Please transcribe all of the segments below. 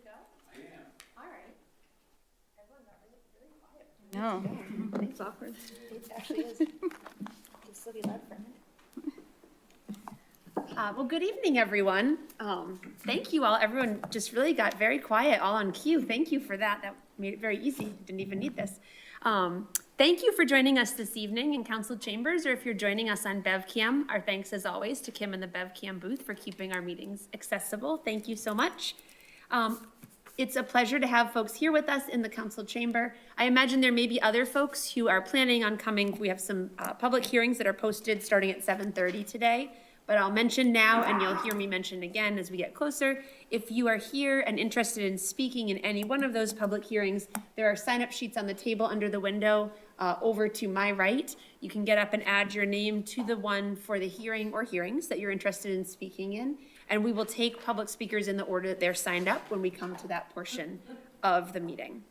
go? I am. All right. Everyone got really quiet. No, it's awkward. It actually is. Can still be loud for a minute. Well, good evening, everyone. Thank you all. Everyone just really got very quiet, all on cue. Thank you for that. That made it very easy. Didn't even need this. Thank you for joining us this evening in council chambers, or if you're joining us on BevCam, our thanks as always to Kim in the BevCam booth for keeping our meetings accessible. Thank you so much. It's a pleasure to have folks here with us in the council chamber. I imagine there may be other folks who are planning on coming. We have some public hearings that are posted starting at 7:30 today. But I'll mention now, and you'll hear me mention again as we get closer. If you are here and interested in speaking in any one of those public hearings, there are sign-up sheets on the table under the window over to my right. You can get up and add your name to the one for the hearing or hearings that you're interested in speaking in. And we will take public speakers in the order that they're signed up when we come to that portion of the meeting.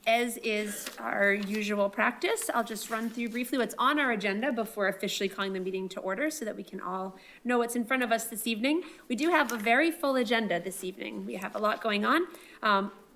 As is our usual practice, I'll just run through briefly what's on our agenda before officially calling the meeting to order so that we can all know what's in front of us this evening. We do have a very full agenda this evening. We have a lot going on.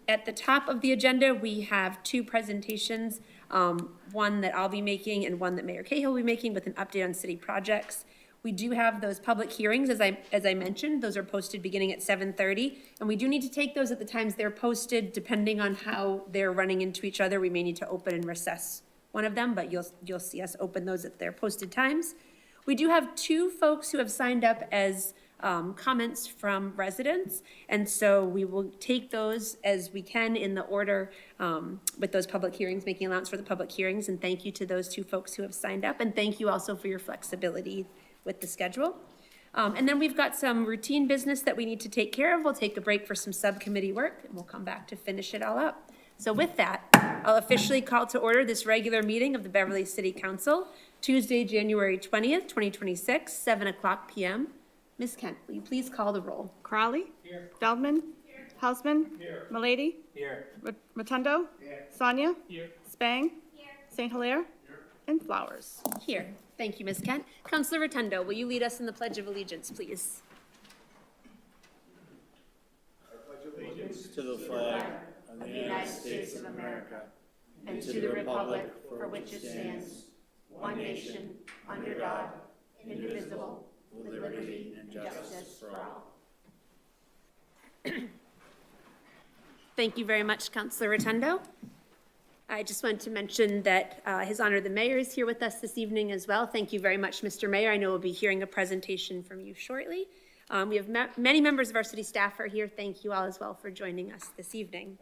At the top of the agenda, we have two presentations, one that I'll be making and one that Mayor Cahill will be making with an update on city projects. We do have those public hearings, as I mentioned. Those are posted beginning at 7:30, and we do need to take those at the times they're posted. Depending on how they're running into each other, we may need to open and recess one of them, but you'll see us open those at their posted times. We do have two folks who have signed up as comments from residents, and so we will take those as we can in the order with those public hearings, making allowance for the public hearings, and thank you to those two folks who have signed up, and thank you also for your flexibility with the schedule. And then we've got some routine business that we need to take care of. We'll take a break for some subcommittee work, and we'll come back to finish it all up. So with that, I'll officially call to order this regular meeting of the Beverly City Council, Tuesday, January 20th, 2026, 7:00 p.m. Ms. Kent, will you please call the roll? Crowley. Here. Feldman. Here. Hausman. Here. Milady. Here. Rotundo. Here. Sonia. Here. Spang. Here. St. Hilaire. Here. And Flowers. Here. Thank you, Ms. Kent. Councilor Rotundo, will you lead us in the Pledge of Allegiance, please? I pledge allegiance to the flag of the United States of America and to the republic for which it stands, one nation, under God, indivisible, with liberty and justice for all. Thank you very much, Councilor Rotundo. I just wanted to mention that His Honor the Mayor is here with us this evening as well. Thank you very much, Mr. Mayor. I know we'll be hearing a presentation from you shortly. We have many members of our city staff are here. Thank you all as well for joining us this evening.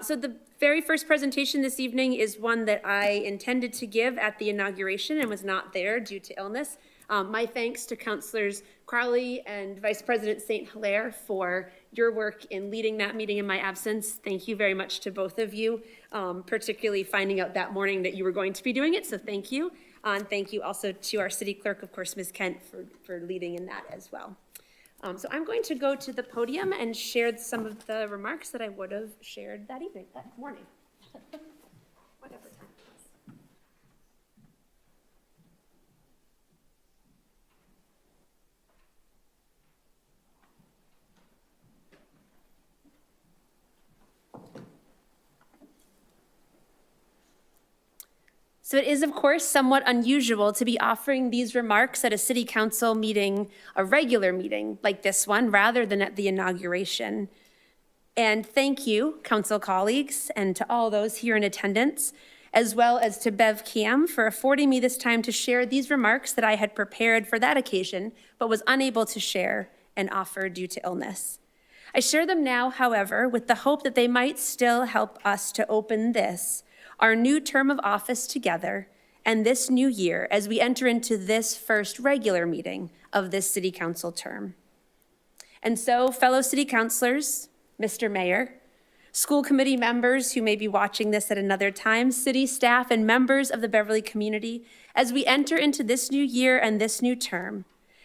So the very first presentation this evening is one that I intended to give at the inauguration and was not there due to illness. My thanks to Councilors Crowley and Vice President St. Hilaire for your work in leading that meeting in my absence. Thank you very much to both of you, particularly finding out that morning that you were going to be doing it, so thank you. And thank you also to our city clerk, of course, Ms. Kent, for leading in that as well. So I'm going to go to the podium and share some of the remarks that I would have shared that morning. Whatever time it was. So it is, of course, somewhat unusual to be offering these remarks at a city council meeting, a regular meeting like this one, rather than at the inauguration. And thank you, council colleagues, and to all those here in attendance, as well as to BevCam for affording me this time to share these remarks that I had prepared for that occasion, but was unable to share and offer due to illness. I share them now, however, with the hope that they might still help us to open this, our new term of office together, and this new year as we enter into this first regular meeting of this city council term. And so, fellow city councilors, Mr. Mayor, school committee members who may be watching this at another time, city staff, and members of the Beverly community, as we enter into this new year and this new term,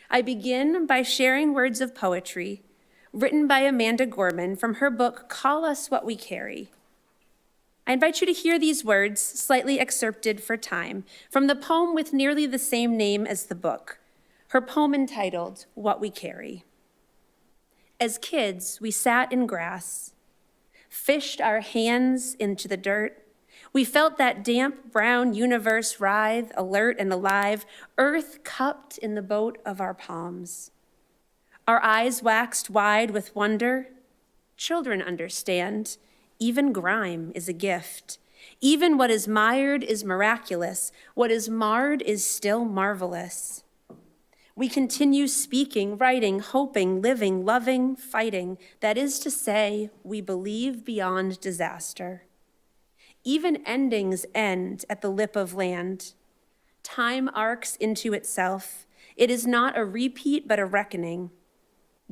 I begin by sharing words of poetry written by Amanda Gorman from her book, Call Us What We Carry. I invite you to hear these words, slightly excerpted for time, from the poem with nearly the same name as the book, her poem entitled, What We Carry. As kids, we sat in grass, fished our hands into the dirt. We felt that damp brown universe writhe, alert and alive, earth cupped in the boat of our palms. Our eyes waxed wide with wonder. Children understand, even grime is a gift. Even what is mired is miraculous. What is marred is still marvelous. We continue speaking, writing, hoping, living, loving, fighting. That is to say, we believe beyond disaster. Even endings end at the lip of land. Time arcs into itself. It is not a repeat, but a reckoning.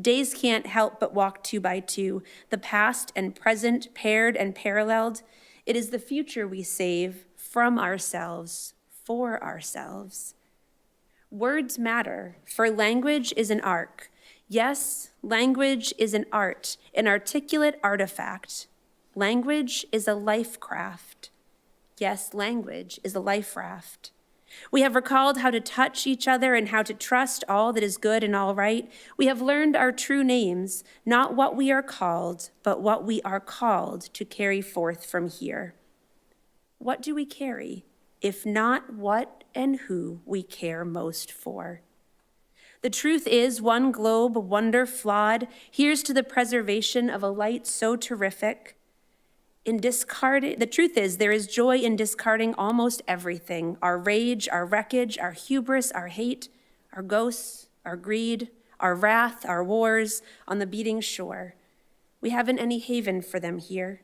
Days can't help but walk 2 by 2, the past and present paired and paralleled. It is the future we save from ourselves, for ourselves. Words matter, for language is an arc. Yes, language is an art, an articulate artifact. Language is a life craft. Yes, language is a life raft. We have recalled how to touch each other and how to trust all that is good and all right. We have learned our true names, not what we are called, but what we are called to carry forth from here. What do we carry, if not what and who we care most for? The truth is, one globe, wonder flawed, here's to the preservation of a light so terrific. The truth is, there is joy in discarding almost everything: our rage, our wreckage, our hubris, our hate, our ghosts, our greed, our wrath, our wars on the beating shore. We haven't any haven for them here.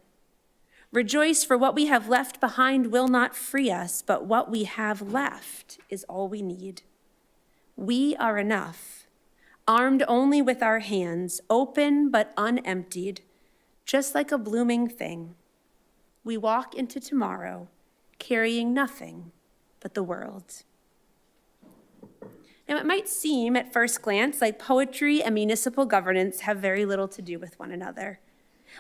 Rejoice, for what we have left behind will not free us, but what we have left is all we need. We are enough, armed only with our hands, open but unemptied, just like a blooming thing. We walk into tomorrow carrying nothing but the world. Now, it might seem at first glance like poetry and municipal governance have very little to do with one another.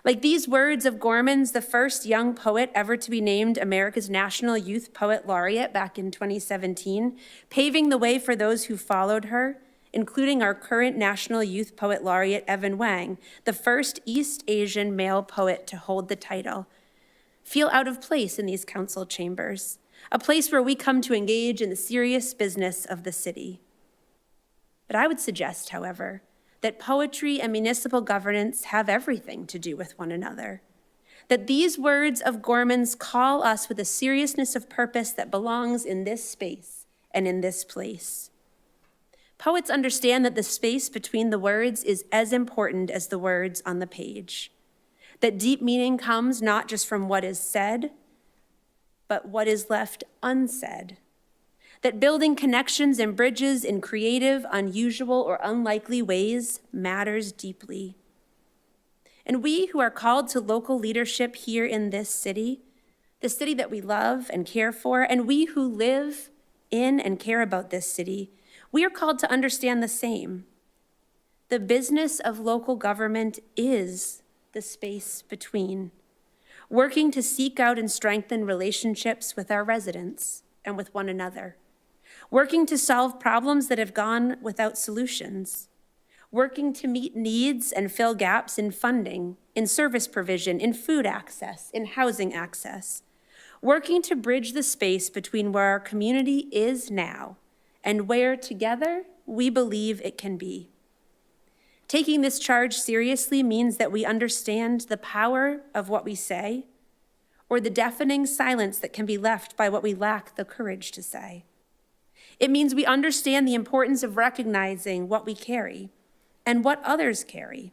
Like these words of Gorman's, the first young poet ever to be named America's National Youth Poet Laureate back in 2017, paving the way for those who followed her, including our current National Youth Poet Laureate, Evan Wang, the first East Asian male poet to hold the title, feel out of place in these council chambers, a place where we come to engage in the serious business of the city. But I would suggest, however, that poetry and municipal governance have everything to do with one another, that these words of Gorman's call us with a seriousness of purpose that belongs in this space and in this place. Poets understand that the space between the words is as important as the words on the page, that deep meaning comes not just from what is said, but what is left unsaid, that building connections and bridges in creative, unusual, or unlikely ways matters deeply. And we who are called to local leadership here in this city, the city that we love and care for, and we who live in and care about this city, we are called to understand the same. The business of local government is the space between, working to seek out and strengthen relationships with our residents and with one another, working to solve problems that have gone without solutions, working to meet needs and fill gaps in funding, in service provision, in food access, in housing access, working to bridge the space between where our community is now and where together we believe it can be. Taking this charge seriously means that we understand the power of what we say, or the deafening silence that can be left by what we lack the courage to say. It means we understand the importance of recognizing what we carry and what others carry,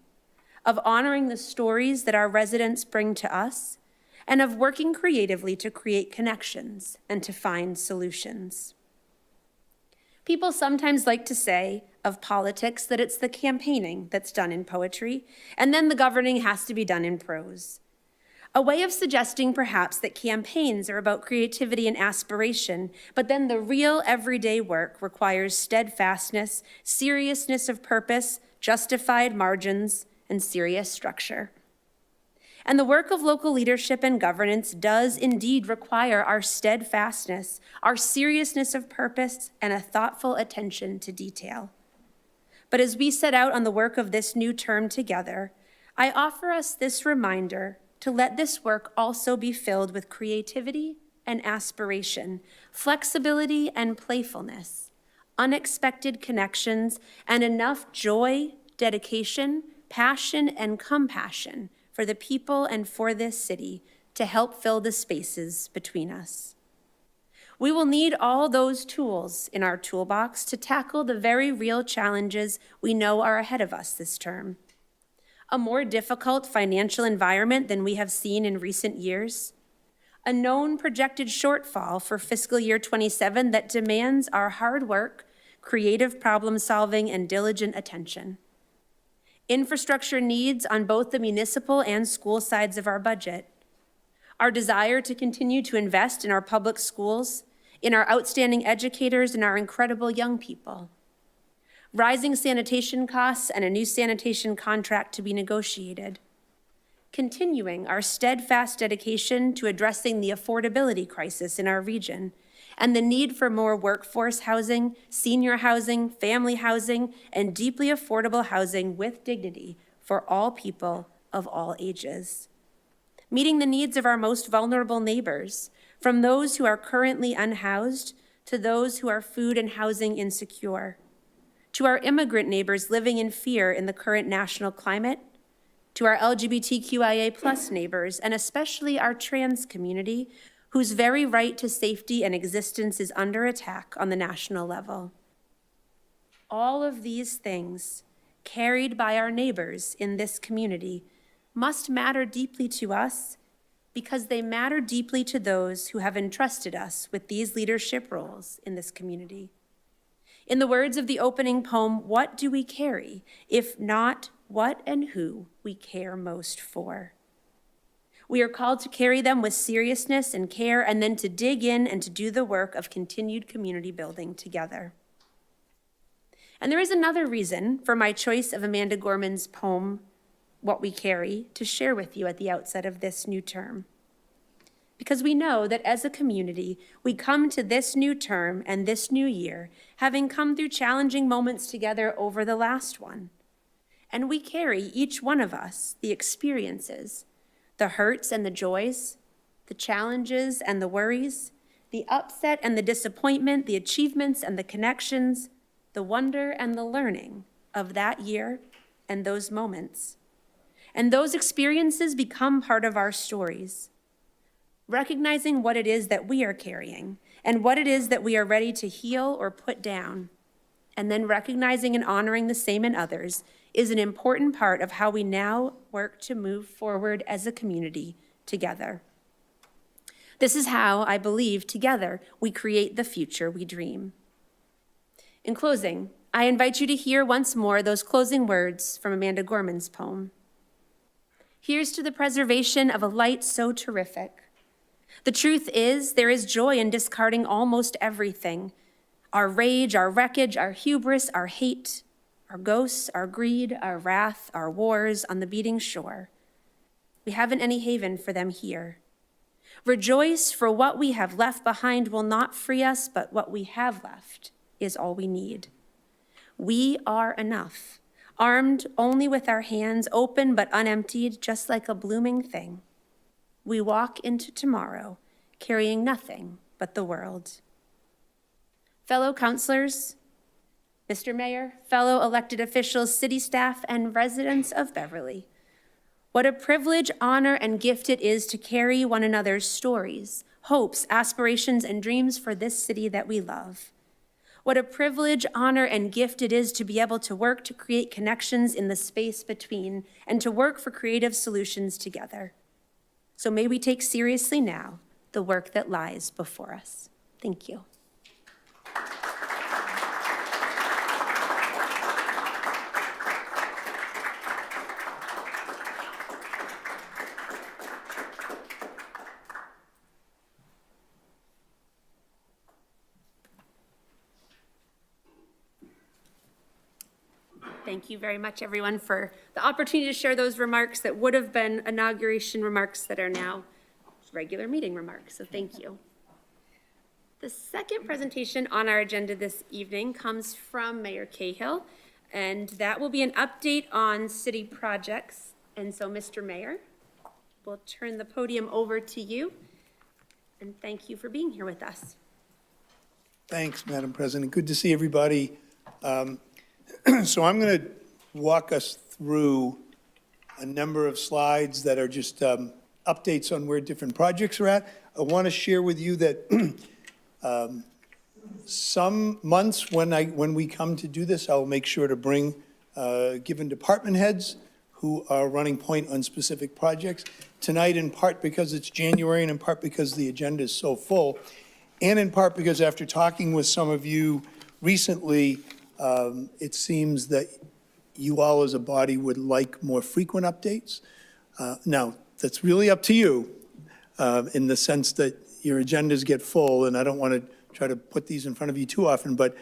of honoring the stories that our residents bring to us, and of working creatively to create connections and to find solutions. People sometimes like to say of politics that it's the campaigning that's done in poetry, and then the governing has to be done in prose. A way of suggesting perhaps that campaigns are about creativity and aspiration, but then the real everyday work requires steadfastness, seriousness of purpose, justified margins, and serious structure. And the work of local leadership and governance does indeed require our steadfastness, our seriousness of purpose, and a thoughtful attention to detail. But as we set out on the work of this new term together, I offer us this reminder to let this work also be filled with creativity and aspiration, flexibility and playfulness, unexpected connections, and enough joy, dedication, passion, and compassion for the people and for this city to help fill the spaces between us. We will need all those tools in our toolbox to tackle the very real challenges we know are ahead of us this term. A more difficult financial environment than we have seen in recent years, a known projected shortfall for fiscal year 27 that demands our hard work, creative problem solving, and diligent attention. Infrastructure needs on both the municipal and school sides of our budget. Our desire to continue to invest in our public schools, in our outstanding educators, and our incredible young people. Rising sanitation costs and a new sanitation contract to be negotiated. Continuing our steadfast dedication to addressing the affordability crisis in our region and the need for more workforce housing, senior housing, family housing, and deeply affordable housing with dignity for all people of all ages. Meeting the needs of our most vulnerable neighbors, from those who are currently unhoused to those who are food and housing insecure, to our immigrant neighbors living in fear in the current national climate, to our LGBTQIA+ neighbors, and especially our trans community, whose very right to safety and existence is under attack on the national level. All of these things, carried by our neighbors in this community, must matter deeply to us because they matter deeply to those who have entrusted us with these leadership roles in this community. In the words of the opening poem, what do we carry, if not what and who we care most for? We are called to carry them with seriousness and care, and then to dig in and to do the work of continued community building together. And there is another reason for my choice of Amanda Gorman's poem, What We Carry, to share with you at the outset of this new term. Because we know that as a community, we come to this new term and this new year, having come through challenging moments together over the last one. And we carry, each one of us, the experiences, the hurts and the joys, the challenges and the worries, the upset and the disappointment, the achievements and the connections, the wonder and the learning of that year and those moments. And those experiences become part of our stories. Recognizing what it is that we are carrying and what it is that we are ready to heal or put down, and then recognizing and honoring the same in others is an important part of how we now work to move forward as a community together. This is how, I believe, together we create the future we dream. In closing, I invite you to hear once more those closing words from Amanda Gorman's poem. Here's to the preservation of a light so terrific. The truth is, there is joy in discarding almost everything. Our rage, our wreckage, our hubris, our hate, our ghosts, our greed, our wrath, our wars on the beating shore. We haven't any haven for them here. Rejoice, for what we have left behind will not free us, but what we have left is all we need. We are enough, armed only with our hands open but unemptied, just like a blooming thing. We walk into tomorrow carrying nothing but the world. Fellow councilors, Mr. Mayor, fellow elected officials, city staff, and residents of Beverly, what a privilege, honor, and gift it is to carry one another's stories, hopes, aspirations, and dreams for this city that we love. What a privilege, honor, and gift it is to be able to work to create connections in the space between and to work for creative solutions together. So may we take seriously now the work that lies before us. Thank you. Thank you very much, everyone, for the opportunity to share those remarks that would have been inauguration remarks that are now regular meeting remarks, so thank you. The second presentation on our agenda this evening comes from Mayor Cahill. And that will be an update on city projects. And so, Mr. Mayor, we'll turn the podium over to you. And thank you for being here with us. Thanks, Madam President. Good to see everybody. So I'm going to walk us through a number of slides that are just updates on where different projects are at. I want to share with you that some months when we come to do this, I'll make sure to bring given department heads who are running point on specific projects. Tonight, in part because it's January and in part because the agenda is so full, and in part because after talking with some of you recently, it seems that you all as a body would like more frequent updates. Now, that's really up to you in the sense that your agendas get full, and I don't want to try to put these in front of you too often, but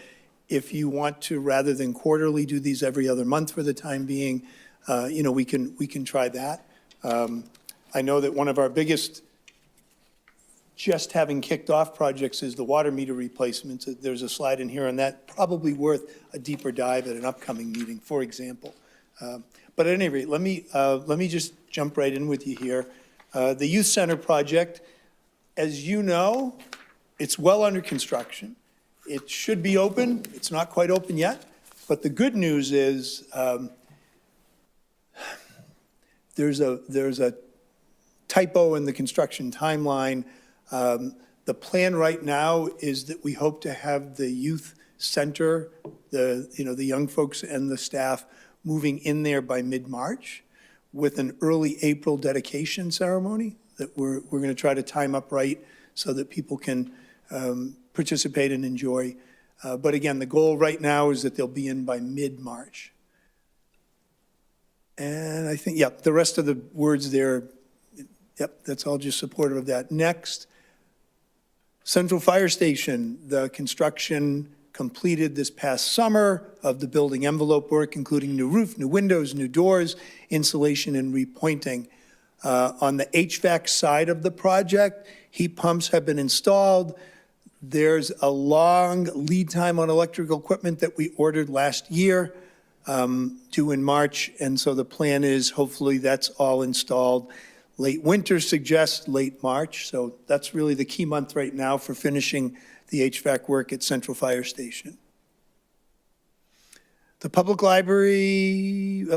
if you want to, rather than quarterly, do these every other month for the time being, we can try that. I know that one of our biggest just having kicked off projects is the water meter replacements. There's a slide in here on that, probably worth a deeper dive at an upcoming meeting, for example. But at any rate, let me just jump right in with you here. The Youth Center project, as you know, it's well under construction. It should be open. It's not quite open yet. But the good news is there's a typo in the construction timeline. The plan right now is that we hope to have the youth center, the young folks and the staff moving in there by mid-March with an early April dedication ceremony that we're going to try to time up right so that people can participate and enjoy. But again, the goal right now is that they'll be in by mid-March. And I think, yep, the rest of the words there, yep, that's all just supportive of that. Next, Central Fire Station, the construction completed this past summer of the building envelope work, including new roof, new windows, new doors, insulation, and repointing. On the HVAC side of the project, heat pumps have been installed. There's a long lead time on electrical equipment that we ordered last year, due in March, and so the plan is hopefully that's all installed. Late winter suggests late March, so that's really the key month right now for finishing the HVAC work at Central Fire Station. The public library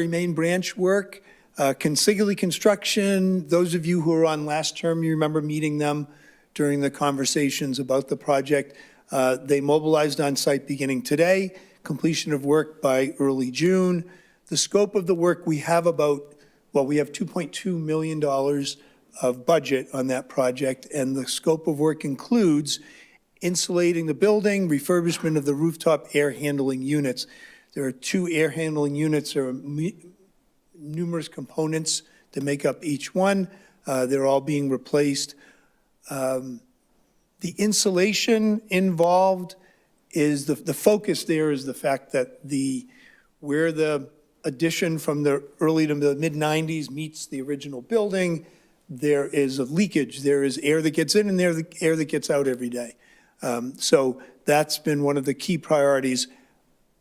main branch work, Consigli Construction, those of you who were on last term, you remember meeting them during the conversations about the project. They mobilized on site beginning today, completion of work by early June. The scope of the work, we have $2.2 million of budget on that project, and the scope of work includes insulating the building, refurbishment of the rooftop air handling units. There are 2 air handling units. There are numerous components to make up each one. They're all being replaced. The insulation involved is the focus there is the fact that where the addition from the early to the mid-90s meets the original building, there is a leakage. There is air that gets in and air that gets out every day. So that's been one of the key priorities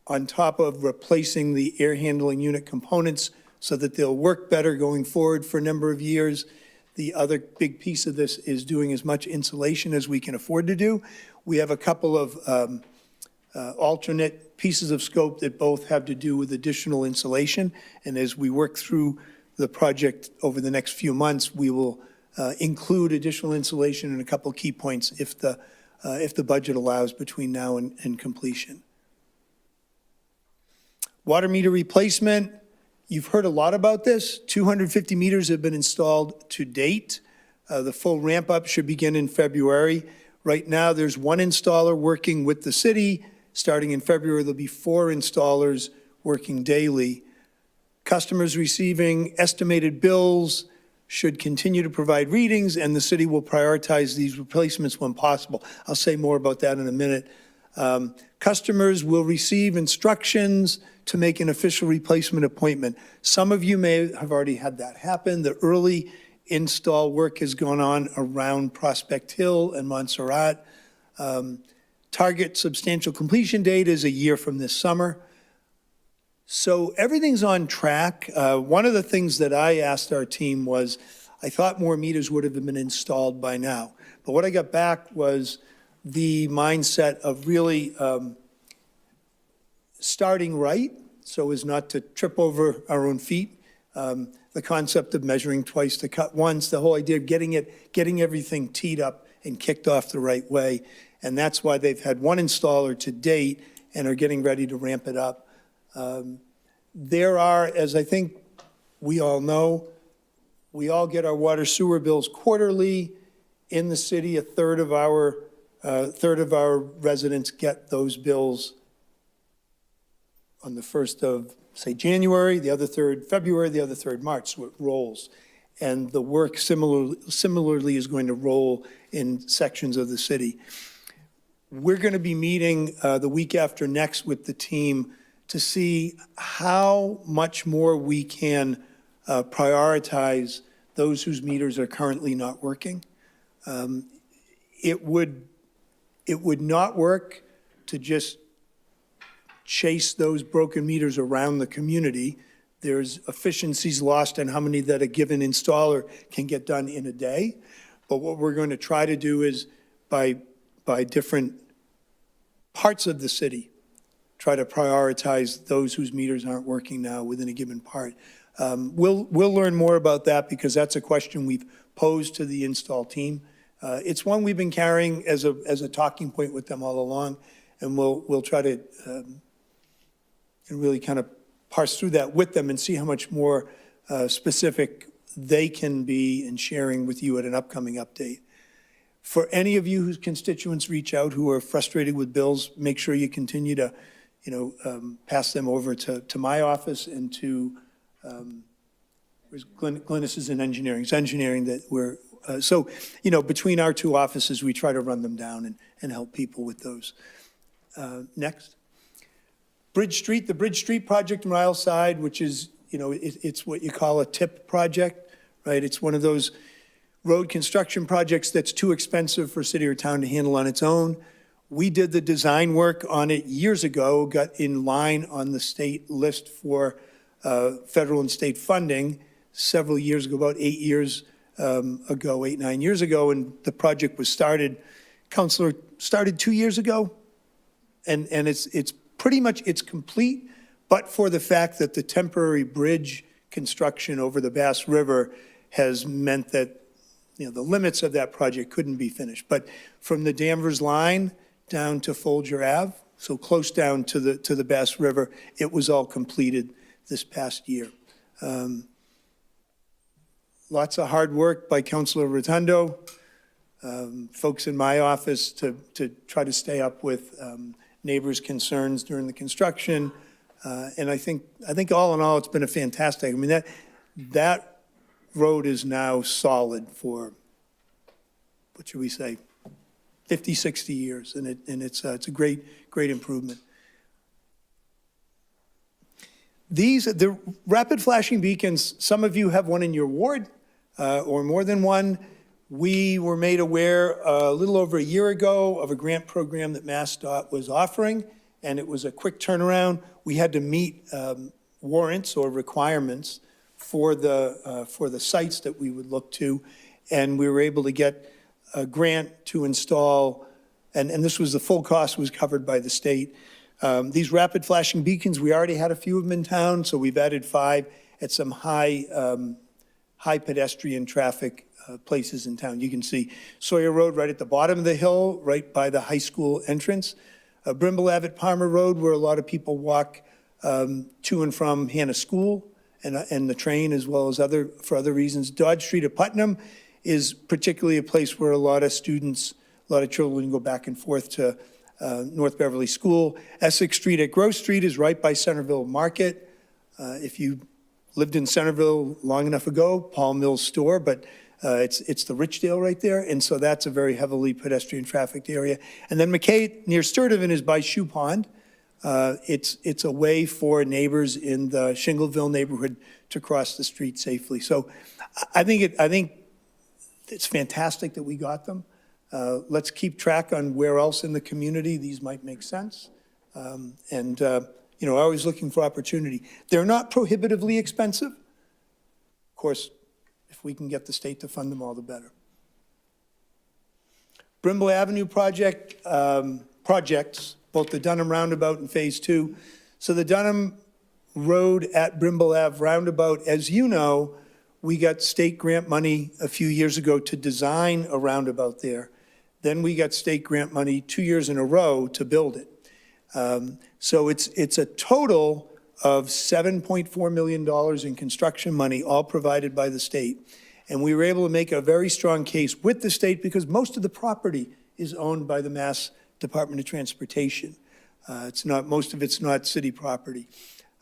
on top of replacing the air handling unit components so that they'll work better going forward for a number of years. The other big piece of this is doing as much insulation as we can afford to do. We have a couple of alternate pieces of scope that both have to do with additional insulation. And as we work through the project over the next few months, we will include additional insulation in a couple key points if the budget allows between now and completion. Water meter replacement, you've heard a lot about this. 250 meters have been installed to date. The full ramp up should begin in February. Right now, there's 1 installer working with the city. Starting in February, there'll be 4 installers working daily. Customers receiving estimated bills should continue to provide readings, and the city will prioritize these replacements when possible. I'll say more about that in a minute. Customers will receive instructions to make an official replacement appointment. Some of you may have already had that happen. The early install work has gone on around Prospect Hill and Montserrat. Target substantial completion date is a year from this summer. So everything's on track. One of the things that I asked our team was, I thought more meters would have been installed by now. But what I got back was the mindset of really starting right, so as not to trip over our own feet. The concept of measuring twice to cut once, the whole idea of getting everything teed up and kicked off the right way. And that's why they've had one installer to date and are getting ready to ramp it up. There are, as I think we all know, we all get our water sewer bills quarterly. In the city, a third of our residents get those bills on the 1st of, say, January, the other third February, the other third March, so it rolls. And the work similarly is going to roll in sections of the city. We're going to be meeting the week after next with the team to see how much more we can prioritize those whose meters are currently not working. It would not work to just chase those broken meters around the community. There's efficiencies lost on how many that a given installer can get done in a day. But what we're going to try to do is by different parts of the city, try to prioritize those whose meters aren't working now within a given part. We'll learn more about that because that's a question we've posed to the install team. It's one we've been carrying as a talking point with them all along, and we'll try to really kind of parse through that with them and see how much more specific they can be in sharing with you at an upcoming update. For any of you whose constituents reach out who are frustrated with bills, make sure you continue to, pass them over to my office and to Glennis is in engineering. It's engineering that we're, between our two offices, we try to run them down and help people with those. Next. Bridge Street, the Bridge Street project on Ryle side, which is, it's what you call a TIP project, right? It's one of those road construction projects that's too expensive for a city or town to handle on its own. We did the design work on it years ago, got in line on the state list for federal and state funding several years ago, about 8 years ago, 9 years ago, and the project was started. Councilor, started 2 years ago, and it's pretty much, it's complete, but for the fact that the temporary bridge construction over the Bass River has meant that, the limits of that project couldn't be finished. But from the Danvers line down to Folger Ave, so close down to the Bass River, it was all completed this past year. Lots of hard work by Councilor Rotundo, folks in my office to try to stay up with neighbors' concerns during the construction. And I think all in all, it's been a fantastic, that road is now solid for, what should we say, 50, 60 years, and it's a great improvement. The rapid flashing beacons, some of you have one in your ward, or more than one. We were made aware a little over a year ago of a grant program that MassDOT was offering, and it was a quick turnaround. We had to meet warrants or requirements for the sites that we would look to, and we were able to get a grant to install, and this was the full cost was covered by the state. These rapid flashing beacons, we already had a few of them in town, so we've added 5 at some high pedestrian traffic places in town. You can see Sawyer Road right at the bottom of the hill, right by the high school entrance. Brimble Ave at Palmer Road, where a lot of people walk to and from Hannah School and the train, as well as for other reasons. Dodge Street at Putnam is particularly a place where a lot of students, a lot of children go back and forth to North Beverly School. Essex Street at Grove Street is right by Centerville Market. If you lived in Centerville long enough ago, Paul Mills store, but it's the Richdale right there, and so that's a very heavily pedestrian trafficked area. And then McKay near Sturtevant is by Shoe Pond. It's a way for neighbors in the Shingleville neighborhood to cross the street safely. So I think it's fantastic that we got them. Let's keep track on where else in the community these might make sense. always looking for opportunity. They're not prohibitively expensive. Of course, if we can get the state to fund them, all the better. Brimble Avenue projects, both the Dunham Roundabout and Phase 2. So the Dunham Road at Brimble Ave Roundabout, as you know, we got state grant money a few years ago to design a roundabout there. Then we got state grant money 2 years in a row to build it. So it's a total of $7.4 million in construction money, all provided by the state. And we were able to make a very strong case with the state because most of the property is owned by the Mass Department of Transportation. Most of it's not city property.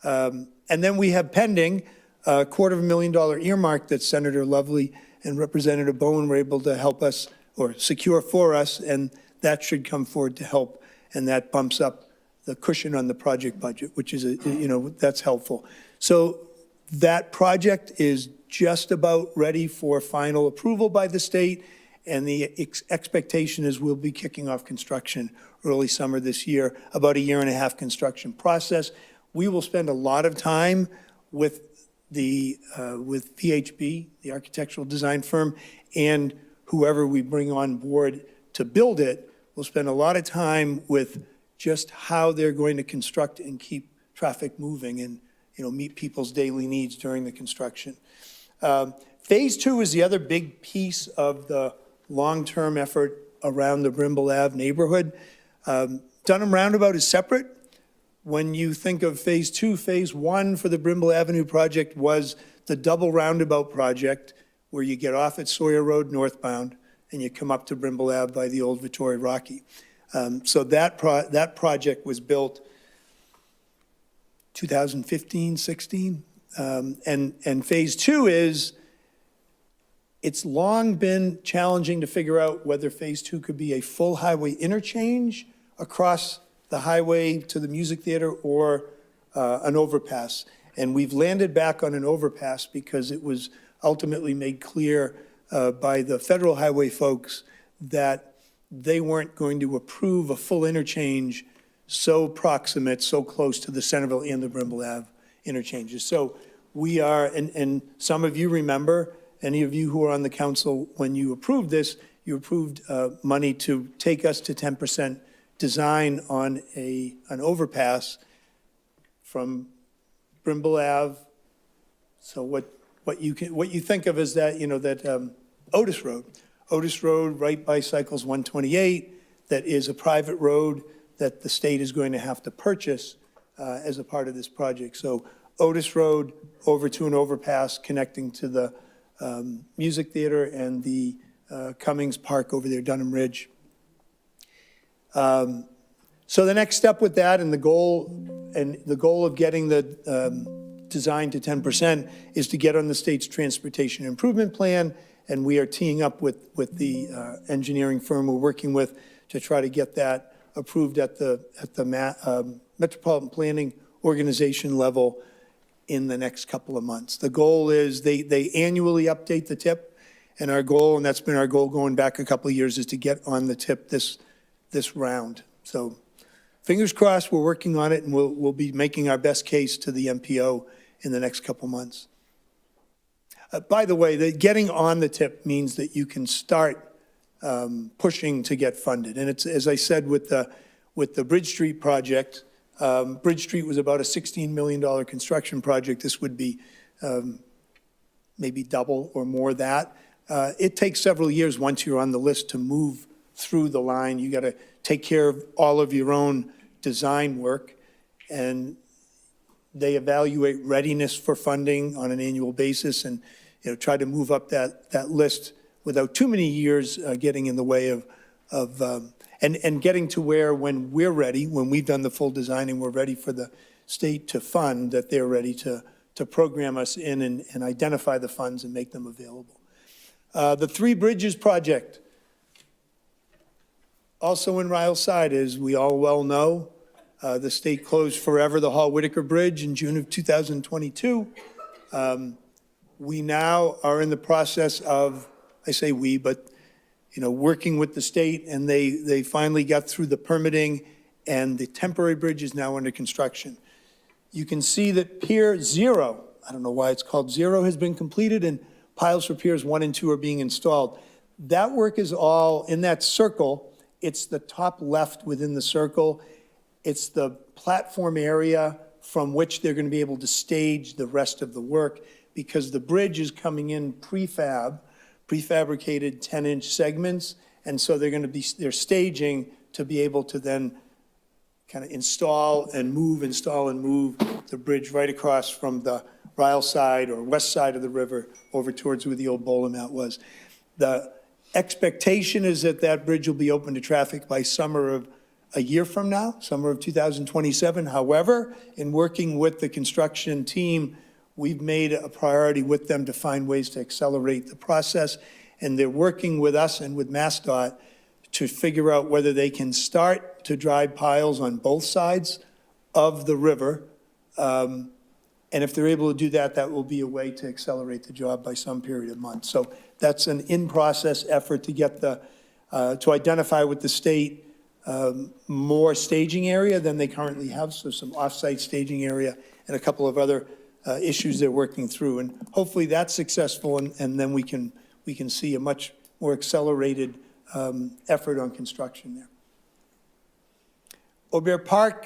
And then we have pending a $250,000 earmark that Senator Lovely and Representative Bowen were able to help us or secure for us, and that should come forward to help, and that bumps up the cushion on the project budget, which is, that's helpful. So that project is just about ready for final approval by the state, and the expectation is we'll be kicking off construction early summer this year, about a 1.5-year construction process. We will spend a lot of time with with VHB, the architectural design firm, and whoever we bring on board to build it. We'll spend a lot of time with just how they're going to construct and keep traffic moving and, meet people's daily needs during the construction. Phase 2 is the other big piece of the long-term effort around the Brimble Ave neighborhood. Dunham Roundabout is separate. When you think of Phase 2, Phase 1 for the Brimble Avenue project was the double roundabout project where you get off at Sawyer Road northbound and you come up to Brimble Ave by the old Vittoria Rocky. So that project was built 2015, 16. And Phase 2 it's long been challenging to figure out whether Phase 2 could be a full highway interchange across the highway to the music theater or an overpass. And we've landed back on an overpass because it was ultimately made clear by the federal highway folks that they weren't going to approve a full interchange so proximate, so close to the Centerville and the Brimble Ave interchanges. So we are, and some of you remember, any of you who are on the council, when you approved this, you approved money to take us to 10% design on an overpass from Brimble Ave. So what you think of as that, that Otis Road, right by Cycles 128, that is a private road that the state is going to have to purchase as a part of this project. So Otis Road over to an overpass connecting to the music theater and the Cummings Park over there, Dunham Ridge. So the next step with that and the goal of getting the design to 10% is to get on the state's transportation improvement plan, and we are teeing up with the engineering firm we're working with to try to get that approved at the Metropolitan Planning Organization level in the next couple of months. The goal is they annually update the tip, and our goal, and that's been our goal going back a couple of years, is to get on the tip this round. So fingers crossed, we're working on it, and we'll be making our best case to the MPO in the next couple months. By the way, getting on the tip means that you can start pushing to get funded. And it's, as I said, with the Bridge Street project, Bridge Street was about a $16 million construction project. This would be maybe double or more that. It takes several years once you're on the list to move through the line. You got to take care of all of your own design work, and they evaluate readiness for funding on an annual basis, and try to move up that list without too many years getting in the way of and getting to where, when we're ready, when we've done the full design and we're ready for the state to fund, that they're ready to program us in and identify the funds and make them available. The Three Bridges project, also in Ryle's side, as we all well know, the state closed forever the Hall-Whitaker Bridge in June of 2022. We now are in the process of, I say we, but working with the state, and they finally got through the permitting, and the temporary bridge is now under construction. You can see that Pier 0, I don't know why it's called 0, has been completed, and piles for Piers 1 and 2 are being installed. That work is all in that circle. It's the top left within the circle. It's the platform area from which they're going to be able to stage the rest of the work, because the bridge is coming in prefabricated 10-inch segments, and so they're staging to be able to then kind of install and move the bridge right across from the Ryle side or west side of the river over towards where the old bowling mat was. The expectation is that that bridge will be open to traffic by summer of a year from now, summer of 2027. However, in working with the construction team, we've made a priority with them to find ways to accelerate the process, and they're working with us and with MassDOT to figure out whether they can start to drive piles on both sides of the river. And if they're able to do that, that will be a way to accelerate the job by some period of months. So that's an in-process effort to get to identify with the state more staging area than they currently have, so some off-site staging area and a couple of other issues they're working through. And hopefully that's successful, and then we can see a much more accelerated effort on construction there. Aubert Park,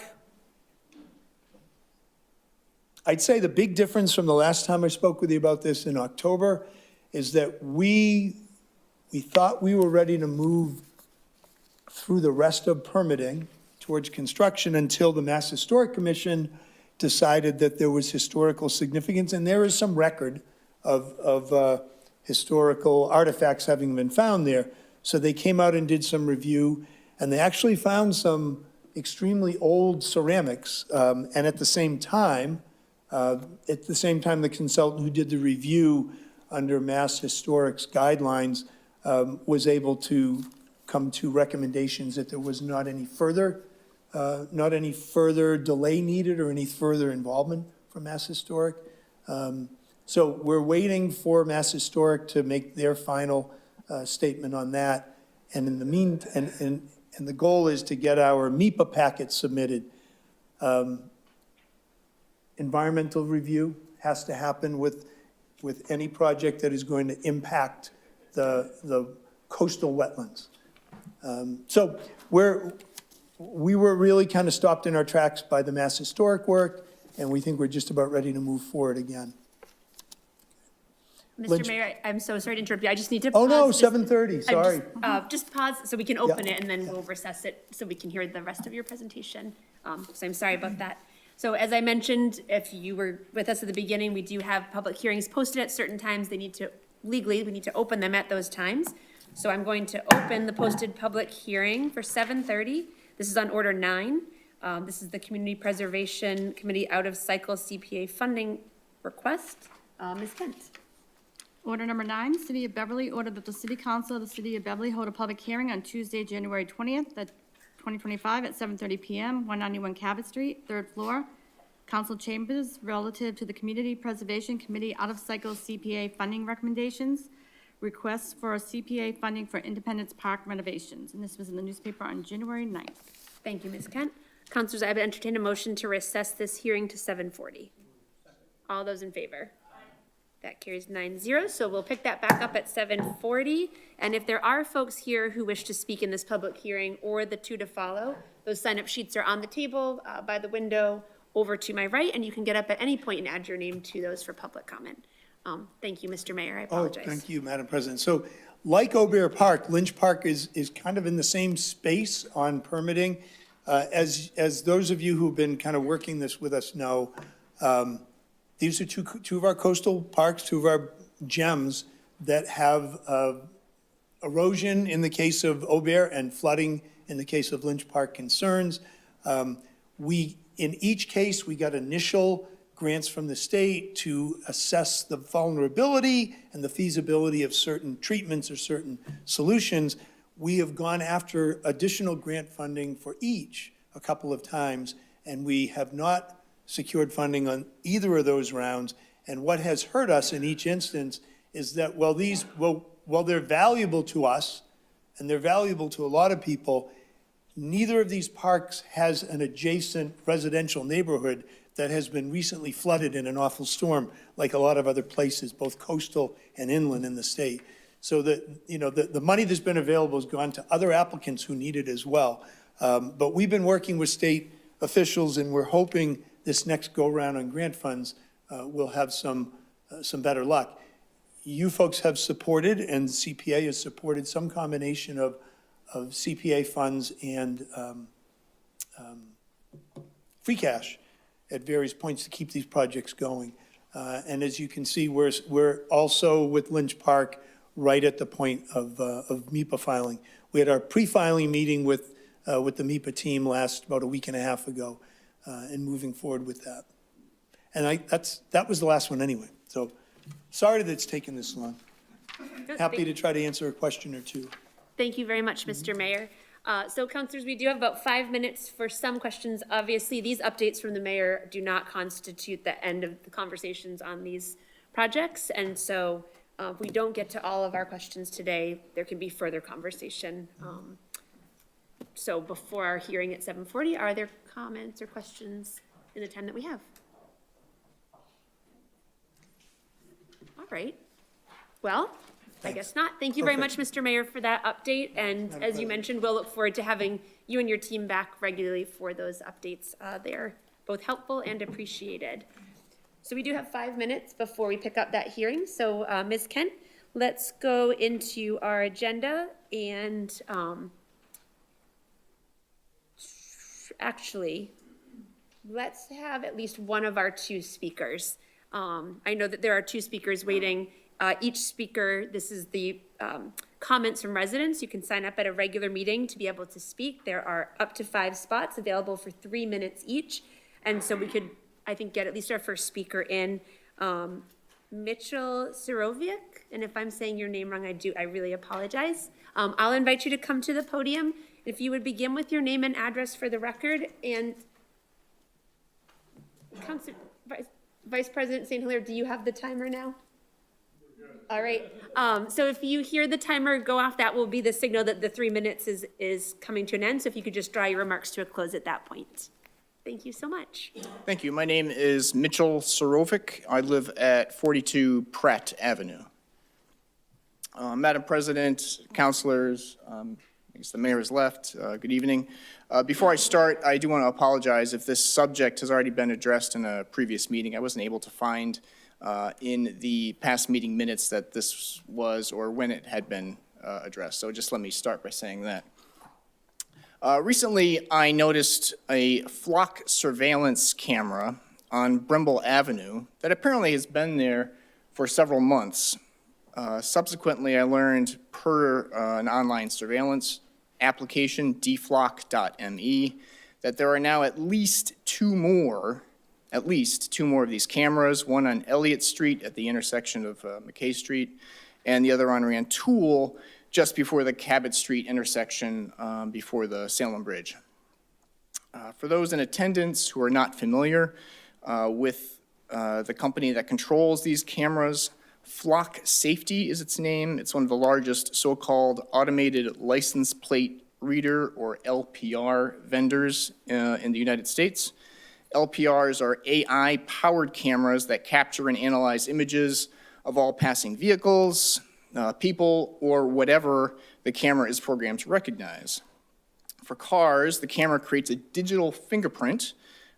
I'd say the big difference from the last time I spoke with you about this in October is that we thought we were ready to move through the rest of permitting towards construction until the Mass Historic Commission decided that there was historical significance, and there is some record of historical artifacts having been found there. So they came out and did some review, and they actually found some extremely old ceramics. And at the same time, the consultant who did the review under Mass Historic's guidelines was able to come to recommendations that there was not any further delay needed or any further involvement from Mass Historic. So we're waiting for Mass Historic to make their final statement on that. And in the meantime, and the goal is to get our MEPA packet submitted. Environmental review has to happen with any project that is going to impact the coastal wetlands. So we were really kind of stopped in our tracks by the Mass Historic work, and we think we're just about ready to move forward again. Mr. Mayor, I'm so sorry to interrupt you. I just need to pause. Oh, no, just- 7:30, sorry. Just pause so we can open it, and then we'll recess it so we can hear the rest of your presentation. So I'm sorry about that. So as I mentioned, if you were with us at the beginning, we do have public hearings posted at certain times. We need to open them at those times. So I'm going to open the posted public hearing for 7:30. This is on Order 9. This is the Community Preservation Committee out-of-cycle CPA funding request. Ms. Kent. Order number 9, City of Beverly, order that the City Council of the City of Beverly hold a public hearing on Tuesday, January 20th, 2025 at 7:30 p.m., 191 Cabot Street, 3rd floor, Council Chambers, relative to the Community Preservation Committee out-of-cycle CPA funding recommendations, requests for CPA funding for Independence Park renovations. And this was in the newspaper on January 9th. Thank you, Ms. Kent. Councilors, I would entertain a motion to recess this hearing to 7:40. All those in favor? That carries 9-0, so we'll pick that back up at 7:40. And if there are folks here who wish to speak in this public hearing or the two to follow, those sign-up sheets are on the table by the window over to my right, and you can get up at any point and add your name to those for public comment. Thank you, Mr. Mayor, I apologize. Oh, thank you, Madam President. So like Aubert Park, Lynch Park is kind of in the same space on permitting. As those of you who've been kind of working this with us know, these are two of our coastal parks, two of our gems that have erosion in the case of Aubert and flooding in the case of Lynch Park concerns. In each case, we got initial grants from the state to assess the vulnerability and the feasibility of certain treatments or certain solutions. We have gone after additional grant funding for each a couple of times, and we have not secured funding on either of those rounds. And what has hurt us in each instance is that while they're valuable to us, and they're valuable to a lot of people, neither of these parks has an adjacent residential neighborhood that has been recently flooded in an awful storm, like a lot of other places, both coastal and inland in the state. So that, you know, the money that's been available has gone to other applicants who need it as well. But we've been working with state officials, and we're hoping this next go-round on grant funds will have some better luck. You folks have supported, and CPA has supported, some combination of CPA funds and free cash at various points to keep these projects going. And as you can see, we're also with Lynch Park right at the point of MEPA filing. We had our pre-filing meeting with the MEPA team about a week and a half ago, and moving forward with that. And that was the last one anyway. So sorry that it's taken this long. Happy to try to answer a question or two. Thank you very much, Mr. Mayor. So councilors, we do have about 5 minutes for some questions. Obviously, these updates from the mayor do not constitute the end of the conversations on these projects. And so if we don't get to all of our questions today, there can be further conversation. So before our hearing at 7:40, are there comments or questions in the time that we have? All right. Well, I guess not. Thank you very much, Mr. Mayor, for that update. And as you mentioned, we'll look forward to having you and your team back regularly for those updates. They're both helpful and appreciated. So we do have 5 minutes before we pick up that hearing. So Ms. Kent, let's go into our agenda and actually, let's have at least one of our two speakers. I know that there are two speakers waiting. Each speaker, this is the comments from residents. You can sign up at a regular meeting to be able to speak. There are up to 5 spots available for 3 minutes each. And so we could, I think, get at least our first speaker in. Mitchell Sirovic, and if I'm saying your name wrong, I really apologize. I'll invite you to come to the podium. If you would begin with your name and address for the record, and Vice President St. Hilaire, do you have the timer now? All right. So if you hear the timer go off, that will be the signal that the 3 minutes is coming to an end. So if you could just draw your remarks to a close at that point. Thank you so much. Thank you. My name is Mitchell Sirovic. I live at 42 Pratt Avenue. Madam President, councilors, I guess the mayor has left. Good evening. Before I start, I do want to apologize if this subject has already been addressed in a previous meeting. I wasn't able to find in the past meeting minutes that this was or when it had been addressed. So just let me start by saying that. Recently, I noticed a flock surveillance camera on Brimble Avenue that apparently has been there for several months. Subsequently, I learned per an online surveillance application, dflock.me, that there are now at least two more of these cameras, one on Elliott Street at the intersection of McKay Street, and the other on Rantoul, just before the Cabot Street intersection before the Salem Bridge. For those in attendance who are not familiar with the company that controls these cameras, Flock Safety is its name. It's one of the largest so-called automated license plate reader, or LPR, vendors in the United States. LPRs are AI-powered cameras that capture and analyze images of all passing vehicles, people, or whatever the camera is programmed to recognize. For cars, the camera creates a digital fingerprint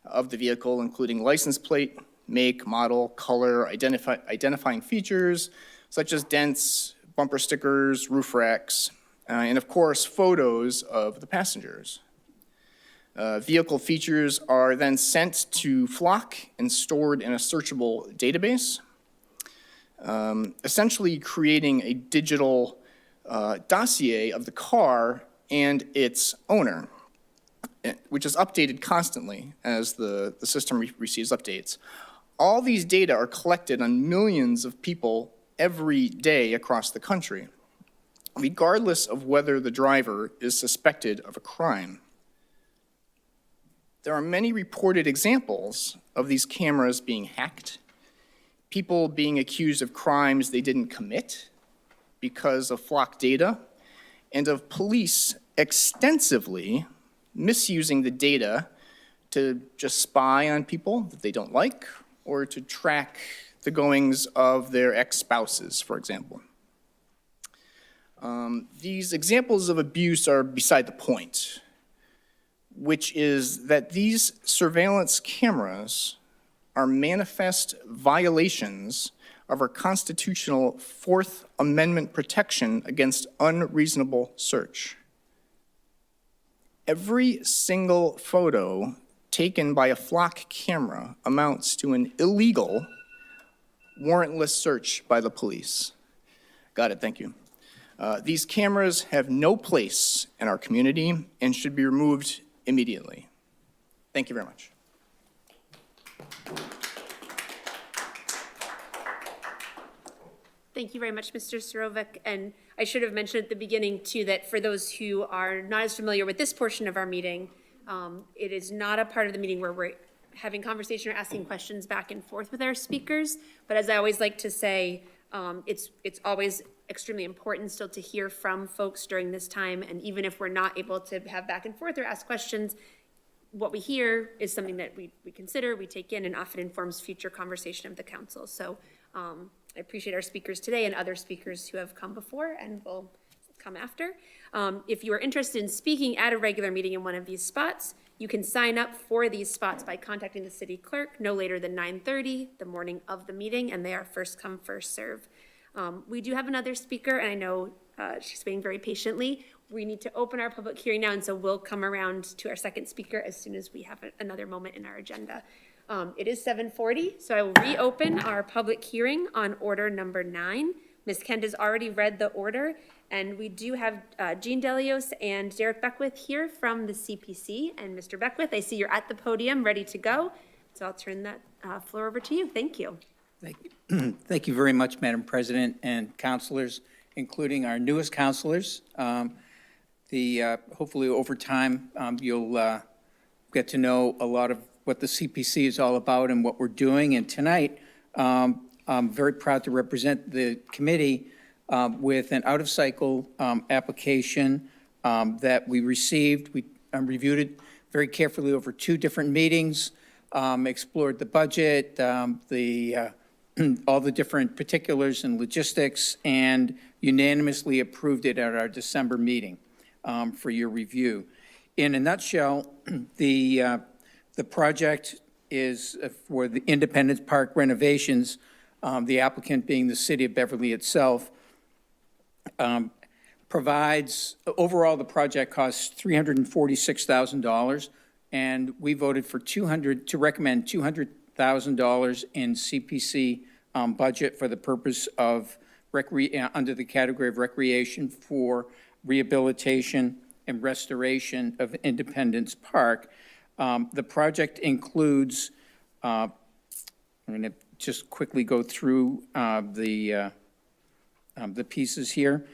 of the vehicle, including license plate, make, model, color, identifying features such as dents, bumper stickers, roof racks, and of course, photos of the passengers. Vehicle features are then sent to Flock and stored in a searchable database, essentially creating a digital dossier of the car and its owner, which is updated constantly as the system receives updates. All these data are collected on millions of people every day across the country, regardless of whether the driver is suspected of a crime. There are many reported examples of these cameras being hacked, people being accused of crimes they didn't commit because of Flock data, and of police extensively misusing the data to just spy on people that they don't like, or to track the goings of their ex-spouses, for example. These examples of abuse are beside the point, which is that these surveillance cameras are manifest violations of our constitutional Fourth Amendment protection against unreasonable search. Every single photo taken by a flock camera amounts to an illegal, warrantless search by the police. Got it, thank you. These cameras have no place in our community and should be removed immediately. Thank you very much. Thank you very much, Mr. Surovic. And I should have mentioned at the beginning, too, that for those who are not as familiar with this portion of our meeting, it is not a part of the meeting where we're having conversation or asking questions back and forth with our speakers. But as I always like to say, it's always extremely important still to hear from folks during this time. And even if we're not able to have back and forth or ask questions, what we hear is something that we consider, we take in, and often informs future conversation of the council. So I appreciate our speakers today and other speakers who have come before and will come after. If you are interested in speaking at a regular meeting in one of these spots, you can sign up for these spots by contacting the city clerk no later than 9:30 the morning of the meeting, and they are first come, first serve. We do have another speaker, and I know she's waiting very patiently. We need to open our public hearing now, and so we'll come around to our second speaker as soon as we have another moment in our agenda. It is 7:40, so I will reopen our public hearing on order number 9. Ms. Kent has already read the order, and we do have Jean Delios and Derek Beckwith here from the CPC. And Mr. Beckwith, I see you're at the podium, ready to go. So I'll turn that floor over to you. Thank you. Thank you very much, Madam President and councilors, including our newest councilors. Hopefully over time, you'll get to know a lot of what the CPC is all about and what we're doing. And tonight, I'm very proud to represent the committee with an out-of-cycle application that we received. We reviewed it very carefully over 2 different meetings, explored the budget, all the different particulars and logistics, and unanimously approved it at our December meeting for your review. In a nutshell, the project is for the Independence Park renovations, the applicant being the city of Beverly itself. Provides, overall, the project costs $346,000, and we voted for to recommend $200,000 in CPC budget for the purpose of under the category of recreation for rehabilitation and restoration of Independence Park. The project includes, I'm going to just quickly go through the pieces here.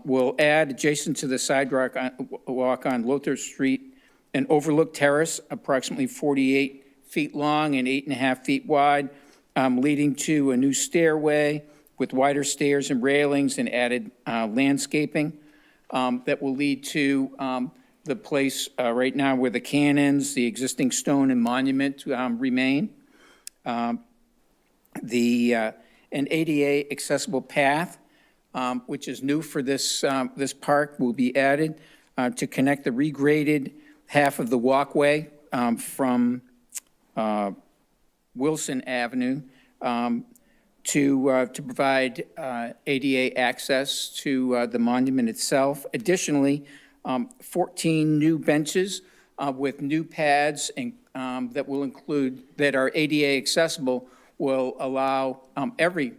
We'll add, adjacent to the sidewalk walk on Lother Street, an overlook terrace approximately 48 feet long and 8.5 feet wide, leading to a new stairway with wider stairs and railings and added landscaping that will lead to the place right now where the cannons, the existing stone and monument remain. An ADA accessible path, which is new for this park, will be added to connect the regraded half of the walkway from Wilson Avenue to provide ADA access to the monument itself. Additionally, 14 new benches with new pads and that are ADA accessible will allow every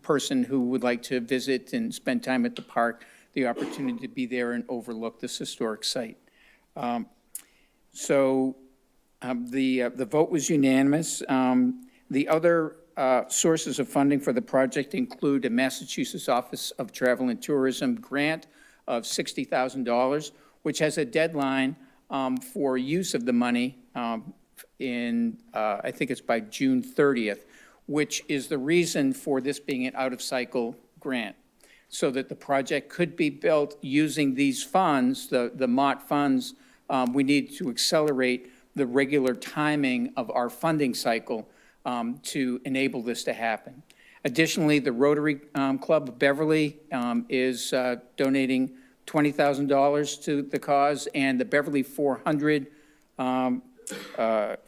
person who would like to visit and spend time at the park the opportunity to be there and overlook this historic site. The vote was unanimous. The other sources of funding for the project include a Massachusetts Office of Travel and Tourism grant of $60,000, which has a deadline for use of the money I think it's by June 30th, which is the reason for this being an out-of-cycle grant, so that the project could be built using these funds, the MOT funds. We need to accelerate the regular timing of our funding cycle to enable this to happen. Additionally, the Rotary Club of Beverly is donating $20,000 to the cause, and the Beverly 400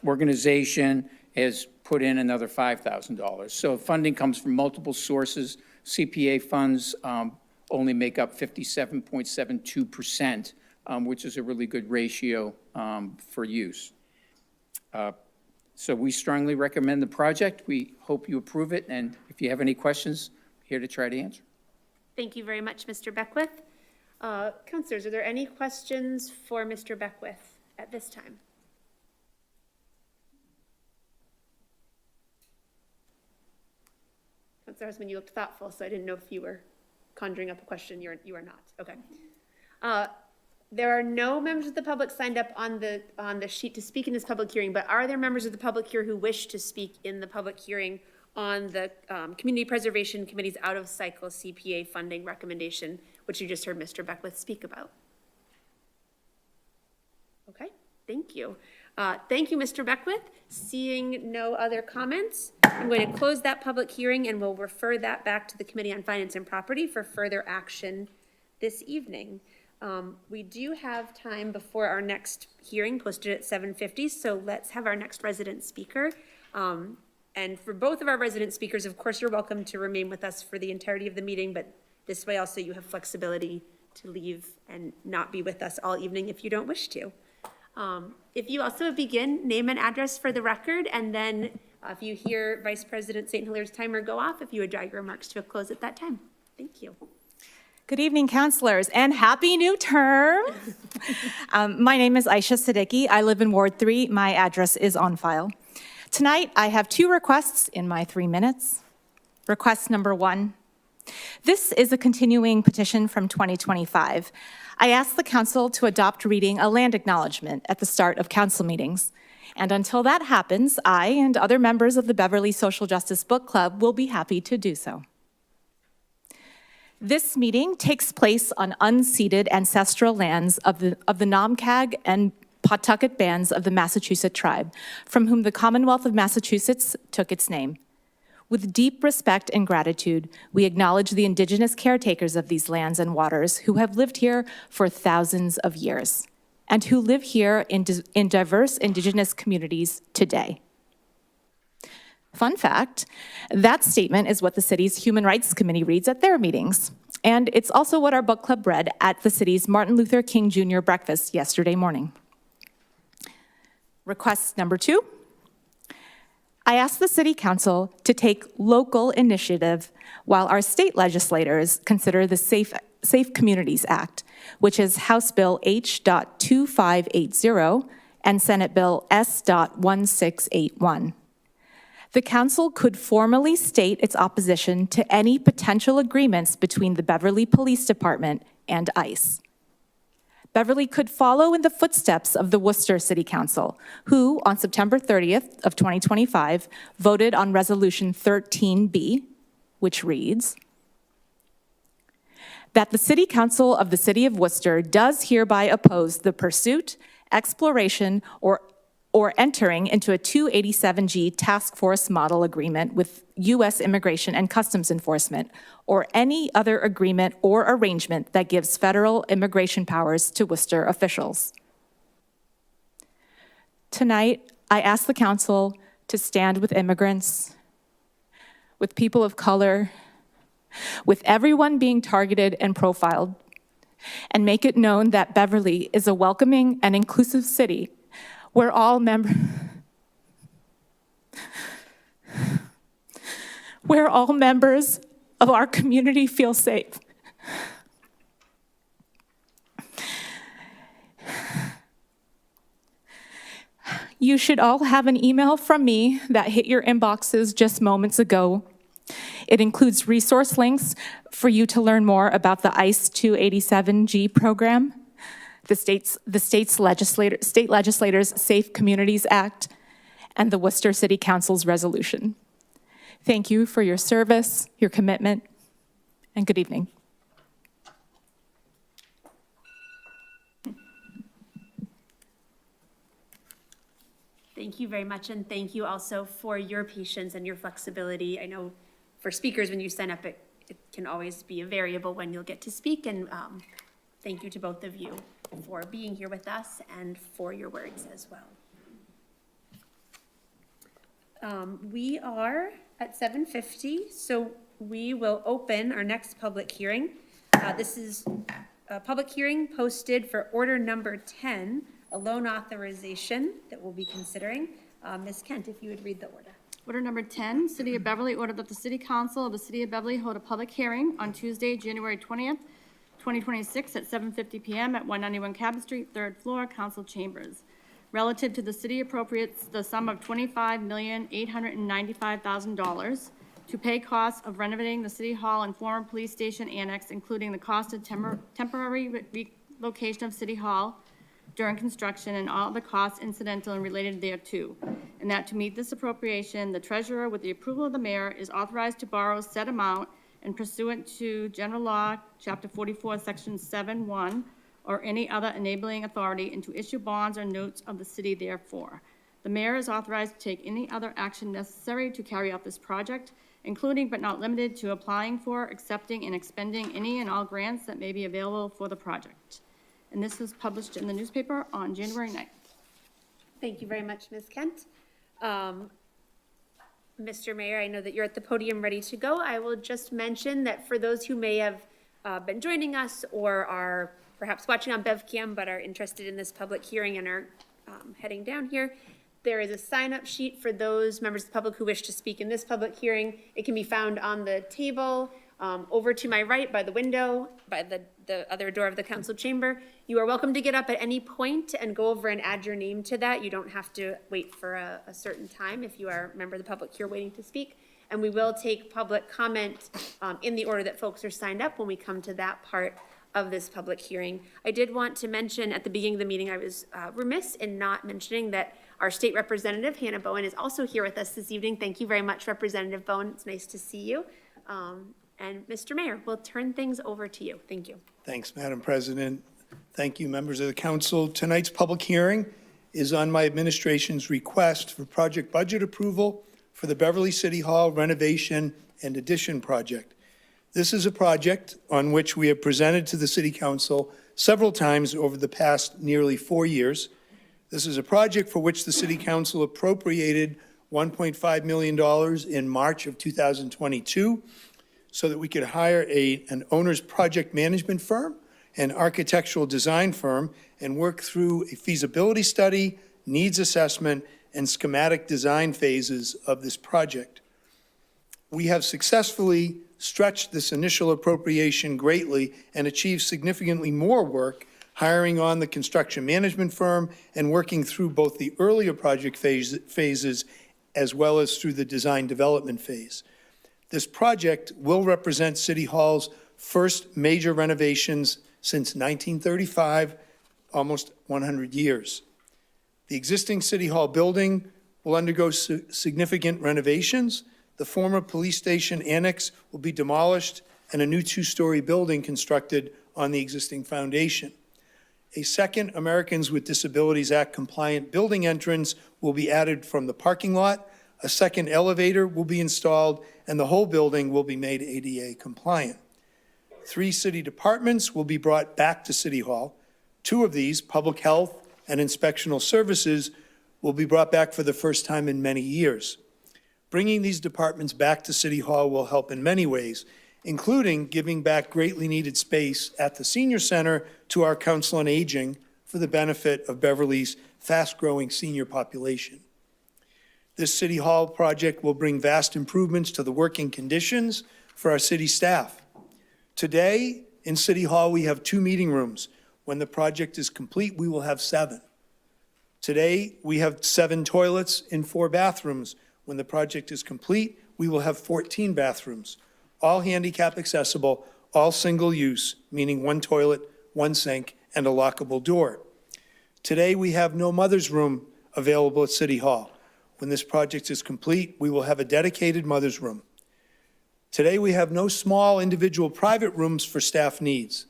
organization has put in another $5,000. So funding comes from multiple sources. CPA funds only make up 57.72%, which is a really good ratio for use. So we strongly recommend the project. We hope you approve it, and if you have any questions, I'm here to try to answer. Thank you very much, Mr. Beckwith. Councilors, are there any questions for Mr. Beckwith at this time? Councilor Husman, you looked thoughtful, so I didn't know if you were conjuring up a question. You are not. Okay. There are no members of the public signed up on the sheet to speak in this public hearing, but are there members of the public here who wish to speak in the public hearing on the Community Preservation Committee's out-of-cycle CPA funding recommendation, which you just heard Mr. Beckwith speak about? Okay, thank you. Thank you, Mr. Beckwith. Seeing no other comments, I'm going to close that public hearing and we'll refer that back to the Committee on Finance and Property for further action this evening. We do have time before our next hearing posted at 7:50, so let's have our next resident speaker. And for both of our resident speakers, of course, you're welcome to remain with us for the entirety of the meeting, but this way also you have flexibility to leave and not be with us all evening if you don't wish to. If you also begin, name and address for the record, and then if you hear Vice President St. Hilaire's timer go off, if you would drag your remarks to a close at that time. Thank you. Good evening, councilors, and happy new term. My name is Aisha Siddiqui. I live in Ward 3. My address is on file. Tonight, I have 2 requests in my 3 minutes. Request number 1. This is a continuing petition from 2025. I asked the council to adopt reading a land acknowledgement at the start of council meetings. And until that happens, I and other members of the Beverly Social Justice Book Club will be happy to do so. This meeting takes place on unceded ancestral lands of the Namkag and Pawtucket bands of the Massachusetts tribe, from whom the Commonwealth of Massachusetts took its name. With deep respect and gratitude, we acknowledge the indigenous caretakers of these lands and waters who have lived here for thousands of years, and who live here in diverse indigenous communities today. Fun fact, that statement is what the city's Human Rights Committee reads at their meetings. And it's also what our book club read at the city's Martin Luther King Jr. breakfast yesterday morning. Request number 2. I asked the City Council to take local initiative while our state legislators consider the Safe Communities Act, which is House Bill H.2580 and Senate Bill S.1681. The council could formally state its opposition to any potential agreements between the Beverly Police Department and ICE. Beverly could follow in the footsteps of the Worcester City Council, who on September 30th of 2025 voted on Resolution 13B, which reads, that the City Council of the City of Worcester does hereby oppose the pursuit, exploration, or entering into a 287G task force model agreement with U.S. Immigration and Customs Enforcement, or any other agreement or arrangement that gives federal immigration powers to Worcester officials. Tonight, I ask the council to stand with immigrants, with people of color, with everyone being targeted and profiled, and make it known that Beverly is a welcoming and inclusive city where all members of our community feel safe. You should all have an email from me that hit your inboxes just moments ago. It includes resource links for you to learn more about the ICE 287G program, the state legislators' Safe Communities Act, and the Worcester City Council's resolution. Thank you for your service, your commitment, and good evening. Thank you very much, and thank you also for your patience and your flexibility. I know for speakers, when you sign up, it can always be a variable when you'll get to speak, and thank you to both of you for being here with us and for your words as well. We are at 7:50, so we will open our next public hearing. This is a public hearing posted for order number 10, a loan authorization that we'll be considering. Ms. Kent, if you would read the order. Order number 10, City of Beverly ordered that the City Council of the City of Beverly hold a public hearing on Tuesday, January 20th, 2026 at 7:50 PM at 191 Cabot Street, 3rd floor, Council Chambers, relative to the city appropriates the sum of $25,895,000 to pay costs of renovating the City Hall and former police station annex, including the cost of temporary relocation of City Hall during construction and all the costs incidental and related thereto. And that to meet this appropriation, the treasurer, with the approval of the mayor, is authorized to borrow said amount and pursuant to General Law, Chapter 44, Section 7-1, or any other enabling authority, and to issue bonds or notes of the city therefore. The mayor is authorized to take any other action necessary to carry out this project, including but not limited to applying for, accepting, and expending any and all grants that may be available for the project. And this was published in the newspaper on January 9th. Thank you very much, Ms. Kent. Mr. Mayor, I know that you're at the podium ready to go. I will just mention that for those who may have been joining us or are perhaps watching on BevCam but are interested in this public hearing and are heading down here, there is a sign-up sheet for those members of the public who wish to speak in this public hearing. It can be found on the table over to my right by the window, by the other door of the council chamber. You are welcome to get up at any point and go over and add your name to that. You don't have to wait for a certain time if you are a member of the public here waiting to speak. And we will take public comment in the order that folks are signed up when we come to that part of this public hearing. I did want to mention at the beginning of the meeting, I was remiss in not mentioning that our state representative, Hannah Bowen, is also here with us this evening. Thank you very much, Representative Bowen. It's nice to see you. And Mr. Mayor, we'll turn things over to you. Thank you. Thanks, Madam President. Thank you, members of the council. Tonight's public hearing is on my administration's request for project budget approval for the Beverly City Hall renovation and addition project. This is a project on which we have presented to the City Council several times over the past nearly 4 years. This is a project for which the City Council appropriated $1.5 million in March of 2022 so that we could hire an owner's project management firm, an architectural design firm, and work through a feasibility study, needs assessment, and schematic design phases of this project. We have successfully stretched this initial appropriation greatly and achieved significantly more work, hiring on the construction management firm and working through both the earlier project phases as well as through the design development phase. This project will represent City Hall's first major renovations since 1935, almost 100 years. The existing City Hall building will undergo significant renovations. The former police station annex will be demolished and a new two-story building constructed on the existing foundation. A second Americans with Disabilities Act compliant building entrance will be added from the parking lot. A second elevator will be installed, and the whole building will be made ADA compliant. 3 city departments will be brought back to City Hall. 2 of these, public health and inspectional services, will be brought back for the first time in many years. Bringing these departments back to City Hall will help in many ways, including giving back greatly needed space at the senior center to our Council on Aging for the benefit of Beverly's fast-growing senior population. This City Hall project will bring vast improvements to the working conditions for our city staff. Today, in City Hall, we have 2 meeting rooms. When the project is complete, we will have 7. Today, we have 7 toilets and 4 bathrooms. When the project is complete, we will have 14 bathrooms, all handicap accessible, all single use, meaning 1 toilet, 1 sink, and a lockable door. Today, we have no mother's room available at City Hall. When this project is complete, we will have a dedicated mother's room. Today, we have no small individual private rooms for staff needs.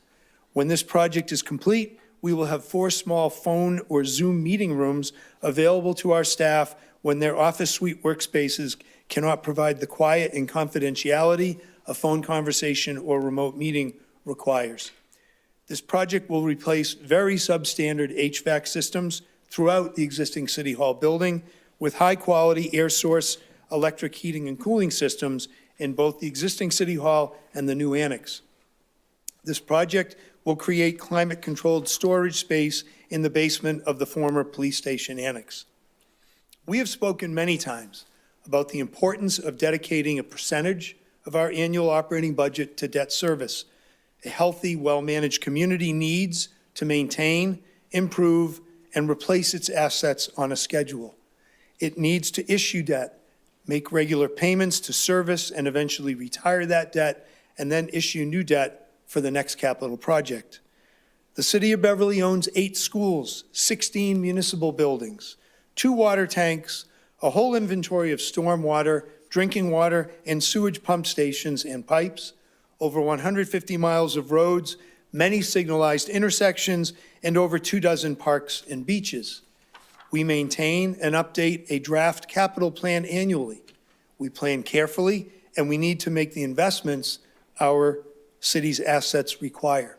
When this project is complete, we will have 4 small phone or Zoom meeting rooms available to our staff when their office suite workspaces cannot provide the quiet and confidentiality a phone conversation or remote meeting requires. This project will replace very substandard HVAC systems throughout the existing City Hall building with high-quality air source electric heating and cooling systems in both the existing City Hall and the new annex. This project will create climate-controlled storage space in the basement of the former police station annex. We have spoken many times about the importance of dedicating a percentage of our annual operating budget to debt service. A healthy, well-managed community needs to maintain, improve, and replace its assets on a schedule. It needs to issue debt, make regular payments to service and eventually retire that debt, and then issue new debt for the next capital project. The City of Beverly owns 8 schools, 16 municipal buildings, 2 water tanks, a whole inventory of storm water, drinking water, and sewage pump stations and pipes, over 150 miles of roads, many signalized intersections, and over 24 parks and beaches. We maintain and update a draft capital plan annually. We plan carefully, and we need to make the investments our city's assets require.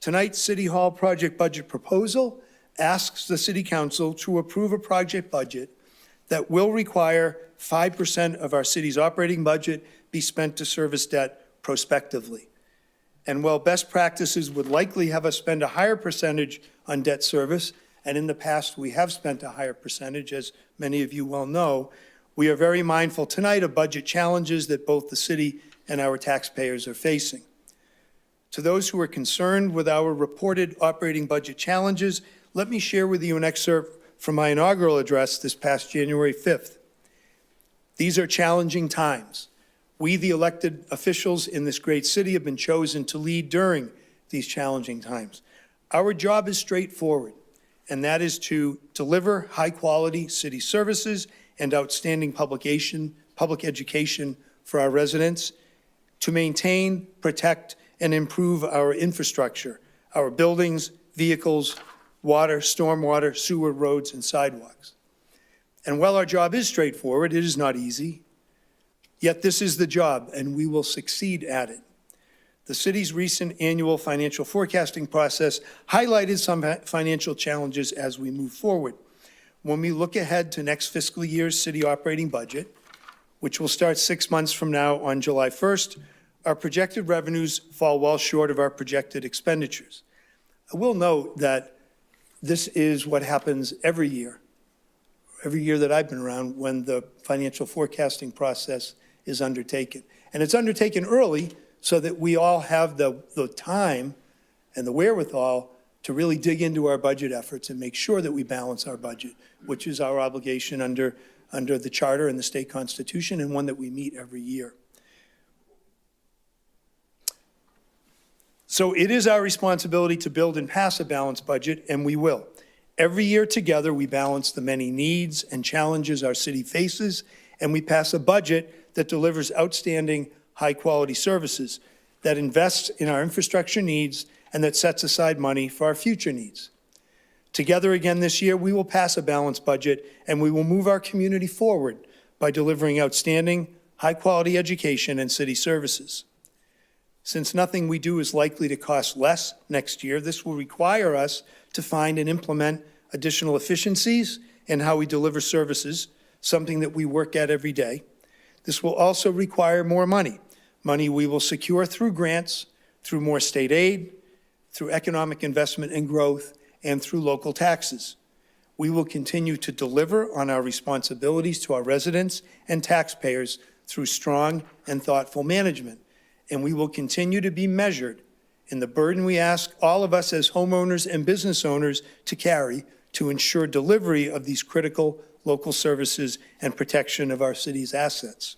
Tonight's City Hall project budget proposal asks the City Council to approve a project budget that will require 5% of our city's operating budget be spent to service debt prospectively. And while best practices would likely have us spend a higher percentage on debt service, and in the past we have spent a higher percentage, as many of you well know, we are very mindful tonight of budget challenges that both the city and our taxpayers are facing. To those who are concerned with our reported operating budget challenges, let me share with you an excerpt from my inaugural address this past January 5th. These are challenging times. We, the elected officials in this great city, have been chosen to lead during these challenging times. Our job is straightforward, and that is to deliver high-quality city services and outstanding public education for our residents, to maintain, protect, and improve our infrastructure, our buildings, vehicles, water, stormwater, sewer, roads, and sidewalks. And while our job is straightforward, it is not easy. Yet this is the job, and we will succeed at it. The city's recent annual financial forecasting process highlighted some financial challenges as we move forward. When we look ahead to next fiscal year's city operating budget, which will start 6 months from now on July 1st, our projected revenues fall well short of our projected expenditures. I will note that this is what happens every year that I've been around when the financial forecasting process is undertaken. And it's undertaken early so that we all have the time and the wherewithal to really dig into our budget efforts and make sure that we balance our budget, which is our obligation under the charter and the state constitution, and one that we meet every year. So it is our responsibility to build and pass a balanced budget, and we will. Every year together, we balance the many needs and challenges our city faces, and we pass a budget that delivers outstanding, high-quality services, that invests in our infrastructure needs, and that sets aside money for our future needs. Together again this year, we will pass a balanced budget, and we will move our community forward by delivering outstanding, high-quality education and city services. Since nothing we do is likely to cost less next year, this will require us to find and implement additional efficiencies in how we deliver services, something that we work at every day. This will also require more money we will secure through grants, through more state aid, through economic investment and growth, and through local taxes. We will continue to deliver on our responsibilities to our residents and taxpayers through strong and thoughtful management, and we will continue to be measured in the burden we ask all of us as homeowners and business owners to carry to ensure delivery of these critical local services and protection of our city's assets.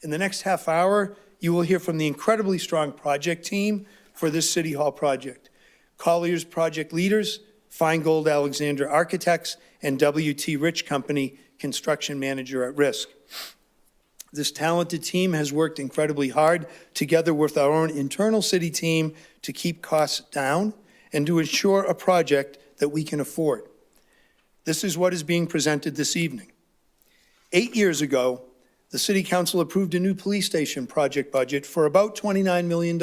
In the next half hour, you will hear from the incredibly strong project team for this City Hall project. Collier's project leaders, Feingold Alexander Architects, and W.T. Rich Company construction manager at risk. This talented team has worked incredibly hard together with our own internal city team to keep costs down and to ensure a project that we can afford. This is what is being presented this evening. 8 years ago, the City Council approved a new police station project budget for about $29 million.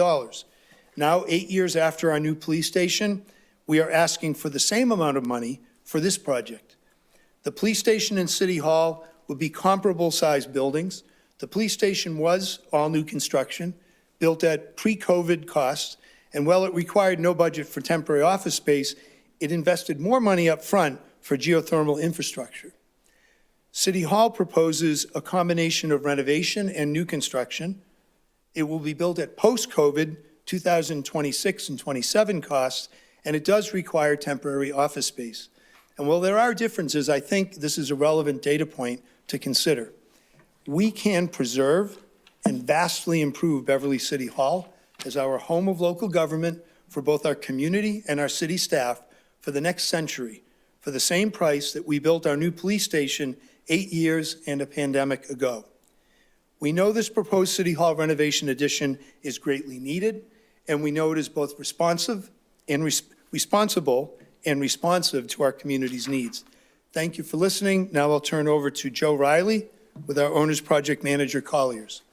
Now, 8 years after our new police station, we are asking for the same amount of money for this project. The police station and City Hall would be comparable-sized buildings. The police station was all new construction, built at pre-COVID costs, and while it required no budget for temporary office space, it invested more money up front for geothermal infrastructure. City Hall proposes a combination of renovation and new construction. It will be built at post-COVID 2026 and 27 costs, and it does require temporary office space. And while there are differences, I think this is a relevant data point to consider. We can preserve and vastly improve Beverly City Hall as our home of local government for both our community and our city staff for the next century, for the same price that we built our new police station 8 years and a pandemic ago. We know this proposed City Hall renovation addition is greatly needed, and we know it is both responsible and responsive to our community's needs. Thank you for listening. Now I'll turn over to Joe Riley with our Owner's Project Manager, Colliers.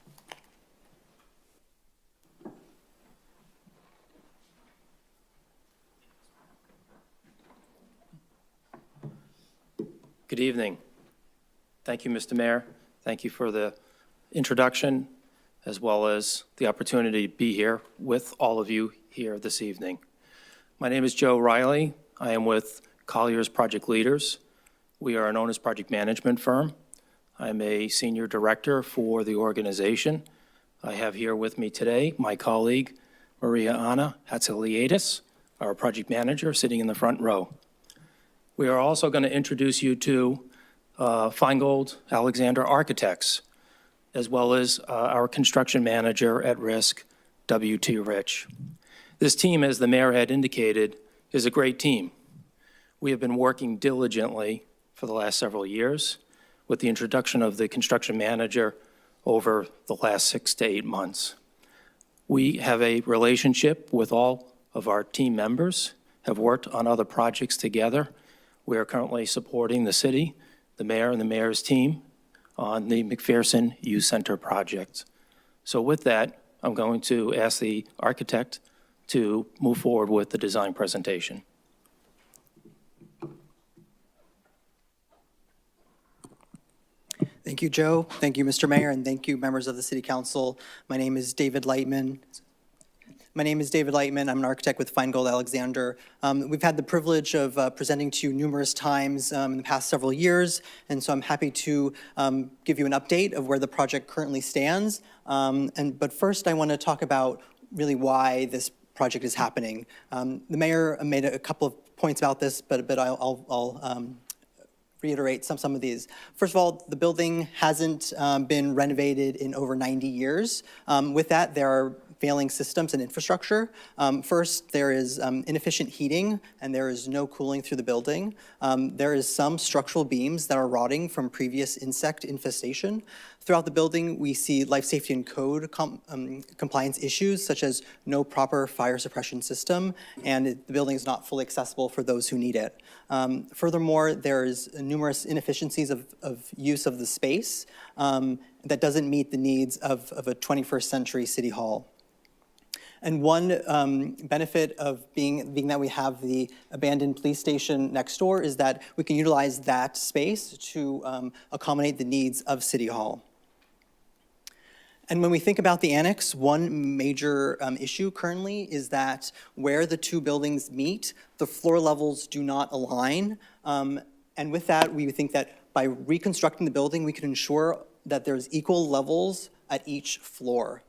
Good evening. Thank you, Mr. Mayor. Thank you for the introduction, as well as the opportunity to be here with all of you here this evening. My name is Joe Riley. I am with Collier's Project Leaders. We are an owner's project management firm. I'm a senior director for the organization. I have here with me today my colleague, Maria Anna Hatziliadis, our project manager, sitting in the front row. We are also going to introduce you to Feingold Alexander Architects, as well as our construction manager at risk, W.T. Rich. This team, as the mayor had indicated, is a great team. We have been working diligently for the last several years with the introduction of the construction manager over the last 6 to 8 months. We have a relationship with all of our team members, have worked on other projects together. We are currently supporting the city, the mayor, and the mayor's team on the McPherson Youth Center project. So with that, I'm going to ask the architect to move forward with the design presentation. Thank you, Joe. Thank you, Mr. Mayor, and thank you, members of the City Council. My name is David Lightman. I'm an architect with Feingold Alexander. We've had the privilege of presenting to you numerous times in the past several years, and so I'm happy to give you an update of where the project currently stands. But first, I want to talk about really why this project is happening. The mayor made a couple of points about this, but I'll reiterate some of these. First of all, the building hasn't been renovated in over 90 years. With that, there are failing systems and infrastructure. First, there is inefficient heating, and there is no cooling through the building. There is some structural beams that are rotting from previous insect infestation. Throughout the building, we see life safety and code compliance issues, such as no proper fire suppression system, and the building is not fully accessible for those who need it. Furthermore, there's numerous inefficiencies of use of the space that doesn't meet the needs of a 21st century city hall. And one benefit of being that we have the abandoned police station next door is that we can utilize that space to accommodate the needs of City Hall. And when we think about the annex, one major issue currently is that where the two buildings meet, the floor levels do not align. And with that, we think that by reconstructing the building, we can ensure that there's equal levels at each floor.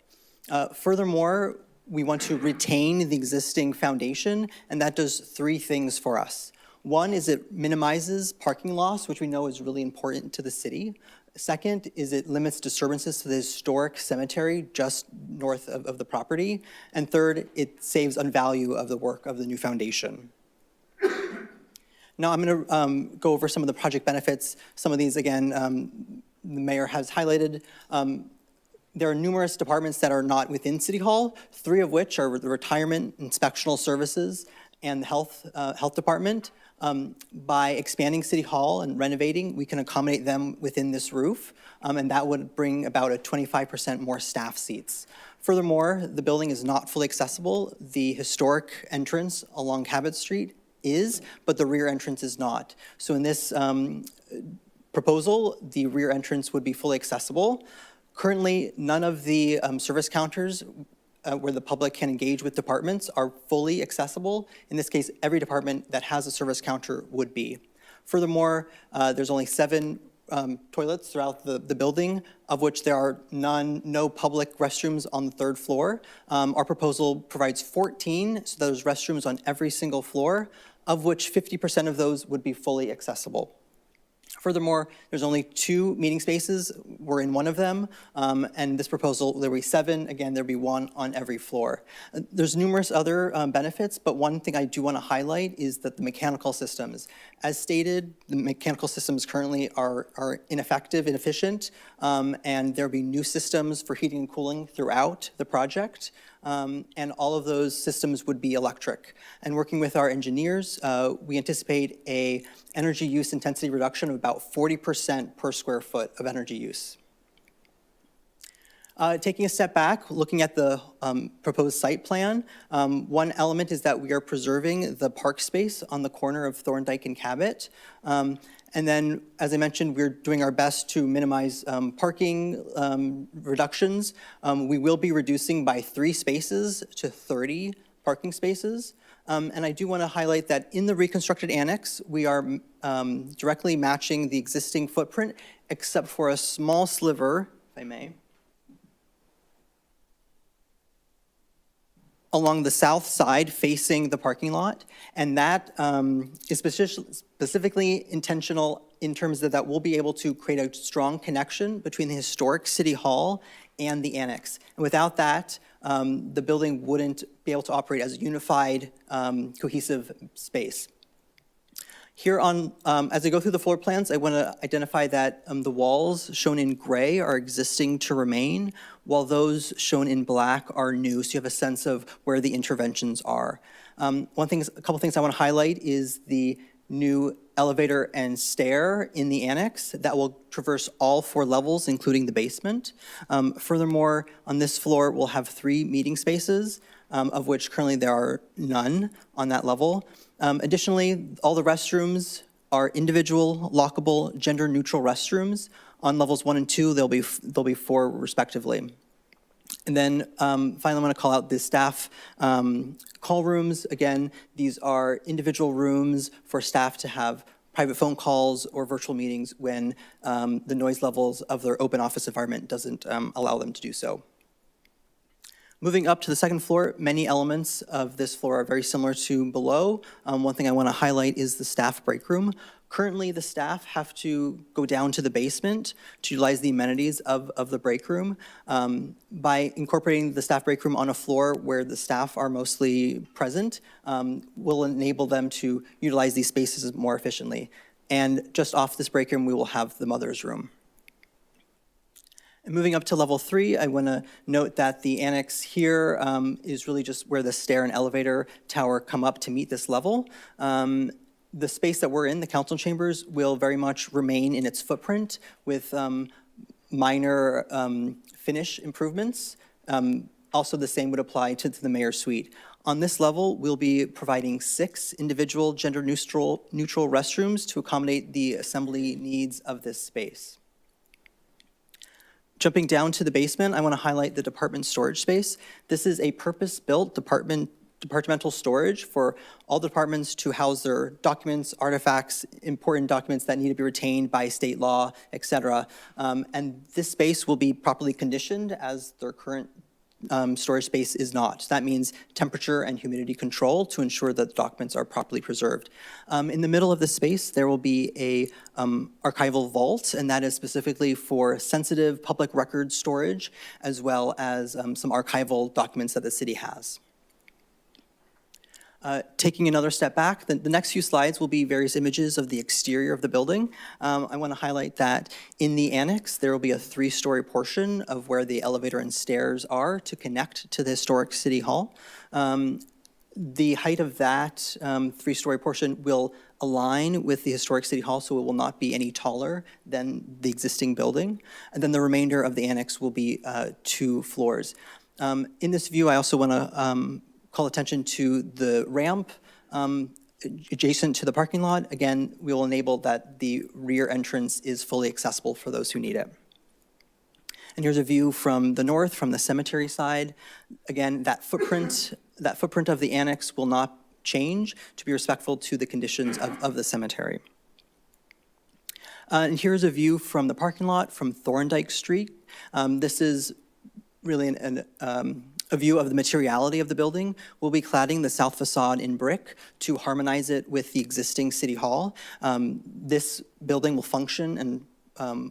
Furthermore, we want to retain the existing foundation, and that does 3 things for us. One is it minimizes parking loss, which we know is really important to the city. Second is it limits disturbances to the historic cemetery just north of the property. And third, it saves on value of the work of the new foundation. Now I'm going to go over some of the project benefits. Some of these, again, the mayor has highlighted. There are numerous departments that are not within City Hall, 3 of which are the retirement inspectional services and the health department. By expanding City Hall and renovating, we can accommodate them within this roof, and that would bring about a 25% more staff seats. Furthermore, the building is not fully accessible. The historic entrance along Cabot Street is, but the rear entrance is not. So in this proposal, the rear entrance would be fully accessible. Currently, none of the service counters where the public can engage with departments are fully accessible. In this case, every department that has a service counter would be. Furthermore, there's only 7 toilets throughout the building, of which there are no public restrooms on the 3rd floor. Our proposal provides 14, so there's restrooms on every single floor, of which 50% of those would be fully accessible. Furthermore, there's only 2 meeting spaces. We're in one of them, and this proposal, there will be 7. Again, there'll be 1 on every floor. There's numerous other benefits, but one thing I do want to highlight is that the mechanical systems, as stated, the mechanical systems currently are ineffective, inefficient, and there'll be new systems for heating and cooling throughout the project. And all of those systems would be electric. And working with our engineers, we anticipate a energy use intensity reduction of about 40% per square foot of energy use. Taking a step back, looking at the proposed site plan, one element is that we are preserving the park space on the corner of Thorndike and Cabot. And then, as I mentioned, we're doing our best to minimize parking reductions. We will be reducing by 3 spaces to 30 parking spaces. And I do want to highlight that in the reconstructed annex, we are directly matching the existing footprint, except for a small sliver, if I may, along the south side facing the parking lot, and that is specifically intentional in terms that will be able to create a strong connection between the historic City Hall and the annex. And without that, the building wouldn't be able to operate as a unified, cohesive space. Here on, as I go through the floor plans, I want to identify that the walls shown in gray are existing to remain, while those shown in black are new, so you have a sense of where the interventions are. A couple things I want to highlight is the new elevator and stair in the annex that will traverse all 4 levels, including the basement. Furthermore, on this floor, we'll have 3 meeting spaces, of which currently there are none on that level. Additionally, all the restrooms are individual, lockable, gender-neutral restrooms. On levels 1 and 2, there'll be 4 respectively. And then finally, I want to call out the staff call rooms. Again, these are individual rooms for staff to have private phone calls or virtual meetings when the noise levels of their open office environment doesn't allow them to do so. Moving up to the 2nd floor, many elements of this floor are very similar to below. One thing I want to highlight is the staff break room. Currently, the staff have to go down to the basement to utilize the amenities of the break room. By incorporating the staff break room on a floor where the staff are mostly present, will enable them to utilize these spaces more efficiently. And just off this break room, we will have the mother's room. And moving up to level 3, I want to note that the annex here is really just where the stair and elevator tower come up to meet this level. The space that we're in, the council chambers, will very much remain in its footprint with minor finish improvements. Also, the same would apply to the mayor's suite. On this level, we'll be providing 6 individual gender-neutral restrooms to accommodate the assembly needs of this space. Jumping down to the basement, I want to highlight the department storage space. This is a purpose-built departmental storage for all departments to house their documents, artifacts, important documents that need to be retained by state law, et cetera. And this space will be properly conditioned as their current storage space is not. So that means temperature and humidity control to ensure that the documents are properly preserved. In the middle of the space, there will be a archival vault, and that is specifically for sensitive public record storage, as well as some archival documents that the city has. Taking another step back, the next few slides will be various images of the exterior of the building. I want to highlight that in the annex, there will be a 3-story portion of where the elevator and stairs are to connect to the historic City Hall. The height of that three-story portion will align with the historic City Hall, so it will not be any taller than the existing building. And then the remainder of the annex will be 2 floors. In this view, I also want to call attention to the ramp adjacent to the parking lot. Again, we will enable that the rear entrance is fully accessible for those who need it. And here's a view from the north, from the cemetery side. Again, that footprint of the annex will not change to be respectful to the conditions of the cemetery. And here's a view from the parking lot from Thorndike Street. This is really a view of the materiality of the building. We'll be cladding the south facade in brick to harmonize it with the existing City Hall. This building will function and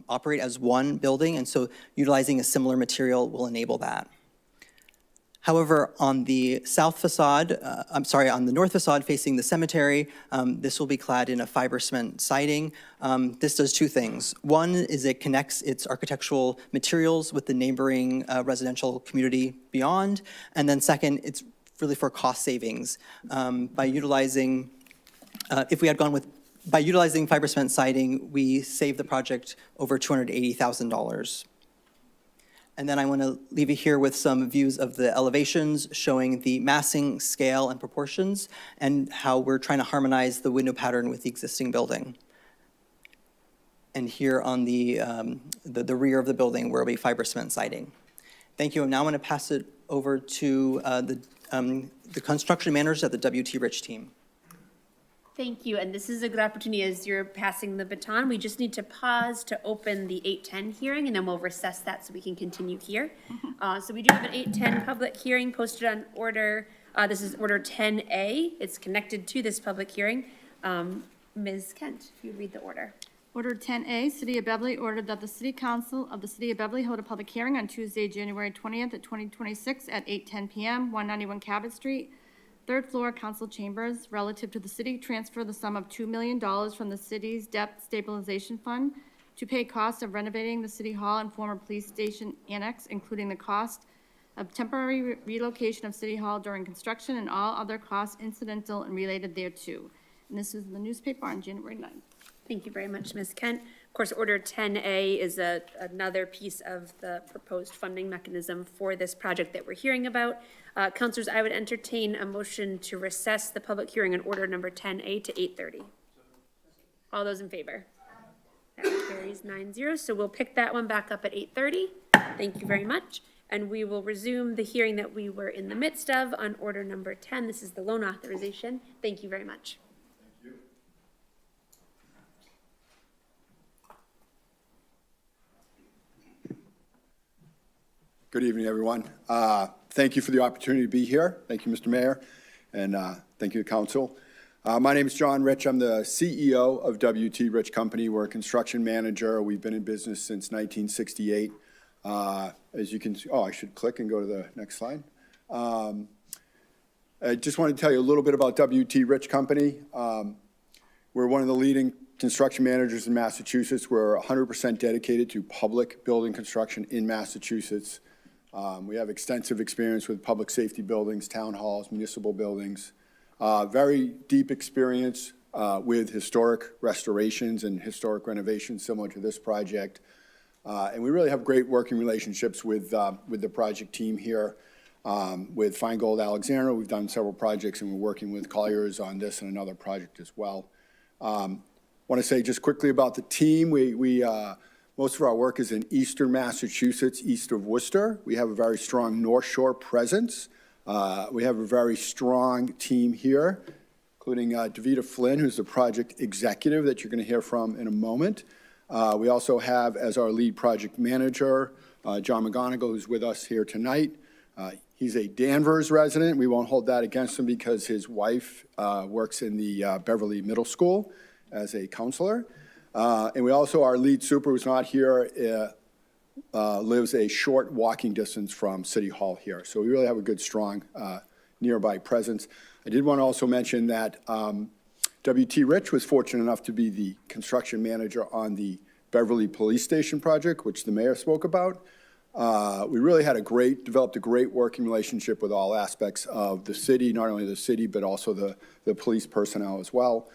operate as one building, and so utilizing a similar material will enable that. However, on the south facade, on the north facade facing the cemetery, this will be clad in a fiber cement siding. This does 2 things. One is it connects its architectural materials with the neighboring residential community beyond. And then second, it's really for cost savings. By utilizing fiber cement siding, we saved the project over $280,000. And then I want to leave you here with some views of the elevations showing the massing, scale, and proportions, and how we're trying to harmonize the window pattern with the existing building. And here on the rear of the building, where will be fiber cement siding. Thank you. And now I'm going to pass it over to the construction managers at the W.T. Rich team. Thank you, and this is a good opportunity as you're passing the baton. We just need to pause to open the 8:10 hearing, and then we'll recess that so we can continue here. So we do have an 8:10 public hearing posted on order. This is order 10A. It's connected to this public hearing. Ms. Kent, if you read the order. Order 10A, City of Beverly ordered that the City Council of the City of Beverly hold a public hearing on Tuesday, January 20th at 2026 at 8:10 p.m., 191 Cabot Street, 3rd floor, council chambers, relative to the city transfer the sum of $2 million from the city's debt stabilization fund to pay costs of renovating the city hall and former police station annex, including the cost of temporary relocation of city hall during construction and all other costs incidental and related thereto. And this is in the newspaper on January 9th. Thank you very much, Ms. Kent. Of course, Order 10A is another piece of the proposed funding mechanism for this project that we're hearing about. Councilors, I would entertain a motion to recess the public hearing on Order number 10A to 8:30. All those in favor? That carries 9-0, so we'll pick that one back up at 8:30. Thank you very much. And we will resume the hearing that we were in the midst of on Order number 10. This is the loan authorization. Thank you very much. Good evening, everyone. Thank you for the opportunity to be here. Thank you, Mr. Mayor, and thank you, Council. My name is John Rich. I'm the CEO of W.T. Rich Company. We're a construction manager. We've been in business since 1968. As you can see, I should click and go to the next slide. I just want to tell you a little bit about W.T. Rich Company. We're one of the leading construction managers in Massachusetts. We're 100% dedicated to public building construction in Massachusetts. We have extensive experience with public safety buildings, town halls, municipal buildings, very deep experience with historic restorations and historic renovations similar to this project. And we really have great working relationships with the project team here. With Feingold Alexander, we've done several projects, and we're working with Colliers on this and another project as well. Want to say just quickly about the team. Most of our work is in eastern Massachusetts, east of Worcester. We have a very strong North Shore presence. We have a very strong team here, including Davita Flynn, who's the project executive that you're going to hear from in a moment. We also have as our lead project manager, John McGonigal, who's with us here tonight. He's a Danvers resident. We won't hold that against him because his wife works in the Beverly Middle School as a counselor. And we also, our lead super, who's not here, lives a short walking distance from City Hall here. So we really have a good, strong nearby presence. I did want to also mention that W.T. Rich was fortunate enough to be the construction manager on the Beverly Police Station project, which the mayor spoke about. We really developed a great working relationship with all aspects of the city, not only the city, but also the police personnel as well.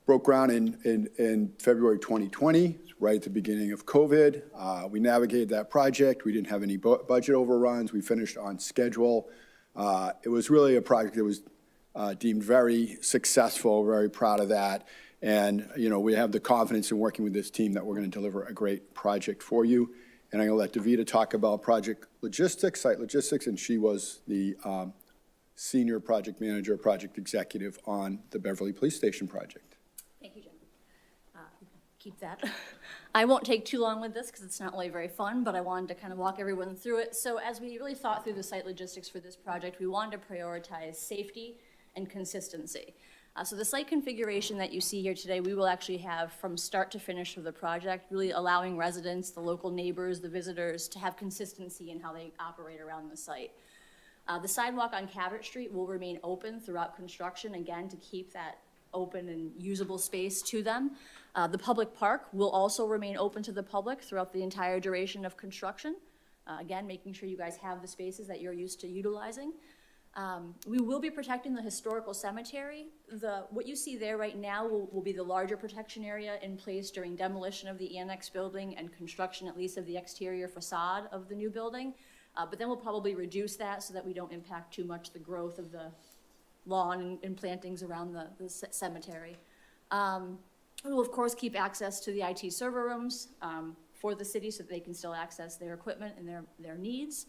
Broke ground in February 2020, right at the beginning of COVID. We navigated that project. We didn't have any budget overruns. We finished on schedule. It was really a project that was deemed very successful, very proud of that. And, we have the confidence in working with this team that we're going to deliver a great project for you. And I'm going to let Davida talk about project logistics, site logistics, and she was the senior project manager, project executive on the Beverly Police Station project. Thank you, Jim. Keep that. I won't take too long with this because it's not really very fun, but I wanted to kind of walk everyone through it. So as we really thought through the site logistics for this project, we wanted to prioritize safety and consistency. So the site configuration that you see here today, we will actually have from start to finish of the project, really allowing residents, the local neighbors, the visitors to have consistency in how they operate around the site. The sidewalk on Cabot Street will remain open throughout construction, again, to keep that open and usable space to them. The public park will also remain open to the public throughout the entire duration of construction. Again, making sure you guys have the spaces that you're used to utilizing. We will be protecting the historical cemetery. What you see there right now will be the larger protection area in place during demolition of the annex building and construction, at least of the exterior facade of the new building. But then we'll probably reduce that so that we don't impact too much the growth of the lawn and plantings around the cemetery. We will, of course, keep access to the IT server rooms for the city so that they can still access their equipment and their needs.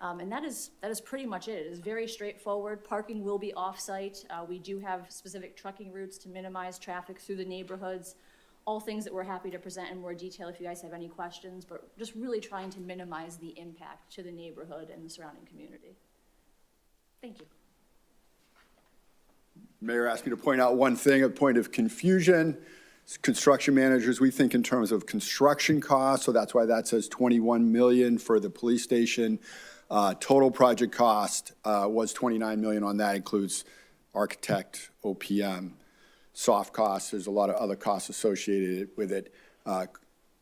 And that is pretty much it. It is very straightforward. Parking will be off-site. We do have specific trucking routes to minimize traffic through the neighborhoods. All things that we're happy to present in more detail if you guys have any questions, but just really trying to minimize the impact to the neighborhood and the surrounding community. Thank you. Mayor asked me to point out one thing, a point of confusion. Construction managers, we think in terms of construction costs, so that's why that says 21 million for the police station. Total project cost was 29 million on that, includes architect, OPM, soft costs. There's a lot of other costs associated with it.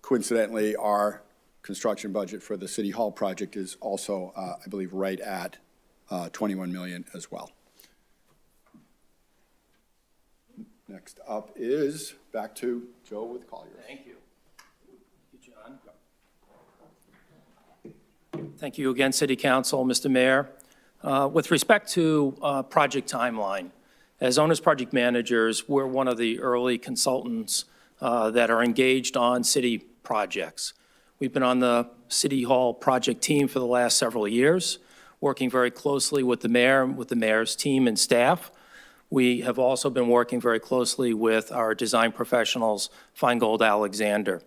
Coincidentally, our construction budget for the City Hall project is also, I believe, right at 21 million as well. Next up is back to Joe with Collier. Thank you. Thank you, John. Thank you again, City Council, Mr. Mayor. With respect to project timeline, as owner's project managers, we're one of the early consultants that are engaged on city projects. We've been on the City Hall project team for the last several years, working very closely with the mayor, with the mayor's team and staff. We have also been working very closely with our design professionals, Feingold Alexander.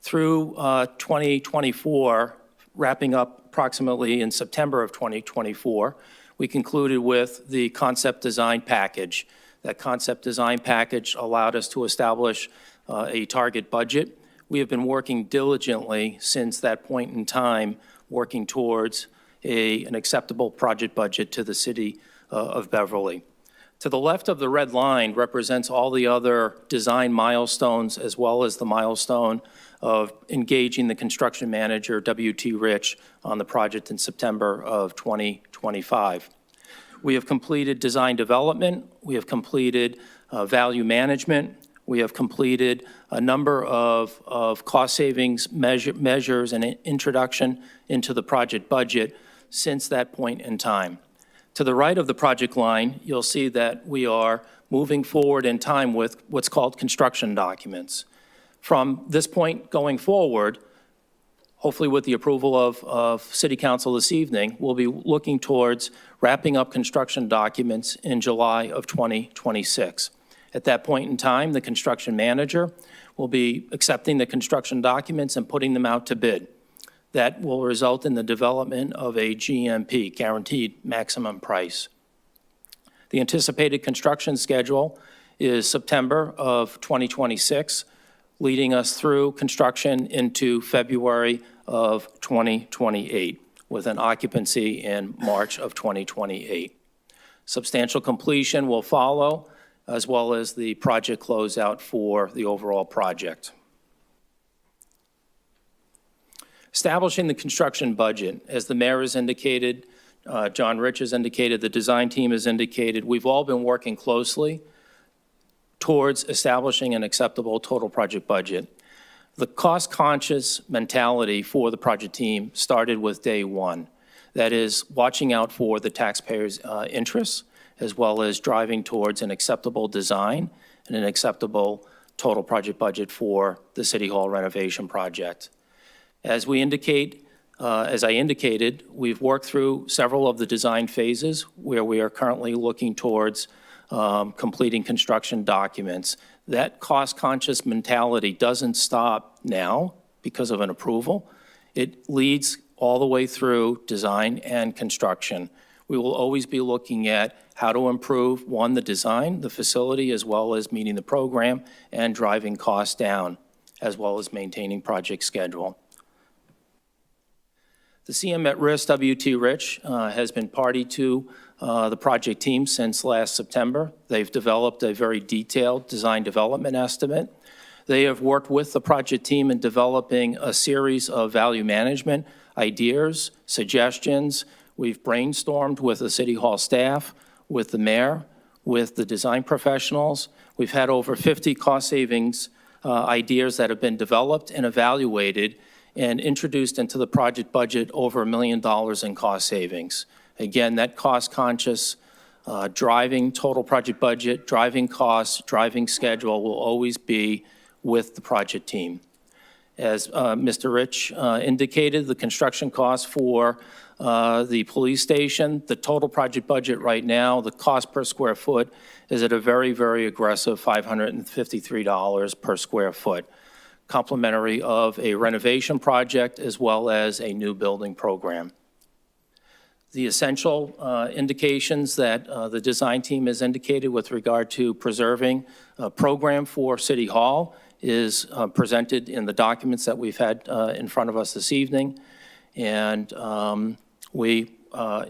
Through 2024, wrapping up approximately in September of 2024, we concluded with the concept design package. That concept design package allowed us to establish a target budget. We have been working diligently since that point in time, working towards an acceptable project budget to the city of Beverly. To the left of the red line represents all the other design milestones as well as the milestone of engaging the construction manager, W.T. Rich, on the project in September of 2025. We have completed design development. We have completed value management. We have completed a number of cost savings measures and introduction into the project budget since that point in time. To the right of the project line, you'll see that we are moving forward in time with what's called construction documents. From this point going forward, hopefully with the approval of City Council this evening, we'll be looking towards wrapping up construction documents in July of 2026. At that point in time, the construction manager will be accepting the construction documents and putting them out to bid. That will result in the development of a GMP, guaranteed maximum price. The anticipated construction schedule is September of 2026, leading us through construction into February of 2028, with an occupancy in March of 2028. Substantial completion will follow, as well as the project closeout for the overall project. Establishing the construction budget, as the mayor has indicated, John Rich has indicated, the design team has indicated, we've all been working closely towards establishing an acceptable total project budget. The cost-conscious mentality for the project team started with day one. That is, watching out for the taxpayers' interests, as well as driving towards an acceptable design and an acceptable total project budget for the City Hall renovation project. As I indicated, we've worked through several of the design phases where we are currently looking towards completing construction documents. That cost-conscious mentality doesn't stop now because of an approval. It leads all the way through design and construction. We will always be looking at how to improve, one, the design, the facility, as well as meeting the program and driving costs down, as well as maintaining project schedule. The CM at Risk, W.T. Rich, has been party to the project team since last September. They've developed a very detailed design development estimate. They have worked with the project team in developing a series of value management ideas, suggestions. We've brainstormed with the City Hall staff, with the mayor, with the design professionals. We've had over 50 cost savings ideas that have been developed and evaluated and introduced into the project budget over $1 million in cost savings. Again, that cost-conscious, driving total project budget, driving costs, driving schedule will always be with the project team. As Mr. Rich indicated, the construction costs for the police station, the total project budget right now, the cost per square foot is at a very, very aggressive $553 per square foot, complementary of a renovation project as well as a new building program. The essential indications that the design team has indicated with regard to preserving a program for City Hall is presented in the documents that we've had in front of us this evening. And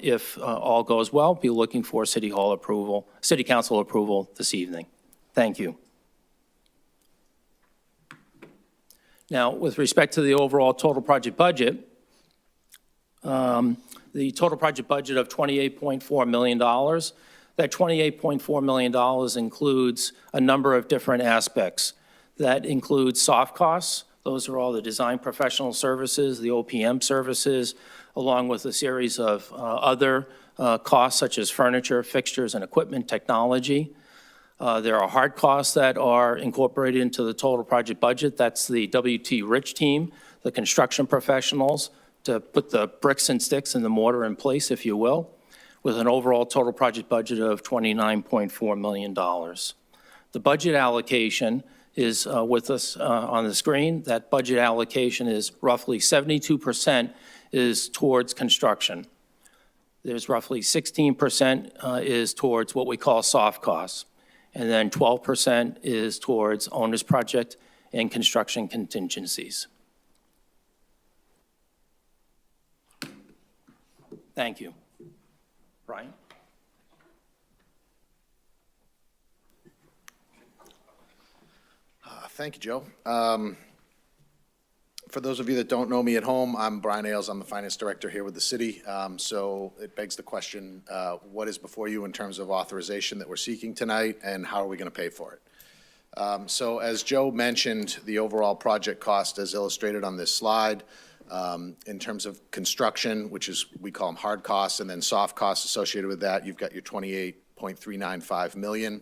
if all goes well, be looking for City Hall approval, City Council approval this evening. Thank you. Now, with respect to the overall total project budget, the total project budget of $28.4 million, that $28.4 million includes a number of different aspects. That includes soft costs. Those are all the design professional services, the OPM services, along with a series of other costs such as furniture, fixtures, and equipment technology. There are hard costs that are incorporated into the total project budget. That's the W.T. Rich team, the construction professionals, to put the bricks and sticks and the mortar in place, if you will, with an overall total project budget of $29.4 million. The budget allocation is with us on the screen. That budget allocation is roughly 72% is towards construction. There's roughly 16% is towards what we call soft costs. And then 12% is towards owner's project and construction contingencies. Thank you. Brian? Thank you, Joe. For those of you that don't know me at home, I'm Brian Ailes. I'm the finance director here with the city. So it begs the question, what is before you in terms of authorization that we're seeking tonight, and how are we going to pay for it? So as Joe mentioned, the overall project cost as illustrated on this slide, in terms of construction, which is, we call them hard costs, and then soft costs associated with that, you've got your $28.395 million.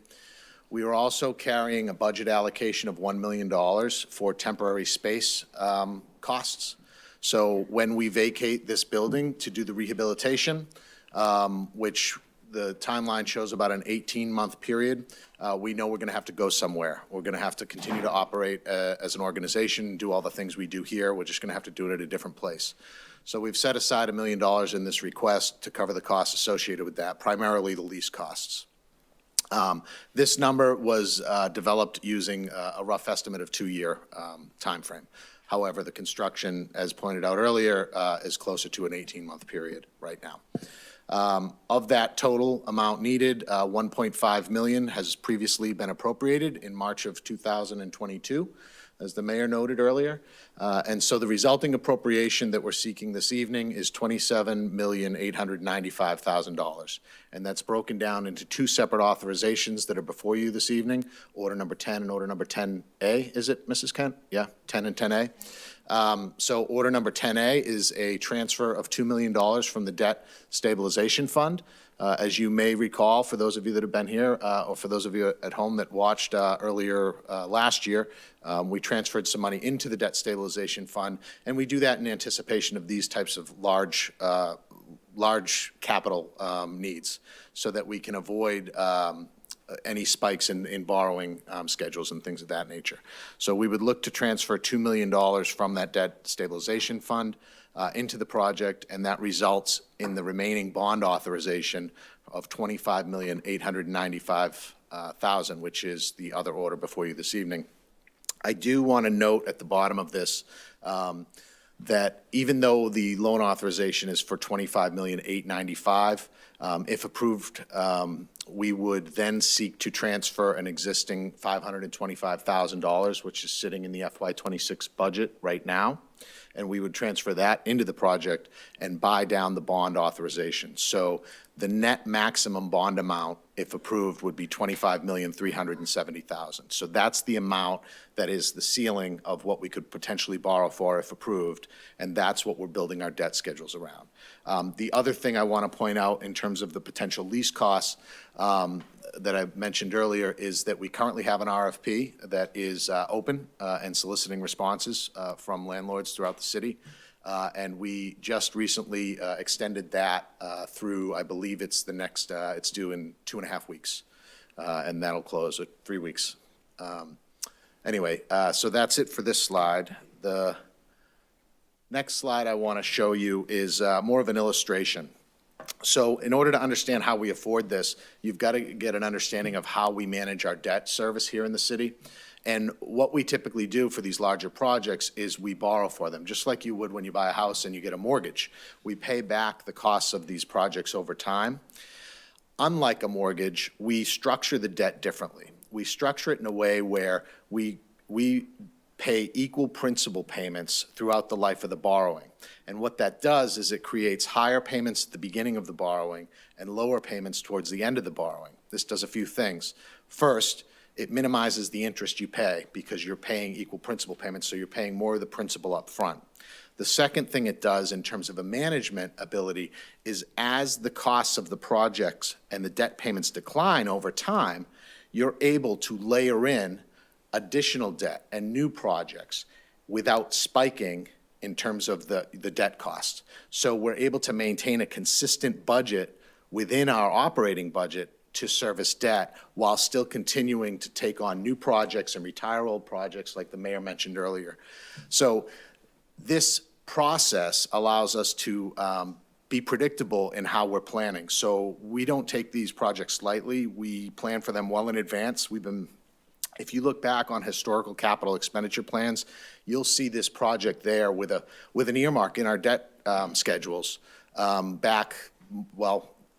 We are also carrying a budget allocation of $1 million for temporary space costs. So when we vacate this building to do the rehabilitation, which the timeline shows about an 18-month period, we know we're going to have to go somewhere. We're going to have to continue to operate as an organization, do all the things we do here. We're just going to have to do it at a different place. So we've set aside $1 million in this request to cover the costs associated with that, primarily the lease costs. This number was developed using a rough estimate of 2-year timeframe. However, the construction, as pointed out earlier, is closer to an 18-month period right now. Of that total amount needed, $1.5 million has previously been appropriated in March of 2022. as the mayor noted earlier. And so the resulting appropriation that we're seeking this evening is $27,895,000. And that's broken down into two separate authorizations that are before you this evening, order number 10 and order number 10A, is it, Mrs. Kent? Yeah, 10 and 10A. So order number 10A is a transfer of $2 million from the Debt Stabilization Fund. As you may recall, for those of you that have been here, or for those of you at home that watched earlier last year, we transferred some money into the Debt Stabilization Fund, and we do that in anticipation of these types of large capital needs, so that we can avoid any spikes in borrowing schedules and things of that nature. So we would look to transfer $2 million from that Debt Stabilization Fund into the project, and that results in the remaining bond authorization of $25,895,000, which is the other order before you this evening. I do want to note at the bottom of this that even though the loan authorization is for $25,895,000, if approved, we would then seek to transfer an existing $525,000, which is sitting in the FY26 budget right now, and we would transfer that into the project and buy down the bond authorization. So the net maximum bond amount, if approved, would be $25,370,000. So that's the amount that is the ceiling of what we could potentially borrow for if approved, and that's what we're building our debt schedules around. The other thing I want to point out in terms of the potential lease costs that I mentioned earlier is that we currently have an RFP that is open and soliciting responses from landlords throughout the city. And we just recently extended that through, I believe it's the next, it's due in 2.5 weeks. And that'll close at 3 weeks. Anyway, so that's it for this slide. The next slide I want to show you is more of an illustration. So in order to understand how we afford this, you've got to get an understanding of how we manage our debt service here in the city. And what we typically do for these larger projects is we borrow for them, just like you would when you buy a house and you get a mortgage. We pay back the costs of these projects over time. Unlike a mortgage, we structure the debt differently. We structure it in a way where we pay equal principal payments throughout the life of the borrowing. And what that does is it creates higher payments at the beginning of the borrowing and lower payments towards the end of the borrowing. This does a few things. First, it minimizes the interest you pay because you're paying equal principal payments, so you're paying more of the principal up front. The second thing it does in terms of a management ability is as the costs of the projects and the debt payments decline over time, you're able to layer in additional debt and new projects without spiking in terms of the debt cost. So we're able to maintain a consistent budget within our operating budget to service debt while still continuing to take on new projects and retire old projects like the mayor mentioned earlier. So this process allows us to be predictable in how we're planning. So we don't take these projects lightly. We plan for them well in advance. If you look back on historical capital expenditure plans, you'll see this project there with an earmark in our debt schedules. Back,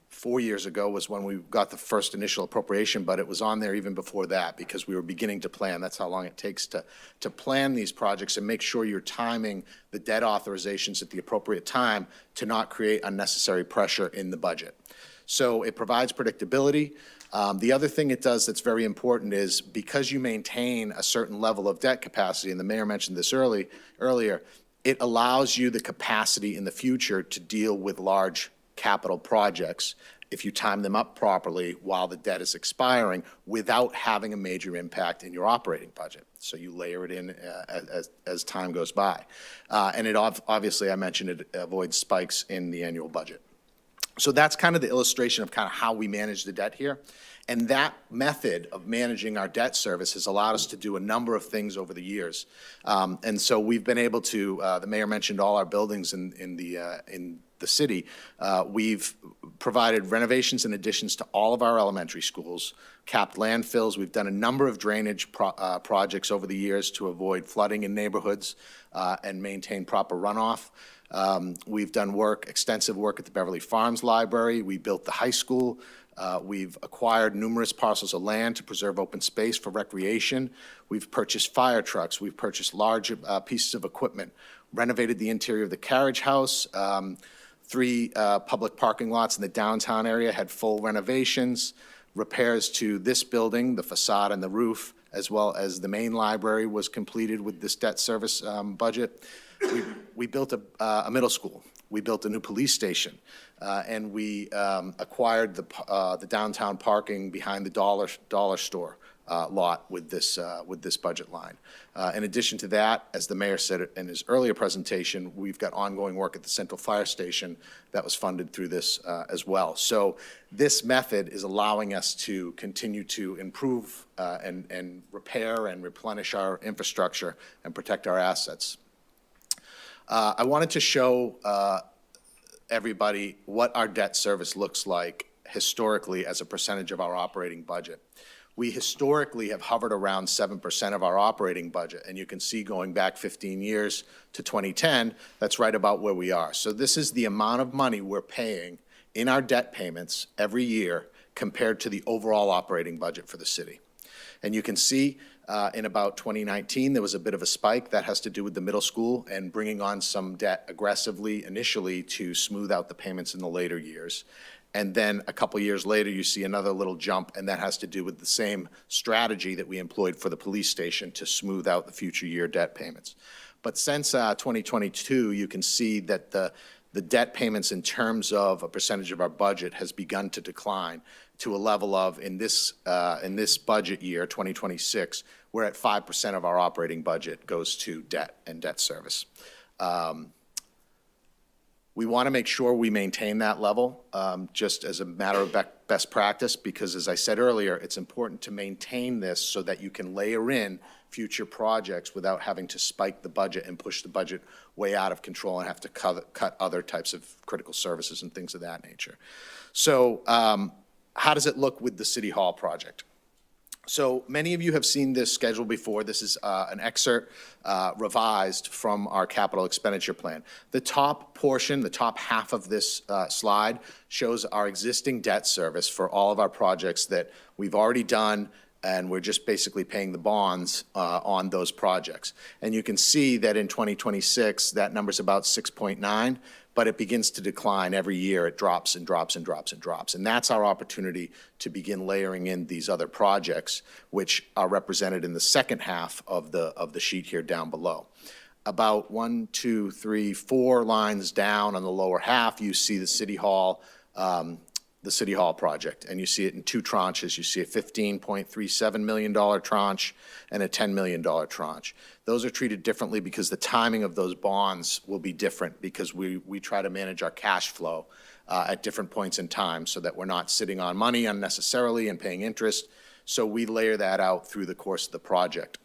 4 years ago was when we got the first initial appropriation, but it was on there even before that because we were beginning to plan. That's how long it takes to plan these projects and make sure you're timing the debt authorizations at the appropriate time to not create unnecessary pressure in the budget. So it provides predictability. The other thing it does that's very important is because you maintain a certain level of debt capacity, and the mayor mentioned this earlier, it allows you the capacity in the future to deal with large capital projects if you time them up properly while the debt is expiring without having a major impact in your operating budget. So you layer it in as time goes by. And it obviously, I mentioned it avoids spikes in the annual budget. So that's kind of the illustration of kind of how we manage the debt here. And that method of managing our debt service has allowed us to do a number of things over the years. And so we've been able to, the mayor mentioned all our buildings in the city. We've provided renovations and additions to all of our elementary schools, capped landfills. We've done a number of drainage projects over the years to avoid flooding in neighborhoods and maintain proper runoff. We've done extensive work at the Beverly Farms Library. We built the high school. We've acquired numerous parcels of land to preserve open space for recreation. We've purchased fire trucks. We've purchased large pieces of equipment, renovated the interior of the carriage house. 3 public parking lots in the downtown area had full renovations. Repairs to this building, the facade and the roof, as well as the main library was completed with this debt service budget. We built a middle school. We built a new police station, and we acquired the downtown parking behind the dollar store lot with this budget line. In addition to that, as the mayor said in his earlier presentation, we've got ongoing work at the Central Fire Station that was funded through this as well. So this method is allowing us to continue to improve and repair and replenish our infrastructure and protect our assets. I wanted to show everybody what our debt service looks like historically as a percentage of our operating budget. We historically have hovered around 7% of our operating budget, and you can see going back 15 years to 2010, that's right about where we are. So this is the amount of money we're paying in our debt payments every year compared to the overall operating budget for the city. And you can see in about 2019, there was a bit of a spike. That has to do with the middle school and bringing on some debt aggressively initially to smooth out the payments in the later years. And then a couple years later, you see another little jump, and that has to do with the same strategy that we employed for the police station to smooth out the future year debt payments. But since 2022, you can see that the debt payments in terms of a percentage of our budget has begun to decline to a level of, in this budget year, 2026, we're at 5% of our operating budget goes to debt and debt service. We want to make sure we maintain that level, just as a matter of best practice, because as I said earlier, it's important to maintain this so that you can layer in future projects without having to spike the budget and push the budget way out of control and have to cut other types of critical services and things of that nature. So how does it look with the City Hall project? So many of you have seen this schedule before. This is an excerpt revised from our capital expenditure plan. The top portion, the top half of this slide shows our existing debt service for all of our projects that we've already done, and we're just basically paying the bonds on those projects. And you can see that in 2026, that number's about 6.9, but it begins to decline every year. It drops and drops and drops and drops. And that's our opportunity to begin layering in these other projects, which are represented in the second half of the sheet here down below. About 1, 2, 3, 4 lines down on the lower half, you see the City Hall project, and you see it in 2 tranches. You see a $15.37 million tranche and a $10 million tranche. Those are treated differently because the timing of those bonds will be different, because we try to manage our cash flow at different points in time so that we're not sitting on money unnecessarily and paying interest. So we layer that out through the course of the project.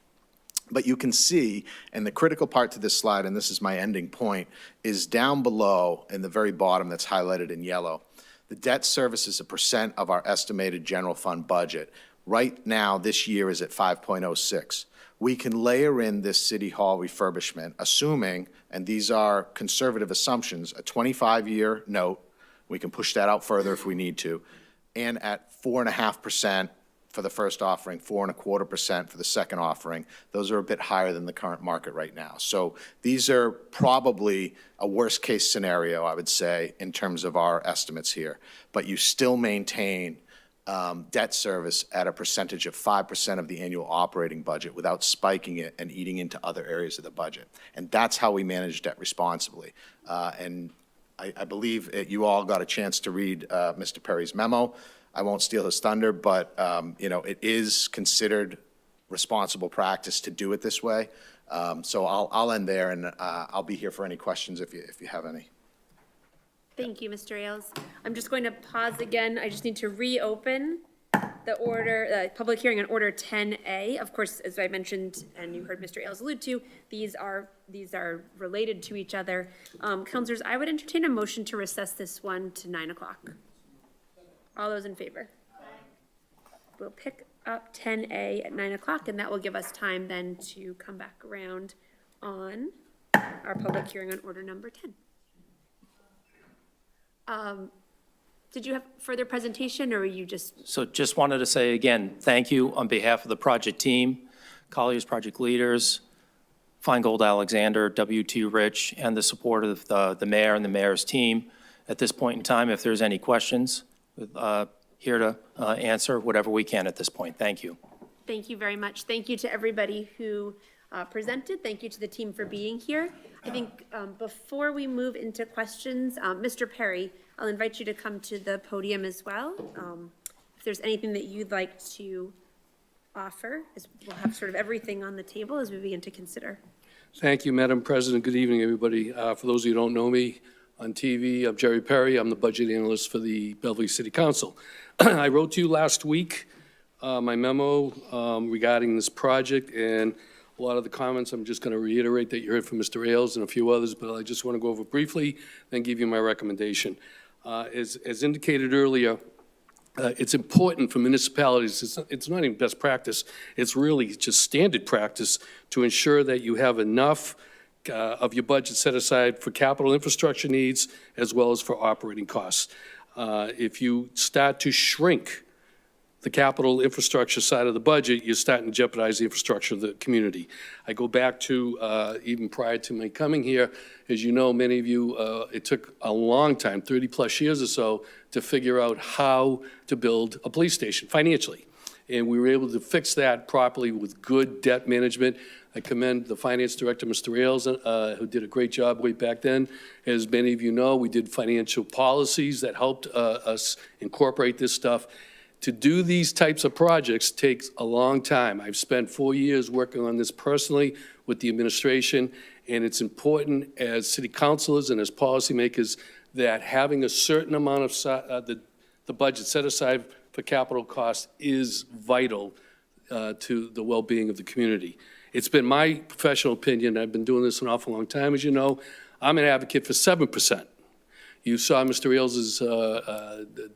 But you can see, and the critical part to this slide, and this is my ending point, is down below in the very bottom that's highlighted in yellow. The debt service is a percent of our estimated general fund budget. Right now, this year is at 5.06. We can layer in this City Hall refurbishment, assuming, and these are conservative assumptions, a 25-year note. We can push that out further if we need to. And at 4.5% for the first offering, 4.25% for the second offering. Those are a bit higher than the current market right now. So these are probably a worst-case scenario, I would say, in terms of our estimates here. But you still maintain debt service at a percentage of 5% of the annual operating budget without spiking it and eating into other areas of the budget. And that's how we manage debt responsibly. And I believe you all got a chance to read Mr. Perry's memo. I won't steal his thunder, but it is considered responsible practice to do it this way. So I'll end there, and I'll be here for any questions if you have any. Thank you, Mr. Ailes. I'm just going to pause again. I just need to reopen the public hearing on Order 10A. Of course, as I mentioned, and you heard Mr. Ailes allude to, these are related to each other. Councilors, I would entertain a motion to recess this one to 9 o'clock. All those in favor? We'll pick up 10A at 9 o'clock, and that will give us time then to come back around on our public hearing on Order number 10. Did you have further presentation, or were you just? So just wanted to say again, thank you on behalf of the project team, Collier's project leaders, Feingold Alexander, WT Rich, and the support of the mayor and the mayor's team. At this point in time, if there's any questions, here to answer whatever we can at this point. Thank you. Thank you very much. Thank you to everybody who presented. Thank you to the team for being here. I think before we move into questions, Mr. Perry, I'll invite you to come to the podium as well. If there's anything that you'd like to offer, we'll have sort of everything on the table as we begin to consider. Thank you, Madam President. Good evening, everybody. For those of you who don't know me on TV, I'm Jerry Perry. I'm the budget analyst for the Beverly City Council. I wrote to you last week my memo regarding this project, and a lot of the comments I'm just going to reiterate that you heard from Mr. Ailes and a few others, but I just want to go over briefly, then give you my recommendation. As indicated earlier, it's important for municipalities, it's not even best practice, it's really just standard practice to ensure that you have enough of your budget set aside for capital infrastructure needs as well as for operating costs. If you start to shrink the capital infrastructure side of the budget, you're starting to jeopardize the infrastructure of the community. I go back to even prior to my coming here, as you know, many of you, it took a long time, 30-plus years or so, to figure out how to build a police station financially. And we were able to fix that properly with good debt management. I commend the finance director, Mr. Ailes, who did a great job way back then. As many of you know, we did financial policies that helped us incorporate this stuff. To do these types of projects takes a long time. I've spent 4 years working on this personally with the administration, and it's important as city councilors and as policymakers that having a certain amount of the budget set aside for capital costs is vital to the well-being of the community. It's been my professional opinion, I've been doing this an awful long time, as you know, I'm an advocate for 7%. You saw Mr. Ailes'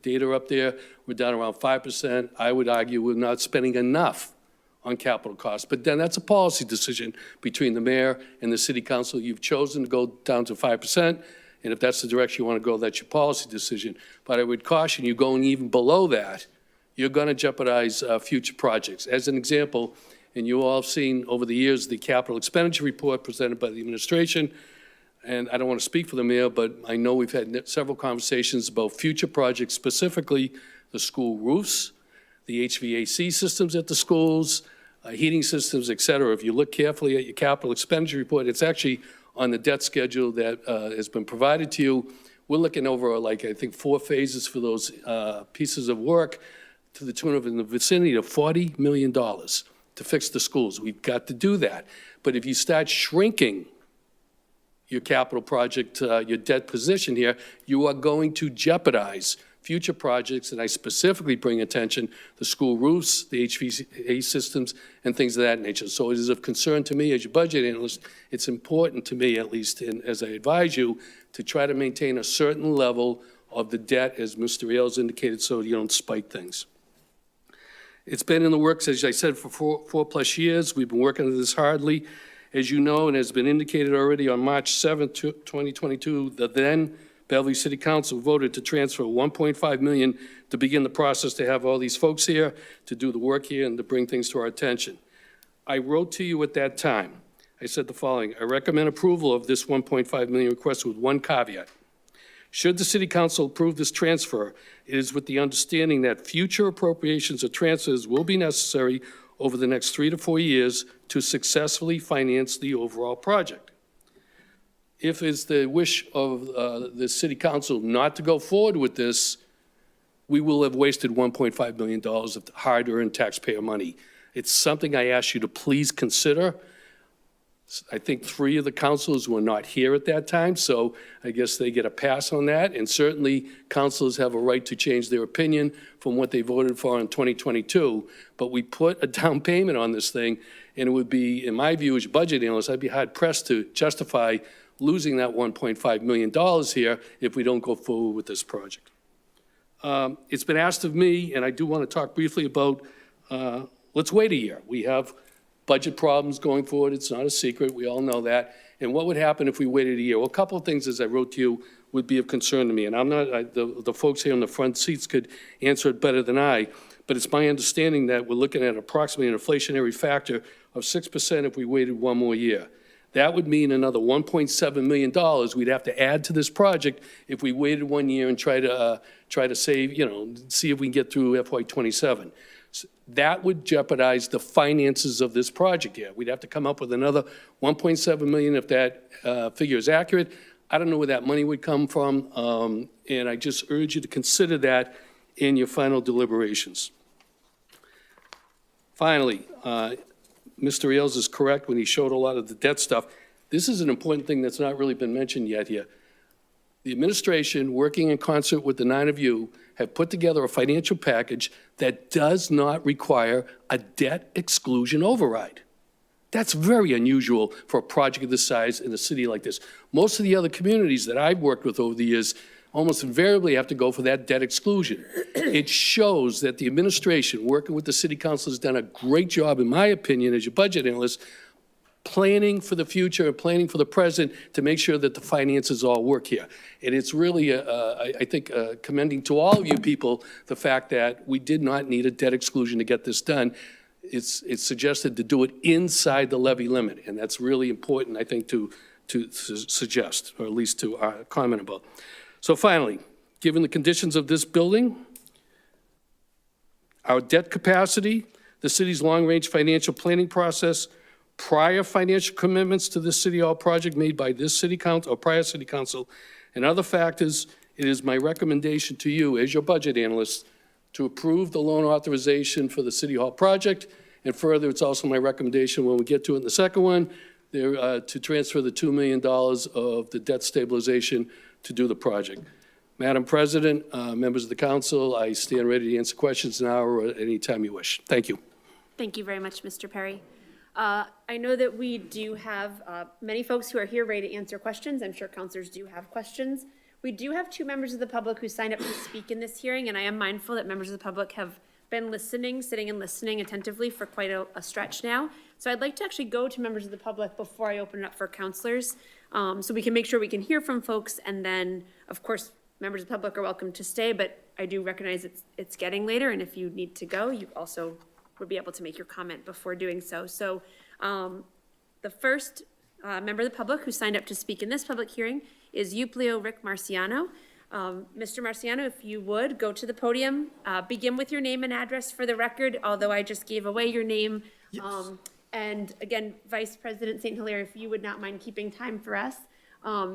data up there. We're down around 5%. I would argue we're not spending enough on capital costs. But then that's a policy decision between the mayor and the city council. You've chosen to go down to 5%, and if that's the direction you want to go, that's your policy decision. But I would caution you, going even below that, you're going to jeopardize future projects. As an example, and you all have seen over the years the capital expenditure report presented by the administration, and I don't want to speak for the mayor, but I know we've had several conversations about future projects, specifically the school roofs, the HVAC systems at the schools, heating systems, et cetera. If you look carefully at your capital expenditure report, it's actually on the debt schedule that has been provided to you. We're looking over, like, I think 4 phases for those pieces of work to the tune of in the vicinity of $40 million to fix the schools. We've got to do that. But if you start shrinking your capital project, your debt position here, you are going to jeopardize future projects, and I specifically bring attention the school roofs, the HVAC systems, and things of that nature. So it is of concern to me as your budget analyst. It's important to me, at least, and as I advise you, to try to maintain a certain level of the debt, as Mr. Ailes indicated, so you don't spike things. It's been in the works, as I said, for four plus years. We've been working on this hardly. As you know, and has been indicated already, on March 7th, 2022, the then Beverly City Council voted to transfer $1.5 million to begin the process to have all these folks here, to do the work here, and to bring things to our attention. I wrote to you at that time. I said the following: I recommend approval of this $1.5 million request with one caveat. Should the City Council approve this transfer, it is with the understanding that future appropriations or transfers will be necessary over the next 3 to 4 years to successfully finance the overall project. If it's the wish of the City Council not to go forward with this, we will have wasted $1.5 million of hard-earned taxpayer money. It's something I ask you to please consider. I think 3 of the councilors were not here at that time, so I guess they get a pass on that. And certainly, councilors have a right to change their opinion from what they voted for in 2022. But we put a down payment on this thing, and it would be, in my view, as a budget analyst, I'd be hard-pressed to justify losing that $1.5 million here if we don't go forward with this project. It's been asked of me, and I do want to talk briefly about, let's wait a year. We have budget problems going forward. It's not a secret. We all know that. And what would happen if we waited a year? Well, a couple of things, as I wrote to you would be of concern to me. And I'm not, the folks here in the front seats could answer it better than I, but it's my understanding that we're looking at approximately an inflationary factor of 6% if we waited one more year. That would mean another $1.7 million we'd have to add to this project if we waited 1 year and try to save, see if we can get through FY '27. That would jeopardize the finances of this project here. We'd have to come up with another $1.7 million if that figure is accurate. I don't know where that money would come from, and I just urge you to consider that in your final deliberations. Finally, Mr. Ailes is correct when he showed a lot of the debt stuff. This is an important thing that's not really been mentioned yet here. The administration, working in concert with the 9 of you, have put together a financial package that does not require a debt exclusion override. That's very unusual for a project of this size in a city like this. Most of the other communities that I've worked with over the years almost invariably have to go for that debt exclusion. It shows that the administration, working with the city council, has done a great job, in my opinion, as your budget analyst, planning for the future and planning for the present to make sure that the finances all work here. And it's really, I think, commending to all of you people the fact that we did not need a debt exclusion to get this done. It's suggested to do it inside the levy limit, and that's really important, I think, to suggest, or at least to comment about. So finally, given the conditions of this building, our debt capacity, the city's long-range financial planning process, prior financial commitments to this City Hall project made by this city council or prior city council, and other factors, it is my recommendation to you as your budget analyst to approve the loan authorization for the City Hall project. And further, it's also my recommendation when we get to it in the second one, there, to transfer the $2 million of the debt stabilization to do the project. Madam President, members of the council, I stand ready to answer questions now or at any time you wish. Thank you. Thank you very much, Mr. Perry. I know that we do have many folks who are here ready to answer questions. I'm sure councilors do have questions. We do have 2 members of the public who signed up to speak in this hearing, and I am mindful that members of the public have been listening, sitting and listening attentively for quite a stretch now. So I'd like to actually go to members of the public before I open it up for councilors, so we can make sure we can hear from folks, and then, of course, members of the public are welcome to stay, but I do recognize it's getting later, and if you need to go, you also would be able to make your comment before doing so. So the first member of the public who signed up to speak in this public hearing is Euplio Rick Marciano. Mr. Marciano, if you would, go to the podium, begin with your name and address for the record, although I just gave away your name. Yes. And again, Vice President St. Hilaire, if you would not mind keeping time for us.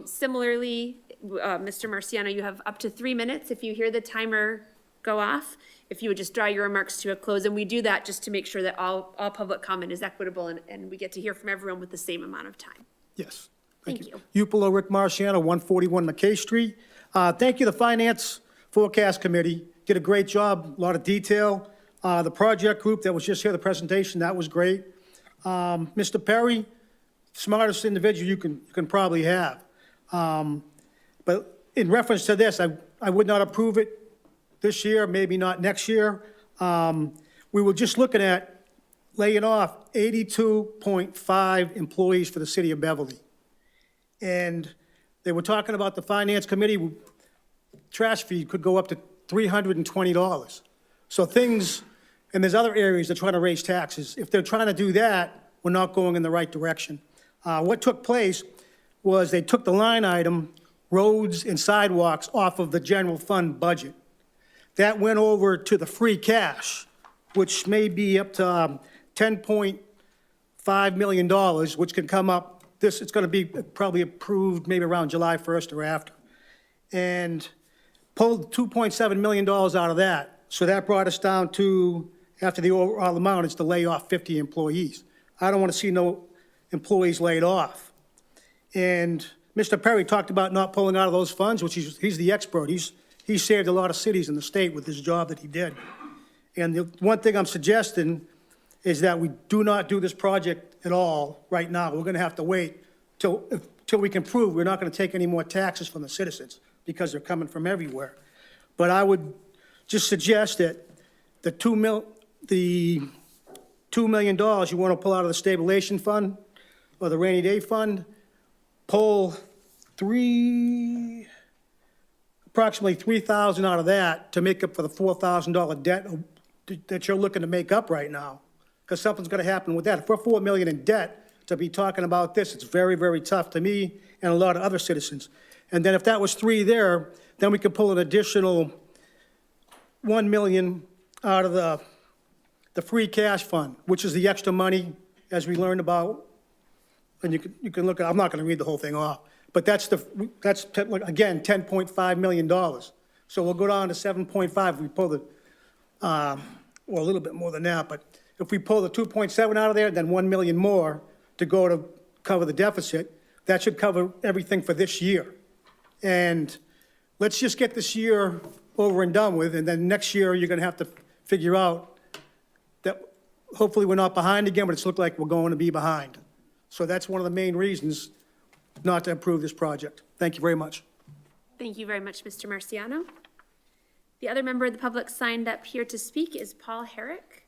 Similarly, Mr. Marciano, you have up to 3 minutes if you hear the timer go off, if you would just draw your remarks to a close. And we do that just to make sure that all public comment is equitable and we get to hear from everyone with the same amount of time. Yes. Thank you. Upalo Rick Marciano, 141 McKay Street. Thank you, the Finance Forecast Committee. Did a great job, a lot of detail. The project group that was just here, the presentation, that was great. Mr. Perry, smartest individual you can probably have. But in reference to this, I would not approve it this year, maybe not next year. We were just looking at laying off 82.5 employees for the city of Beverly. And they were talking about the Finance Committee, trash fee could go up to $320. So things, and there's other areas they're trying to raise taxes. If they're trying to do that, we're not going in the right direction. What took place was they took the line item, roads and sidewalks, off of the general fund budget. That went over to the free cash, which may be up to $10.5 million, which can come up, it's going to be probably approved maybe around July 1st or after. And pulled $2.7 million out of that. So that brought us down to, after the overall amount, is to lay off 50 employees. I don't want to see no employees laid off. And Mr. Perry talked about not pulling out of those funds, which he's the expert. He saved a lot of cities in the state with his job that he did. And the one thing I'm suggesting is that we do not do this project at all right now. We're going to have to wait till we can prove we're not going to take any more taxes from the citizens because they're coming from everywhere. But I would just suggest that the $2 million you want to pull out of the stabilization fund or the rainy day fund, pull approximately $3,000 out of that to make up for the $4,000 debt that you're looking to make up right now, because something's going to happen with that. If we're $4 million in debt, to be talking about this, it's very, very tough to me and a lot of other citizens. And then if that was 3 there, then we could pull an additional 1 million out of the free cash fund, which is the extra money, as we learned about. And you can look at, I'm not going to read the whole thing off, but that's again, $10.5 million. So we'll go down to 7.5 if we pull the, well, a little bit more than that, but if we pull the 2.7 out of there, then 1 million more to go to cover the deficit, that should cover everything for this year. And let's just get this year over and done with, and then next year, you're gonna have to figure out that hopefully we're not behind again, but it's looked like we're going to be behind. So that's one of the main reasons not to approve this project. Thank you very much. Thank you very much, Mr. Marciano. The other member of the public signed up here to speak is Paul Herrick.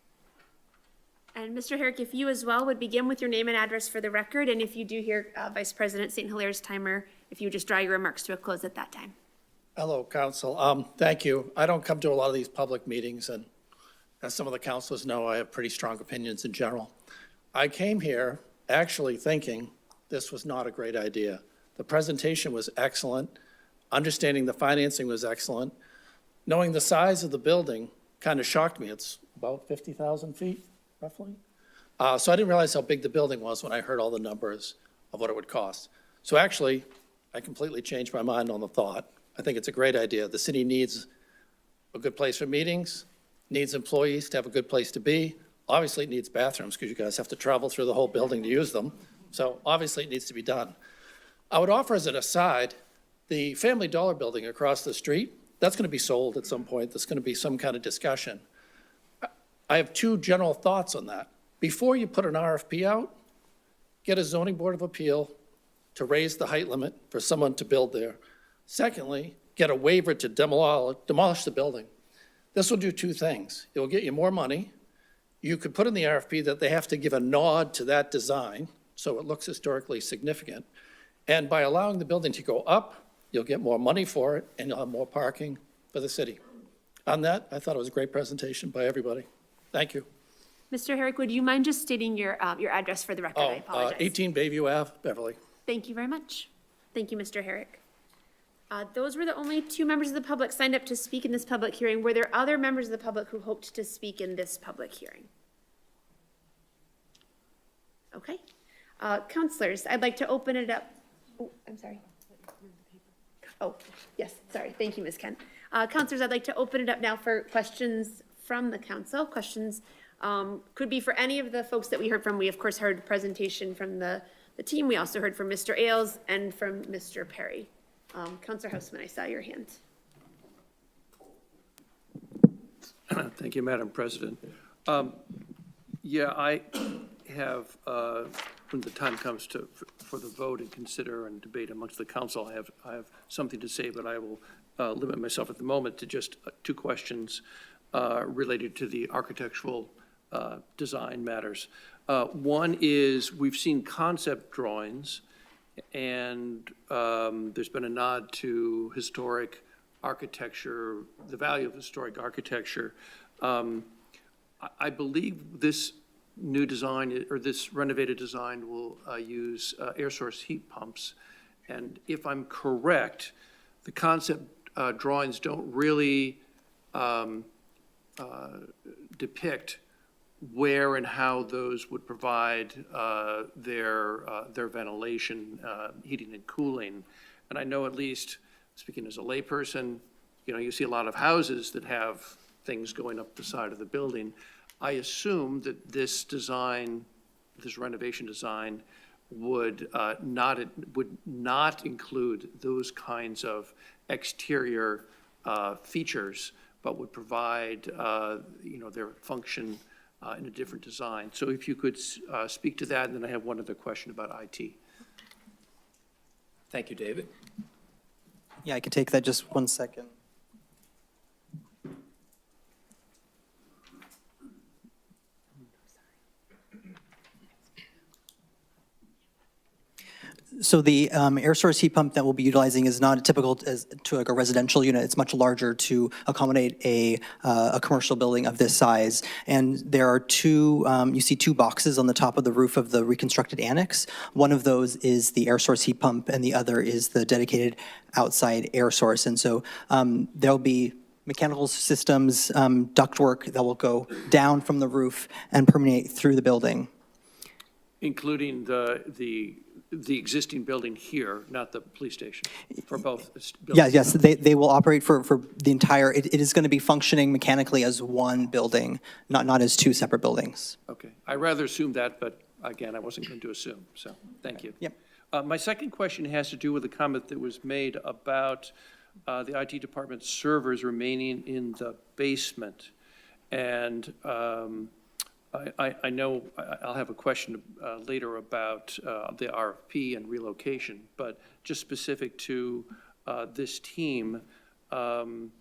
And Mr. Herrick, if you as well would begin with your name and address for the record, and if you do hear Vice President St. Hilaire's timer, if you would just draw your remarks to a close at that time. Hello, Council. Thank you. I don't come to a lot of these public meetings, and as some of the councilors know, I have pretty strong opinions in general. I came here actually thinking this was not a great idea. The presentation was excellent. Understanding the financing was excellent. Knowing the size of the building kind of shocked me. It's about 50,000 feet, roughly. So I didn't realize how big the building was when I heard all the numbers of what it would cost. So actually, I completely changed my mind on the thought. I think it's a great idea. The city needs a good place for meetings, needs employees to have a good place to be. Obviously, it needs bathrooms because you guys have to travel through the whole building to use them. So obviously, it needs to be done. I would offer as an aside, the Family Dollar building across the street, that's going to be sold at some point. There's going to be some kind of discussion. I have 2 general thoughts on that. Before you put an RFP out, get a zoning board of appeal to raise the height limit for someone to build there. Secondly, get a waiver to demolish the building. This will do 2 things. It will get you more money. You could put in the RFP that they have to give a nod to that design, so it looks historically significant. And by allowing the building to go up, you'll get more money for it, and you'll have more parking for the city. On that, I thought it was a great presentation by everybody. Thank you. Mr. Herrick, would you mind just stating your address for the record? I apologize. 18 Bayview Ave, Beverly. Thank you very much. Thank you, Mr. Herrick. Those were the only 2 members of the public signed up to speak in this public hearing. Were there other members of the public who hoped to speak in this public hearing? Okay. Councilors, I'd like to open it up. Oh, I'm sorry. Oh, yes, sorry. Thank you, Ms. Kent. Councilors, I'd like to open it up now for questions from the council. Questions could be for any of the folks that we heard from. We, of course, heard a presentation from the team. We also heard from Mr. Ailes and from Mr. Perry. Councilor Houseman, I saw your hand. Thank you, Madam President. Yeah, I have, when the time comes for the vote and consider and debate amongst the council, I have something to say, but I will limit myself at the moment to just 2 questions related to the architectural design matters. One is, we've seen concept drawings, and there's been a nod to historic architecture, the value of historic architecture. I believe this new design, or this renovated design, will use air source heat pumps. And if I'm correct, the concept drawings don't really depict where and how those would provide their ventilation, heating and cooling. And I know, at least speaking as a layperson, you see a lot of houses that have things going up the side of the building. I assume that this design, this renovation design, would not include those kinds of exterior features, but would provide their function in a different design. So if you could speak to that, and then I have one other question about IT. Thank you, David. Yeah, I could take that, just 1 second. So the air source heat pump that we'll be utilizing is not typical as to like a residential unit. It's much larger to accommodate a commercial building of this size. And there are two, you see two boxes on the top of the roof of the reconstructed annex. One of those is the air source heat pump, and the other is the dedicated outside air source. And so there'll be mechanical systems, ductwork that will go down from the roof and permeate through the building. Including the existing building here, not the police station, for both buildings? Yes, they will operate for the entire, it is going to be functioning mechanically as one building, not as two separate buildings. Okay. I rather assumed that, but again, I wasn't going to assume, so thank you. Yep. My second question has to do with a comment that was made about the IT department servers remaining in the basement. And I know I'll have a question later about the RFP and relocation, but just specific to this team, and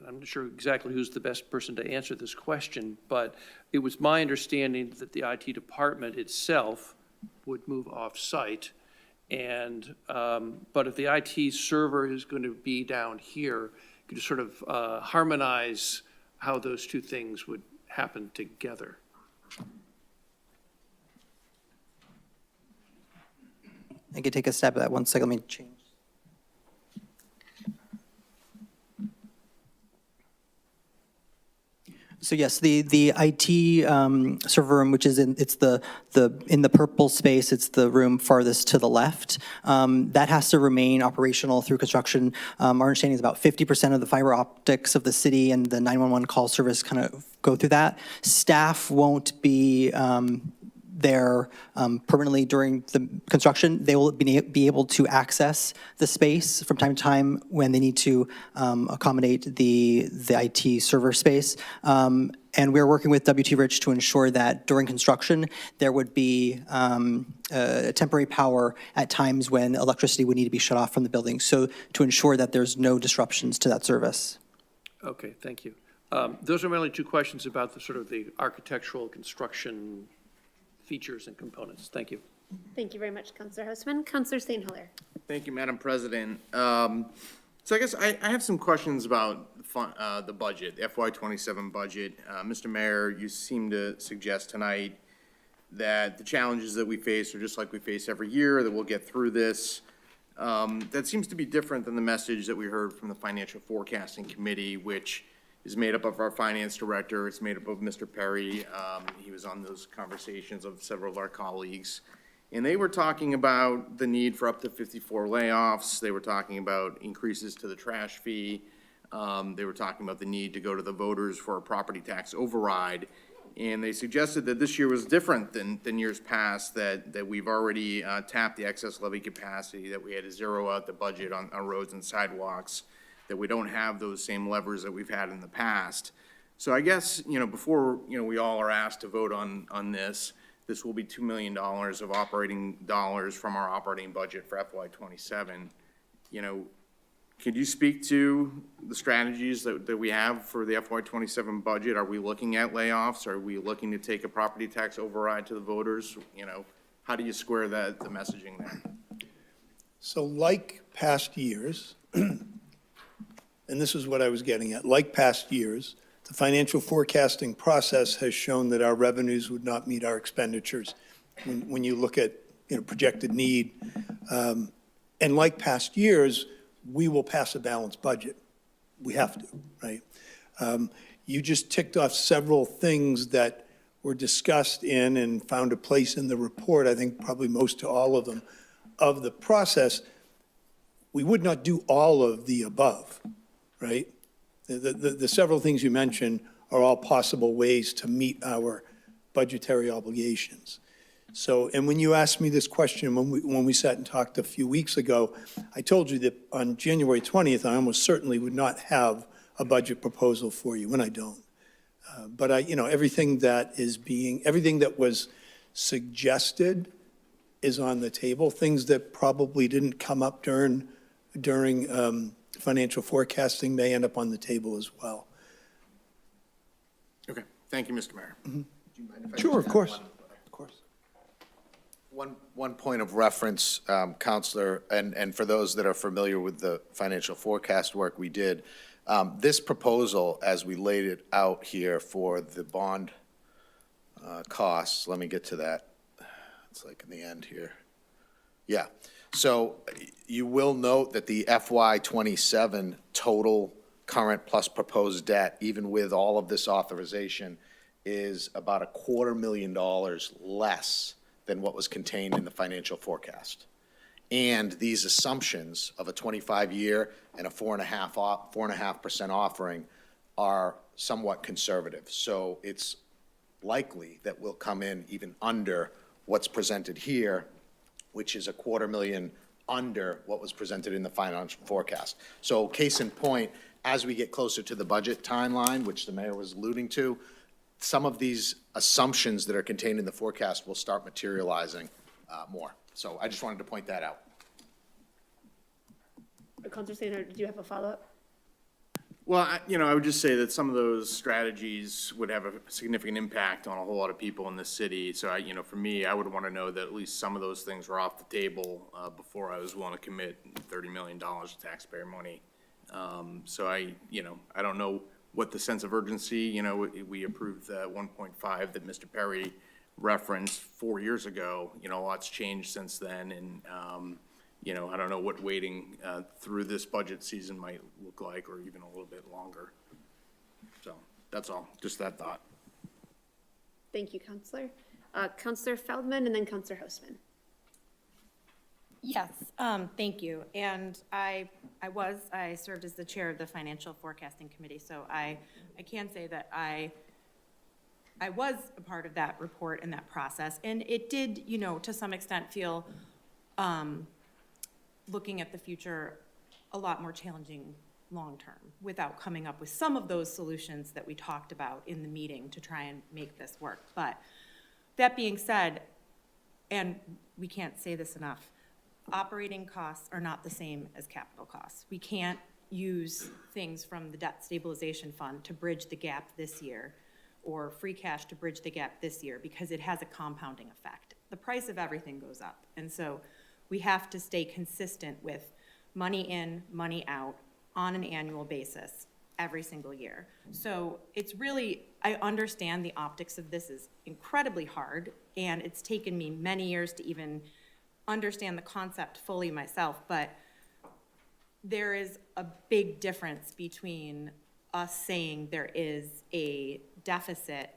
I'm not sure exactly who's the best person to answer this question, but it was my understanding that the IT department itself would move off-site. And, but if the IT server is going to be down here, could you sort of harmonize how those two things would happen together? I could take a stab at that. 1 second, let me change. So yes, the IT server room, which is in the purple space, it's the room farthest to the left. That has to remain operational through construction. Our understanding is about 50% of the fiber optics of the city and the 911 call service kind of go through that. Staff won't be there permanently during the construction. They will be able to access the space from time to time when they need to accommodate the IT server space. And we're working with WT Rich to ensure that during construction, there would be temporary power at times when electricity would need to be shut off from the building. So to ensure that there's no disruptions to that service. Okay, thank you. Those are my only two questions about the sort of the architectural construction features and components. Thank you. Thank you very much, Councilor Houseman. Councilor St. Hilaire. Thank you, Madam President. So I guess I have some questions about the budget, the FY27 budget. Mr. Mayor, you seem to suggest tonight that the challenges that we face are just like we face every year, that we'll get through this. That seems to be different than the message that we heard from the Financial Forecasting Committee, which is made up of our finance director. It's made up of Mr. Perry. He was on those conversations of several of our colleagues. And they were talking about the need for up to 54 layoffs. They were talking about increases to the trash fee. They were talking about the need to go to the voters for a property tax override. And they suggested that this year was different than years past, that we've already tapped the excess levy capacity, that we had to zero out the budget on roads and sidewalks, that we don't have those same levers that we've had in the past. So I guess, before, we all are asked to vote on this, this will be $2 million of operating dollars from our operating budget for FY27. Could you speak to the strategies that we have for the FY27 budget? Are we looking at layoffs? Are we looking to take a property tax override to the voters? How do you square the messaging there? So like past years, and this is what I was getting at, like past years, the financial forecasting process has shown that our revenues would not meet our expenditures when you look at, projected need. And like past years, we will pass a balanced budget. We have to, right? You just ticked off several things that were discussed in and found a place in the report, I think probably most to all of them, of the process. We would not do all of the above, right? The several things you mentioned are all possible ways to meet our budgetary obligations. So, and when you asked me this question, when we sat and talked a few weeks ago, I told you that on January 20th, I almost certainly would not have a budget proposal for you, and I don't. But everything that was suggested is on the table. Things that probably didn't come up during financial forecasting may end up on the table as well. Okay, thank you, Mr. Mayor. Sure, of course. One point of reference, Councilor, and for those that are familiar with the financial forecast work we did, this proposal, as we laid it out here for the bond costs, let me get to that. It's like in the end here. Yeah. So you will note that the FY '27 total current plus proposed debt, even with all of this authorization, is about $250,000 less than what was contained in the financial forecast. And these assumptions of a 25-year and a 4.5% offering are somewhat conservative. So it's likely that we'll come in even under what's presented here, which is $250,000 under what was presented in the financial forecast. So case in point, as we get closer to the budget timeline, which the mayor was alluding to, some of these assumptions that are contained in the forecast will start materializing more. So I just wanted to point that out. Councilor Sanders, did you have a follow-up? Well, I would just say that some of those strategies would have a significant impact on a whole lot of people in this city. So, for me, I would want to know that at least some of those things were off the table before I was willing to commit $30 million of taxpayer money. So I don't know what the sense of urgency, we approved the 1.5 that Mr. Perry referenced 4 years ago. A lot's changed since then, and I don't know what waiting through this budget season might look like, or even a little bit longer. So that's all, just that thought. Thank you, Councilor. Councilor Feldman and then Councilor Hostman. Yes, thank you. And I served as the chair of the Financial Forecasting Committee, so I can say that I was a part of that report and that process. And it did, to some extent feel, looking at the future, a lot more challenging long-term without coming up with some of those solutions that we talked about in the meeting to try and make this work. But that being said, and we can't say this enough, operating costs are not the same as capital costs. We can't use things from the debt stabilization fund to bridge the gap this year or free cash to bridge the gap this year because it has a compounding effect. The price of everything goes up. And so we have to stay consistent with money in, money out on an annual basis every single year. So it's really, I understand the optics of this is incredibly hard, and it's taken me many years to even understand the concept fully myself, but there is a big difference between us saying there is a deficit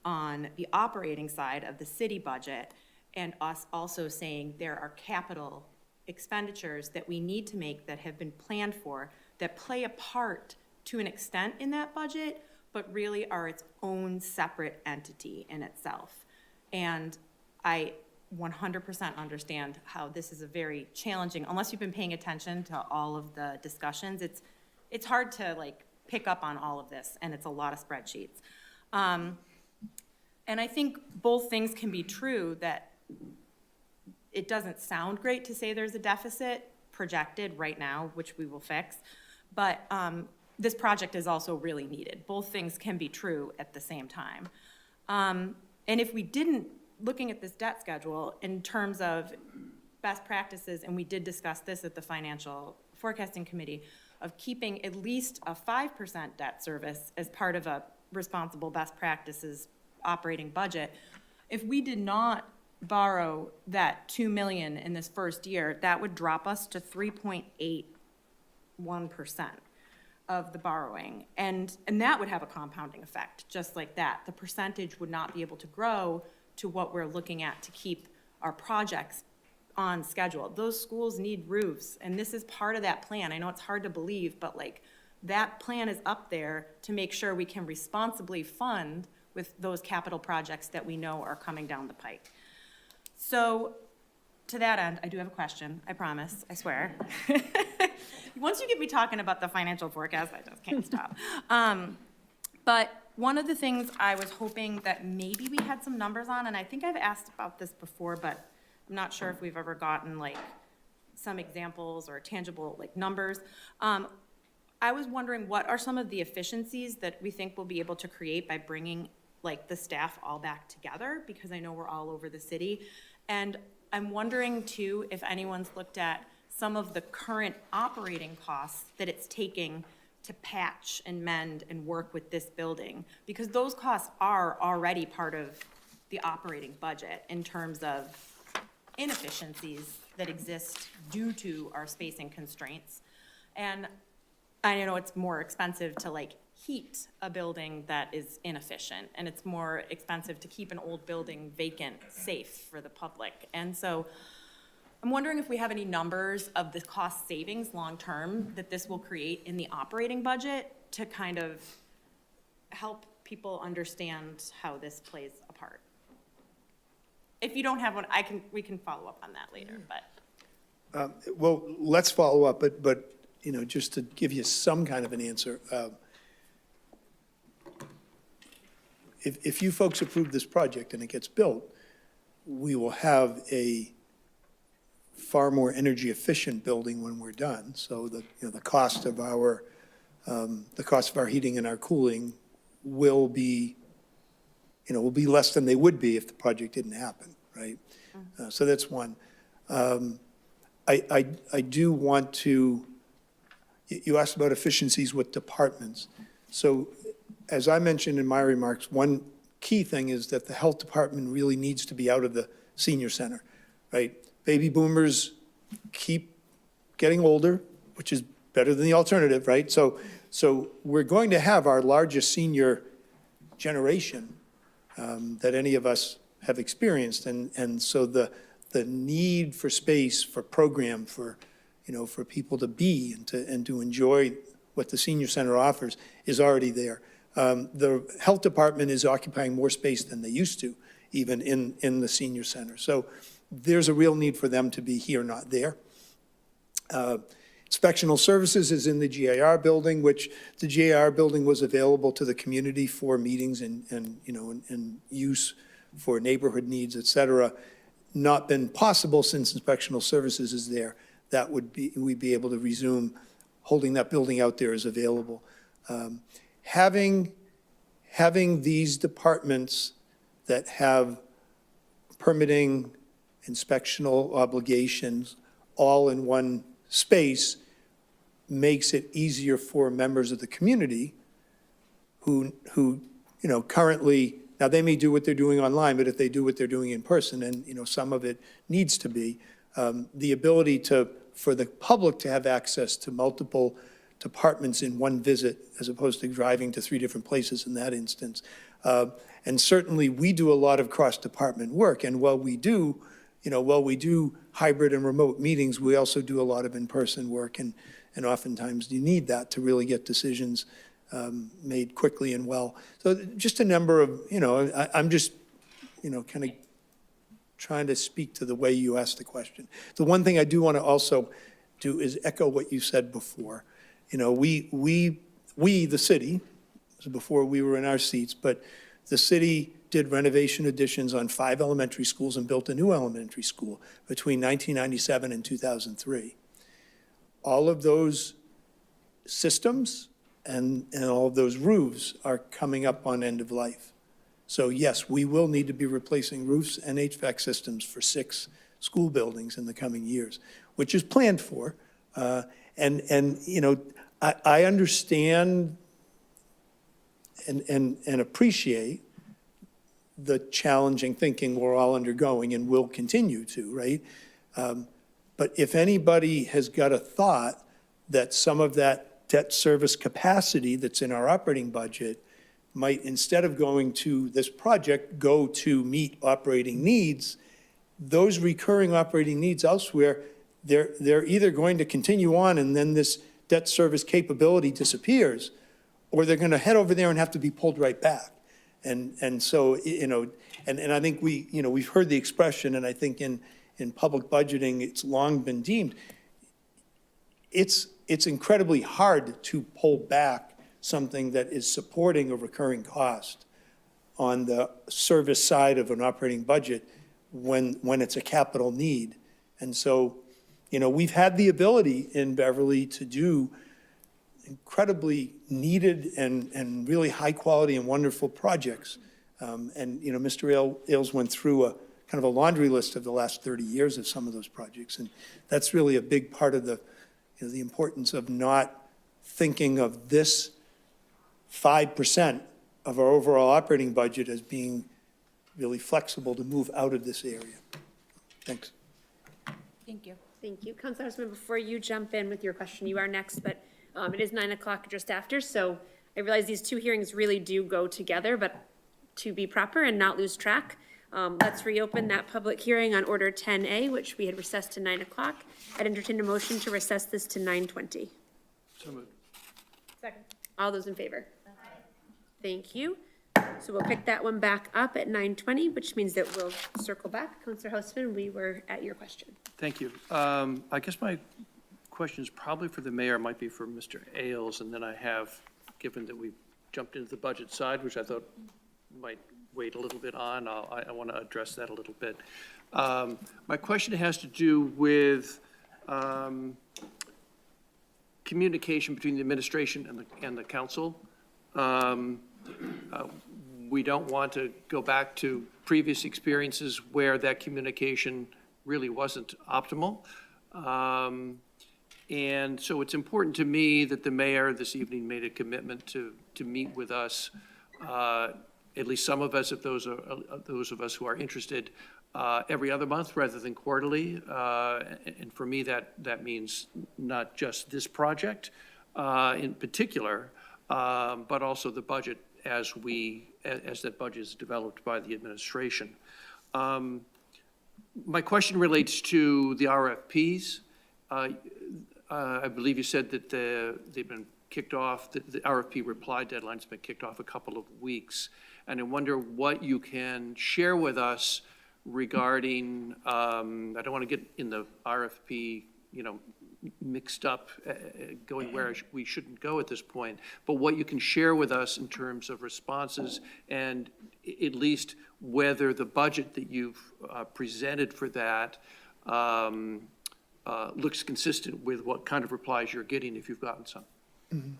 on the operating side of the city budget and us also saying there are capital expenditures that we need to make that have been planned for that play a part to an extent in that budget, but really are its own separate entity in itself. And I 100% understand how this is a very challenging, unless you've been paying attention to all of the discussions, it's hard to pick up on all of this, and it's a lot of spreadsheets. And I think both things can be true, that it doesn't sound great to say there's a deficit projected right now, which we will fix, but this project is also really needed. Both things can be true at the same time. And if we didn't, looking at this debt schedule in terms of best practices, and we did discuss this at the Financial Forecasting Committee, of keeping at least a 5% debt service as part of a responsible best practices operating budget. If we did not borrow that $2 million in this first year, that would drop us to 3.81% of the borrowing. And that would have a compounding effect, just like that. The percentage would not be able to grow to what we're looking at to keep our projects on schedule. Those schools need roofs, and this is part of that plan. I know it's hard to believe, but that plan is up there to make sure we can responsibly fund with those capital projects that we know are coming down the pike. So to that end, I do have a question, I promise, I swear. Once you get me talking about the financial forecast, I just can't stop. But one of the things I was hoping that maybe we had some numbers on, and I think I've asked about this before, but I'm not sure if we've ever gotten some examples or tangible numbers. I was wondering, what are some of the efficiencies that we think we'll be able to create by bringing like the staff all back together, because I know we're all over the city. And I'm wondering too, if anyone's looked at some of the current operating costs that it's taking to patch and mend and work with this building, because those costs are already part of the operating budget in terms of inefficiencies that exist due to our spacing constraints. And I know it's more expensive to like heat a building that is inefficient, and it's more expensive to keep an old building vacant, safe for the public. And so I'm wondering if we have any numbers of the cost savings long-term that this will create in the operating budget to kind of help people understand how this plays a part. If you don't have one, we can follow up on that later, but. Well, let's follow up, but, you know, just to give you some kind of an answer, if you folks approve this project and it gets built, we will have a far more energy efficient building when we're done. So the cost of our heating and our cooling will be less than they would be if the project didn't happen, right? So that's one. I do want to, you asked about efficiencies with departments. So as I mentioned in my remarks, one key thing is that the health department really needs to be out of the senior center, right? Baby boomers keep getting older, which is better than the alternative, right? So we're going to have our largest senior generation that any of us have experienced. And so the need for space, for program, for people to be and to enjoy what the senior center offers is already there. The health department is occupying more space than they used to, even in the senior center. So there's a real need for them to be here, not there. Inspectional services is in the GIR building, which the GIR building was available to the community for meetings and use for neighborhood needs, et cetera. Not been possible since inspectional services is there. We'd be able to resume holding that building out there as available. Having these departments that have permitting, inspectional obligations all in one space makes it easier for members of the community who currently, now they may do what they're doing online, but if they do what they're doing in person, and some of it needs to be, the ability for the public to have access to multiple departments in one visit, as opposed to driving to 3 different places in that instance. And certainly, we do a lot of cross-department work, and while we do hybrid and remote meetings, we also do a lot of in-person work, and oftentimes you need that to really get decisions made quickly and well. So just a number of, I'm just, kind of trying to speak to the way you asked the question. The one thing I do want to also do is echo what you said before. We, the city, this is before we were in our seats, but the city did renovation additions on 5 elementary schools and built a new elementary school between 1997 and 2003. All of those systems and all of those roofs are coming up on end of life. So yes, we will need to be replacing roofs and HVAC systems for 6 school buildings in the coming years, which is planned for. I understand and appreciate the challenging thinking we're all undergoing and will continue to, right? But if anybody has got a thought that some of that debt service capacity that's in our operating budget might, instead of going to this project, go to meet operating needs, those recurring operating needs elsewhere, they're either going to continue on and then this debt service capability disappears, or they're going to head over there and have to be pulled right back. And so, and I think we've heard the expression, and I think in public budgeting, it's long been deemed, it's incredibly hard to pull back something that is supporting a recurring cost on the service side of an operating budget when it's a capital need. And so, we've had the ability in Beverly to do incredibly needed and really high quality and wonderful projects And, Mr. Ailes went through a kind of a laundry list of the last 30 years of some of those projects. And that's really a big part of the importance of not thinking of this 5% of our overall operating budget as being really flexible to move out of this area. Thanks. Thank you. Thank you. Councilor Houseman, before you jump in with your question, you are next, but it is 9 o'clock just after, so I realize these two hearings really do go together, but to be proper and not lose track, let's reopen that public hearing on Order 10A, which we had recessed to 9 o'clock. I'd entertain a motion to recess this to 9:20. So moved. Second. All those in favor? Thank you. So we'll pick that one back up at 9:20, which means that we'll circle back. Councilor Houseman, we were at your question. Thank you. I guess my question is probably for the mayor, might be for Mr. Ailes, and then I have, given that we jumped into the budget side, which I thought might wait a little bit on, I want to address that a little bit. My question has to do with communication between the administration and the council. We don't want to go back to previous experiences where that communication really wasn't optimal. And so it's important to me that the mayor this evening made a commitment to meet with us, at least some of us, if those of us who are interested, every other month rather than quarterly. And for me, that means not just this project in particular, but also the budget as that budget is developed by the administration. My question relates to the RFPs. I believe you said that they've been kicked off, the RFP reply deadline's been kicked off a couple of weeks. And I wonder what you can share with us regarding, I don't want to get in the RFP, mixed up, going where we shouldn't go at this point, but what you can share with us in terms of responses and at least whether the budget that you've presented for that looks consistent with what kind of replies you're getting, if you've gotten some. Mm-hmm.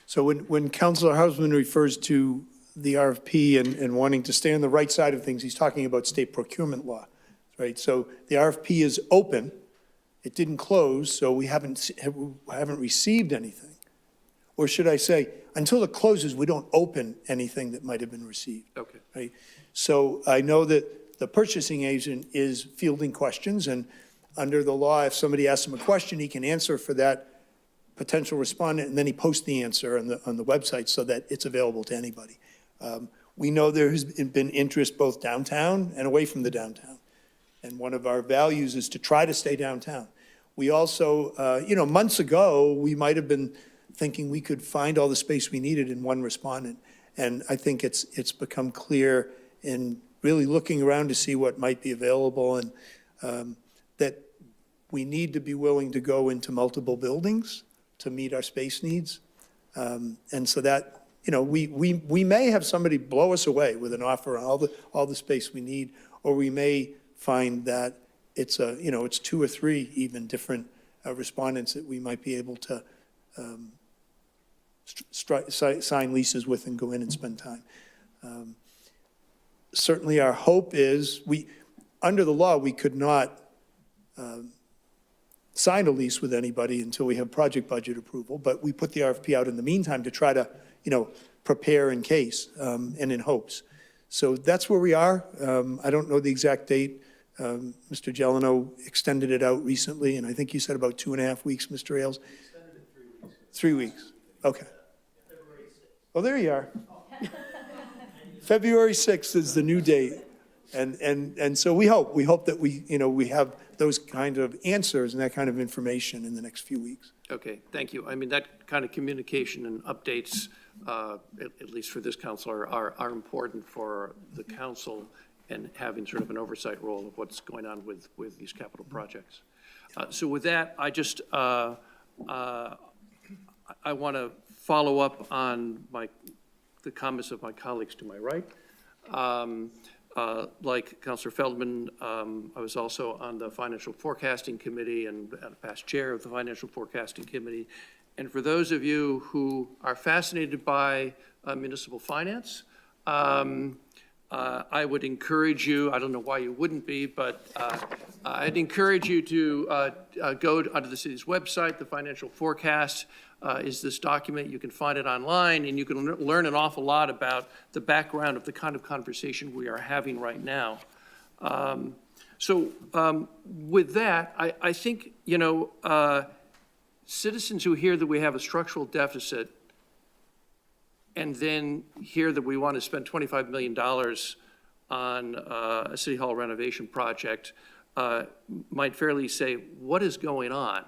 So when Councilor Houseman refers to the RFP and wanting to stay on the right side of things, he's talking about state procurement law, right? So the RFP is open. It didn't close, so we haven't received anything. Or should I say, until it closes, we don't open anything that might have been received. Okay. Right? So I know that the purchasing agent is fielding questions, and under the law, if somebody asks him a question, he can answer for that potential respondent, and then he posts the answer on the website so that it's available to anybody. We know there has been interest both downtown and away from the downtown. And one of our values is to try to stay downtown. We also, months ago, we might have been thinking we could find all the space we needed in one respondent. And I think it's become clear in really looking around to see what might be available, and that we need to be willing to go into multiple buildings to meet our space needs. And so that, we may have somebody blow us away with an offer on all the space we need, or we may find that it's it's 2 or 3 even different respondents that we might be able to sign leases with and go in and spend time. Certainly our hope is, under the law, we could not sign a lease with anybody until we have project budget approval, but we put the RFP out in the meantime to try to, prepare in case and in hopes. So that's where we are. I don't know the exact date. Mr. Gelano extended it out recently, and I think you said about 2.5 weeks, Mr. Ailes? Extended it 3 weeks. 3 weeks, okay. Well, there you are. February 6th is the new date. And so we hope that we have those kind of answers and that kind of information in the next few weeks. Okay, thank you. I mean, that kind of communication and updates, at least for this councilor, are important for the council and having sort of an oversight role of what's going on with these capital projects. So with that, I just, I want to follow up on the comments of my colleagues to my right. Like Councilor Feldman, I was also on the Financial Forecasting Committee and past chair of the Financial Forecasting Committee. And for those of you who are fascinated by municipal finance, I would encourage you, I don't know why you wouldn't be, but I'd encourage you to go onto the city's website. The financial forecast is this document. You can find it online, and you can learn an awful lot about the background of the kind of conversation we are having right now. With that, I think, citizens who hear that we have a structural deficit and then hear that we want to spend $25 million on a City Hall renovation project might fairly say, what is going on?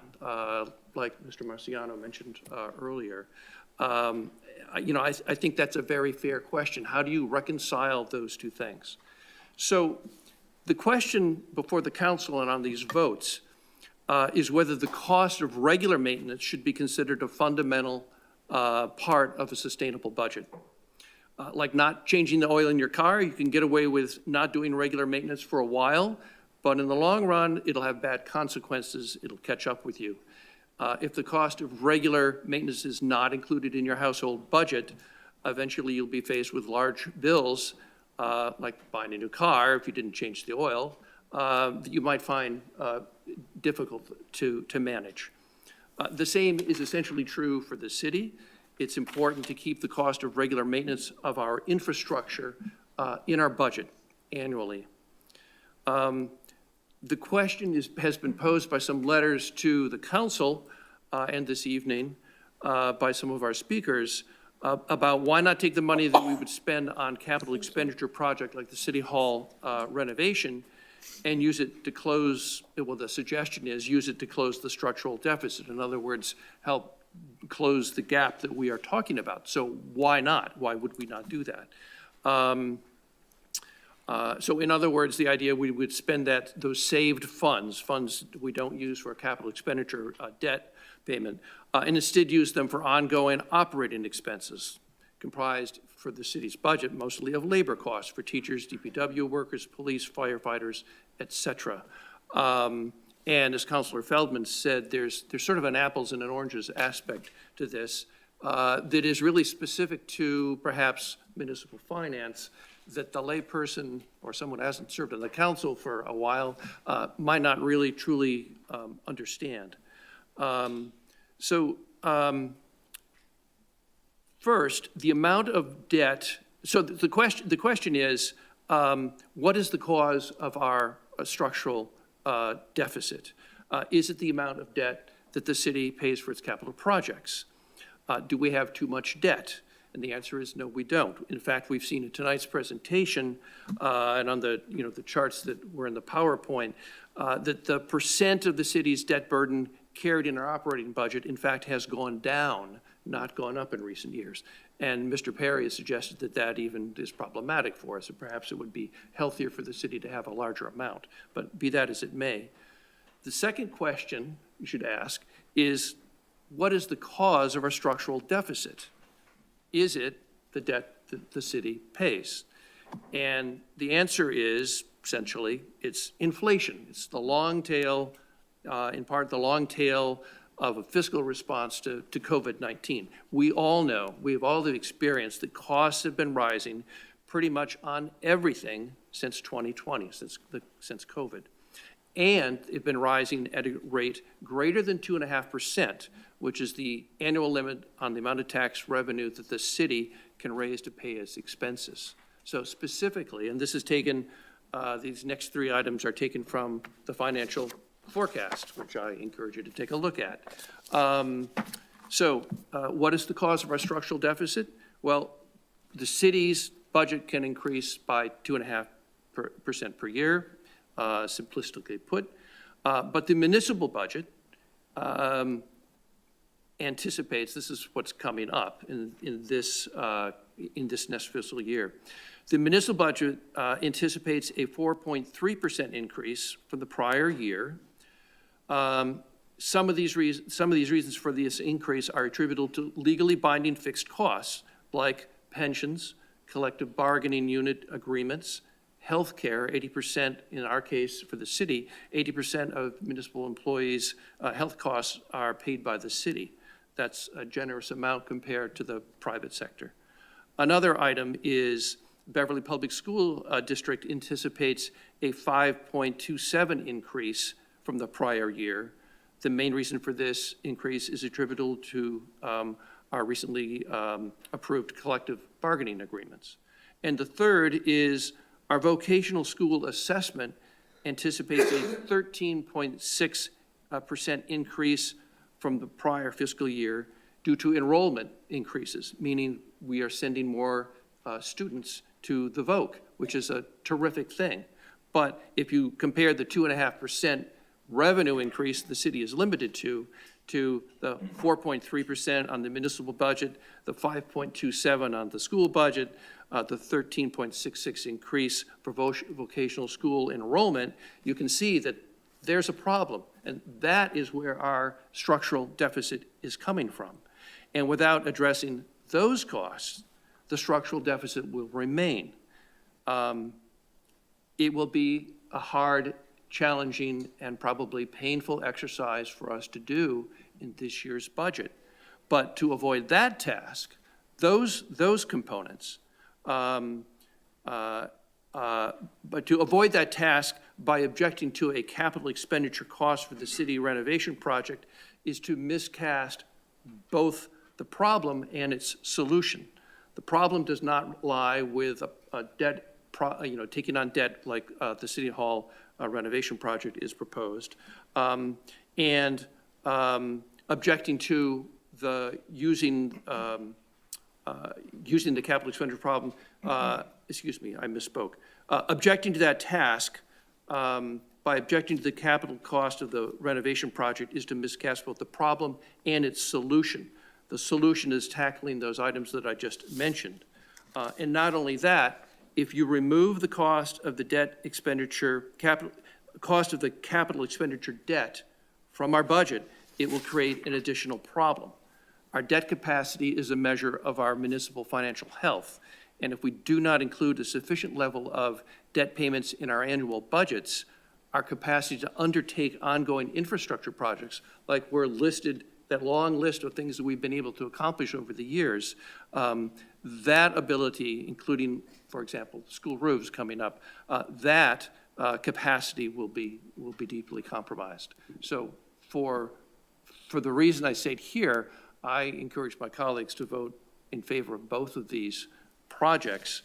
Like Mr. Marciano mentioned earlier. I think that's a very fair question. How do you reconcile those two things? So the question before the council and on these votes is whether the cost of regular maintenance should be considered a fundamental part of a sustainable budget. Like not changing the oil in your car, you can get away with not doing regular maintenance for a while, but in the long run, it'll have bad consequences. It'll catch up with you. If the cost of regular maintenance is not included in your household budget, eventually you'll be faced with large bills, like buying a new car if you didn't change the oil, that you might find difficult to manage. The same is essentially true for the city. It's important to keep the cost of regular maintenance of our infrastructure in our budget annually. The question has been posed by some letters to the council and this evening by some of our speakers about why not take the money that we would spend on capital expenditure project like the City Hall renovation and use it to close, well, the suggestion is use it to close the structural deficit. In other words, help close the gap that we are talking about. So why not? Why would we not do that? So in other words, the idea we would spend those saved funds we don't use for capital expenditure debt payment, and instead use them for ongoing operating expenses, comprised for the city's budget mostly of labor costs for teachers, DPW workers, police, firefighters, et cetera. And as Councilor Feldman said, there's sort of an apples and an oranges aspect to this that is really specific to perhaps municipal finance that the layperson or someone who hasn't served on the council for a while might not really truly understand. First, the amount of debt. So the question is, what is the cause of our structural deficit? Is it the amount of debt that the city pays for its capital projects? Do we have too much debt? And the answer is no, we don't. In fact, we've seen in tonight's presentation and on the the charts that were in the PowerPoint that the percent of the city's debt burden carried in our operating budget, in fact, has gone down, not gone up in recent years. And Mr. Perry has suggested that that even is problematic for us, and perhaps it would be healthier for the city to have a larger amount. But be that as it may, the second question you should ask is, what is the cause of our structural deficit? Is it the debt that the city pays? And the answer is, essentially, it's inflation. It's the long tail, in part the long tail of a fiscal response to COVID-19. We all know, we have all the experience that costs have been rising pretty much on everything since 2020, since COVID. And they've been rising at a rate greater than 2.5%, which is the annual limit on the amount of tax revenue that the city can raise to pay its expenses. So specifically, and this is taken, these next three items are taken from the financial forecast, which I encourage you to take a look at. What is the cause of our structural deficit? Well, the city's budget can increase by 2.5% per year, simplistically put, but the municipal budget anticipates, this is what's coming up in this next fiscal year. The municipal budget anticipates a 4.3% increase from the prior year. Some of these reasons for this increase are attributable to legally binding fixed costs like pensions, collective bargaining unit agreements, healthcare. 80%, in our case for the city, 80% of municipal employees' health costs are paid by the city. That's a generous amount compared to the private sector. Another item is Beverly Public School District anticipates a 5.27 increase from the prior year. The main reason for this increase is attributable to our recently approved collective bargaining agreements. And the third is our vocational school assessment anticipates a 13.6% increase from the prior fiscal year due to enrollment increases, meaning we are sending more students to the VOC, which is a terrific thing. But if you compare the 2.5% revenue increase the city is limited to the 4.3% on the municipal budget, the 5.27 on the school budget, the 13.66 increase for vocational school enrollment, you can see that there's a problem. And that is where our structural deficit is coming from. And without addressing those costs, the structural deficit will remain. It will be a hard, challenging, and probably painful exercise for us to do in this year's budget. But to avoid that task, those components, but to avoid that task by objecting to a capital expenditure cost for the city renovation project is to miscast both the problem and its solution. The problem does not lie with a debt, taking on debt like the City Hall renovation project is proposed, and objecting to the using the capital expenditure problem. Excuse me, I misspoke. Objecting to that task by objecting to the capital cost of the renovation project is to miscast both the problem and its solution. The solution is tackling those items that I just mentioned. And not only that, if you remove the cost of the debt expenditure, cost of the capital expenditure debt from our budget, it will create an additional problem. Our debt capacity is a measure of our municipal financial health. And if we do not include a sufficient level of debt payments in our annual budgets, our capacity to undertake ongoing infrastructure projects, like we're listed, that long list of things that we've been able to accomplish over the years, that ability, including, for example, school roofs coming up, that capacity will be deeply compromised. So for the reason I state here, I encourage my colleagues to vote in favor of both of these projects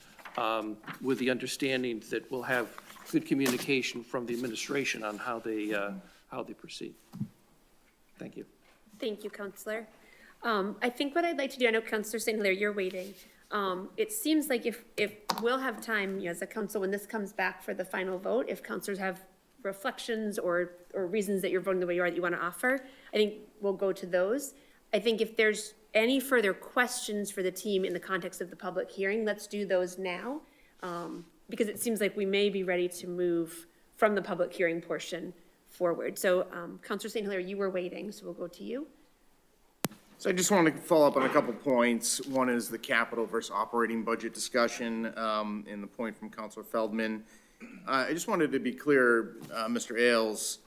with the understanding that we'll have good communication from the administration on how they proceed. Thank you. Thank you, Councilor. I think what I'd like to do, I know Councilor St. Hilaire, you're waiting. It seems like if we'll have time, as a council, when this comes back for the final vote, if councilors have reflections or reasons that you're voting the way you are that you want to offer, I think we'll go to those. I think if there's any further questions for the team in the context of the public hearing, let's do those now, because it seems like we may be ready to move from the public hearing portion forward. So Councilor St. Hilaire, you were waiting, so we'll go to you. So I just want to follow up on a couple points. One is the capital versus operating budget discussion, and the point from Councilor Feldman. I just wanted to be clear, Mr. Ailes,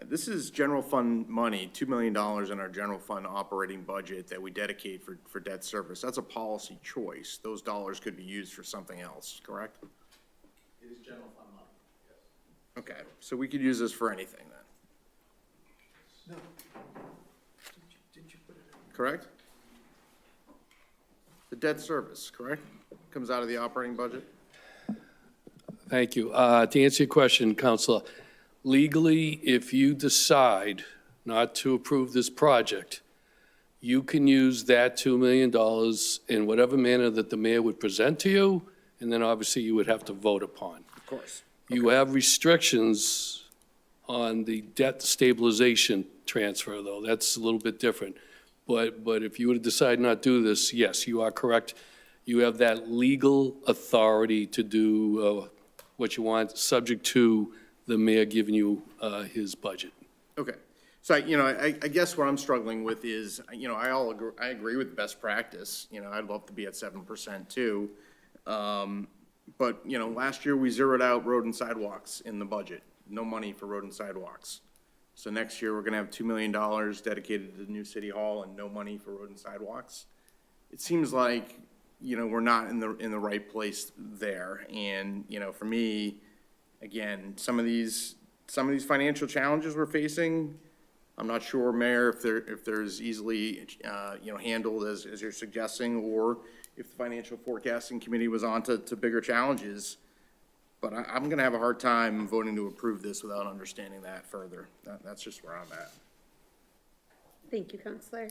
this is general fund money, $2 million in our general fund operating budget that we dedicate for debt service. That's a policy choice. Those dollars could be used for something else, correct? It is general fund money, yes. Okay, so we could use this for anything then? No. Did you put it in? Correct? The debt service, correct? Comes out of the operating budget? Thank you. To answer your question, Councilor, legally, if you decide not to approve this project, you can use that $2 million in whatever manner that the mayor would present to you, and then obviously you would have to vote upon. Of course. You have restrictions on the debt stabilization transfer, though. That's a little bit different. But if you were to decide not to do this, yes, you are correct. You have that legal authority to do what you want, subject to the mayor giving you his budget. Okay. So, I guess what I'm struggling with is, I agree with best practice. I'd love to be at 7% too. But, last year we zeroed out road and sidewalks in the budget. No money for road and sidewalks. So next year, we're gonna have $2 million dedicated to the new city hall and no money for road and sidewalks. It seems like, we're not in the right place there. And, for me, again, some of these financial challenges we're facing, I'm not sure, Mayor, if there's easily, handled as you're suggesting, or if the Financial Forecasting Committee was on to bigger challenges. But I'm gonna have a hard time voting to approve this without understanding that further. That's just where I'm at. Thank you, Councilor.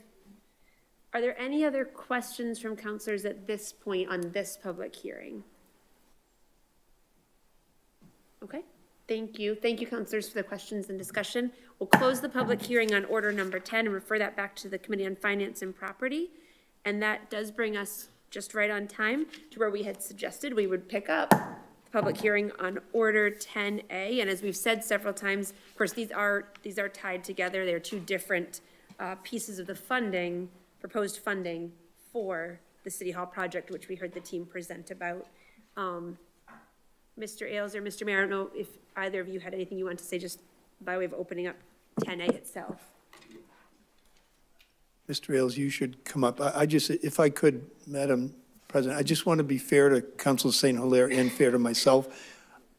Are there any other questions from councilors at this point on this public hearing? Okay, thank you. Thank you, councilors, for the questions and discussion. We'll close the public hearing on order number 10 and refer that back to the Committee on Finance and Property. And that does bring us just right on time to where we had suggested we would pick up the public hearing on order 10A. And as we've said several times, of course, these are tied together. They're two different pieces of the funding, proposed funding for the City Hall project, which we heard the team present about. Mr. Ailes or Mr. Mayor, I don't know if either of you had anything you want to say just by way of opening up 10A itself. Mr. Ailes, you should come up. I just, if I could, Madam President, I just want to be fair to Councilor St. Hilaire and fair to myself.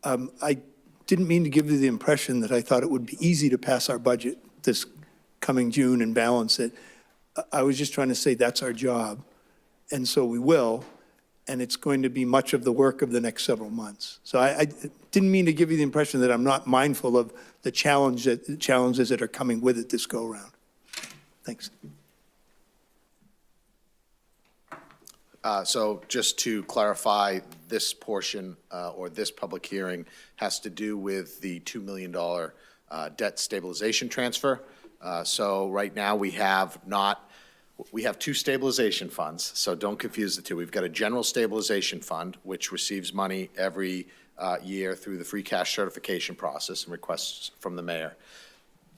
I didn't mean to give you the impression that I thought it would be easy to pass our budget this coming June and balance it. I was just trying to say that's our job, and so we will, and it's going to be much of the work of the next several months. So I didn't mean to give you the impression that I'm not mindful of the challenges that are coming with it this go-around. Thanks. So just to clarify, this portion or this public hearing has to do with the $2 million debt stabilization transfer. So right now we have two stabilization funds, so don't confuse the two. We've got a general stabilization fund, which receives money every year through the free cash certification process and requests from the mayor.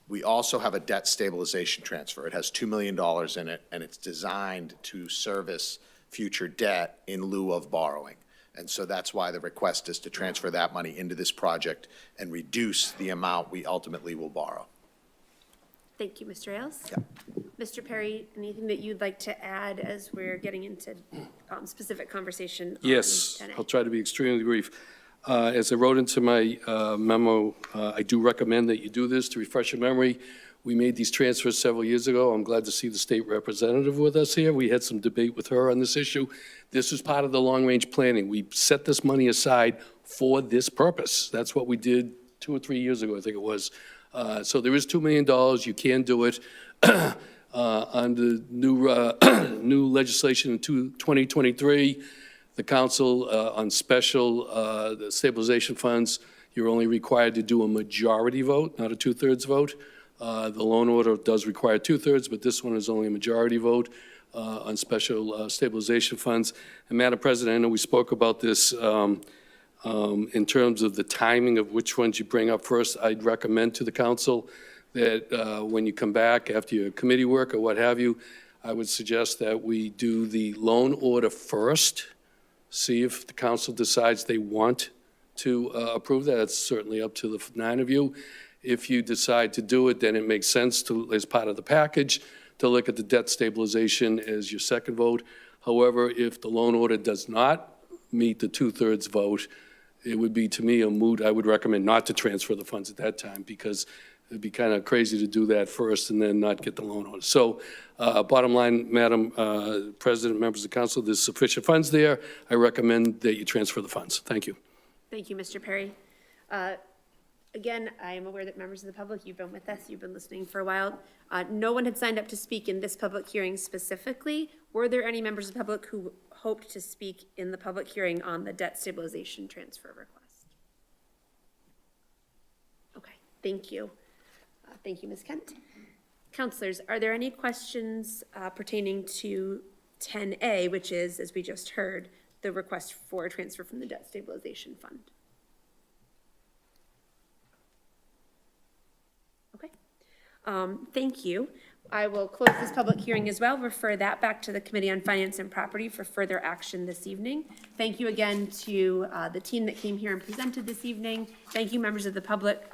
We also have a debt stabilization transfer. It has $2 million in it, and it's designed to service future debt in lieu of borrowing. And so that's why the request is to transfer that money into this project and reduce the amount we ultimately will borrow. Thank you, Mr. Ailes. Yeah. Mr. Perry, anything that you'd like to add as we're getting into specific conversation on Yes, 10A? I'll try to be extremely brief. As I wrote into my memo, I do recommend that you do this. To refresh your memory, we made these transfers several years ago. I'm glad to see the state representative with us here. We had some debate with her on this issue. This was part of the long-range planning. We set this money aside for this purpose. That's what we did 2 or 3 years ago, I think it was. So there is $2 million. You can do it. Under new legislation in 2023, the council on special the stabilization funds, you're only required to do a majority vote, not a 2/3 vote. The loan order does require 2/3, but this one is only a majority vote on special stabilization funds. And Madam President, I know we spoke about this in terms of the timing of which ones you bring up first. I'd recommend to the council that when you come back after your committee work or what have you, I would suggest that we do the loan order first, see if the council decides they want to approve that. It's certainly up to the 9 of you. If you decide to do it, then it makes sense to, as part of the package, to look at the debt stabilization as your second vote. However, if the loan order does not meet the 2/3 vote, it would be, to me, a moot. I would recommend not to transfer the funds at that time, because it'd be kind of crazy to do that first and then not get the loan order. So bottom line, Madam President, members of the council, there's sufficient funds there. I recommend that you transfer the funds. Thank you. Thank you, Mr. Perry. Again, I am aware that members of the public, you've been with us, you've been listening for a while. No one had signed up to speak in this public hearing specifically. Were there any members of the public who hoped to speak in the public hearing on the debt stabilization transfer request? Okay, thank you. Thank you, Ms. Kent. Councilors, are there any questions pertaining to 10A, which is, as we just heard, the request for a transfer from the debt stabilization fund? Okay, thank you. I will close this public hearing as well, refer that back to the Committee on Finance and Property for further action this evening. Thank you again to the team that came here and presented this evening. Thank you, members of the public,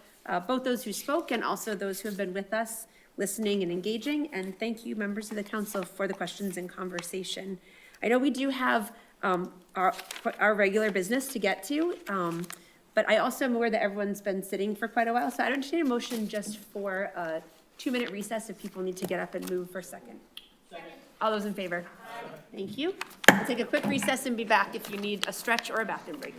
both those who spoke and also those who have been with us, listening and engaging. And thank you, members of the council, for the questions and conversation. I know we do have our regular business to get to, but I also am aware that everyone's been sitting for quite a while, so I don't entertain a motion just for a 2-minute recess if people need to get up and move for a second. All those in favor? Thank you. We'll take a quick recess and be back if you need a stretch or a bathroom break.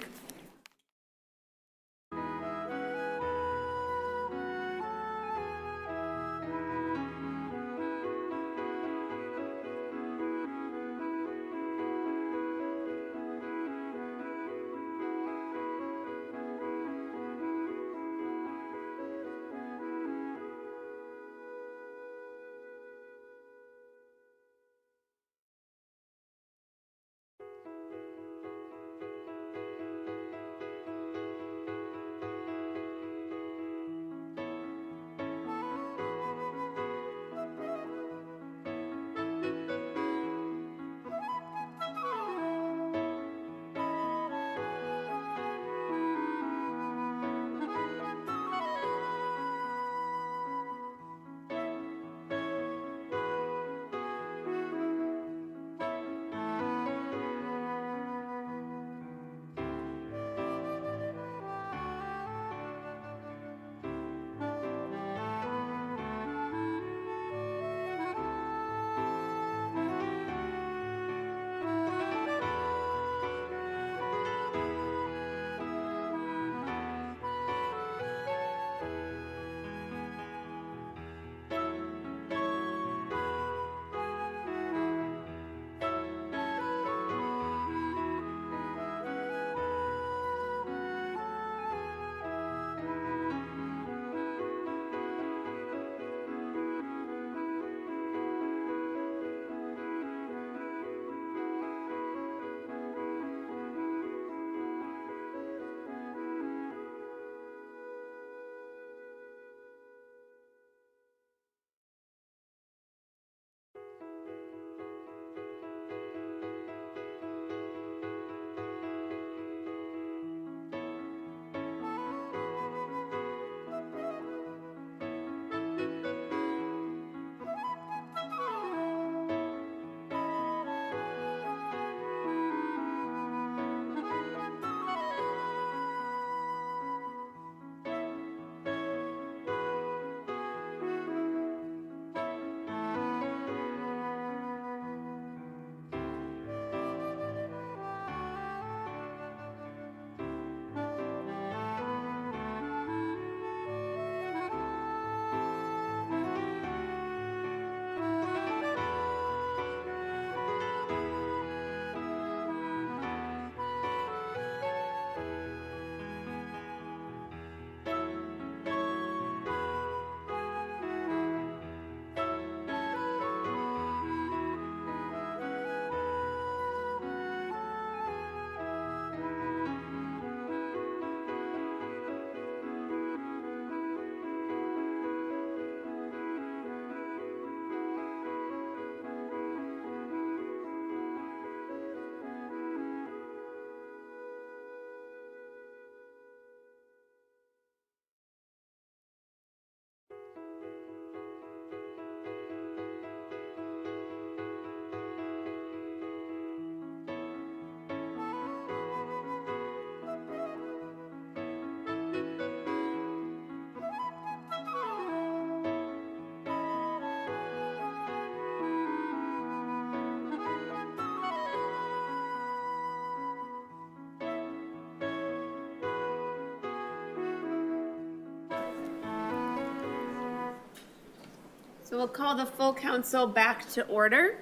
So we'll call the full council back to order.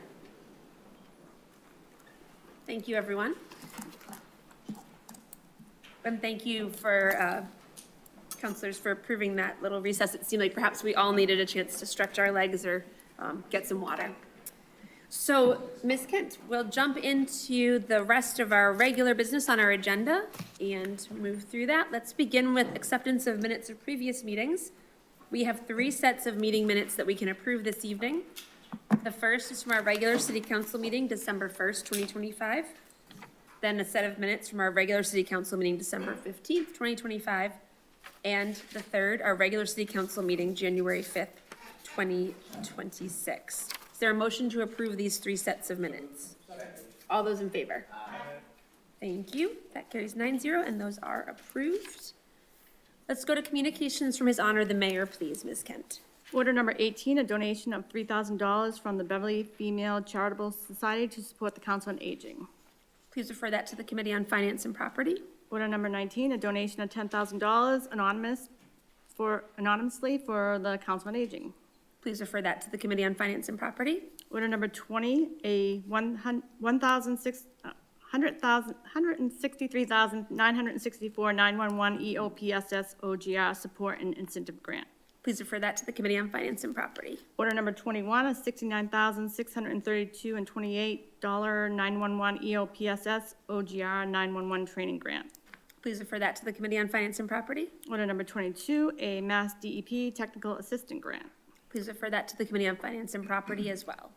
Thank you, everyone. And thank you for, councilors, for approving that little recess. It seemed like perhaps we all needed a chance to stretch our legs or get some water. So, Ms. Kent, we'll jump into the rest of our regular business on our agenda and move through that. Let's begin with acceptance of minutes of previous meetings. We have 3 sets of meeting minutes that we can approve this evening. The first is from our regular city council meeting, December 1st, 2025. Then a set of minutes from our regular city council meeting, December 15th, 2025. And the third, our regular city council meeting, January 5th, 2026. Is there a motion to approve these 3 sets of minutes? All those in favor? Thank you. That carries 9-0, and those are approved. Let's go to communications from His Honor the Mayor, please, Ms. Kent. Order number 18, a donation of $3,000 from the Beverly Female Charitable Society to support the Council on Aging. Please refer that to the Committee on Finance and Property. Order number 19, a donation of $10,000 anonymously for the Council on Aging. Please refer that to the Committee on Finance and Property. Order number 20, a $163,964 911 EOPSS OGR support and incentive grant. Please refer that to the Committee on Finance and Property. Order number 21, a $69,632 and $28 911 EOPSS OGR 911 training grant. Please refer that to the Committee on Finance and Property. Order number 22, a Mass DEP technical assistant grant. Please refer that to the Committee on Finance and Property as well.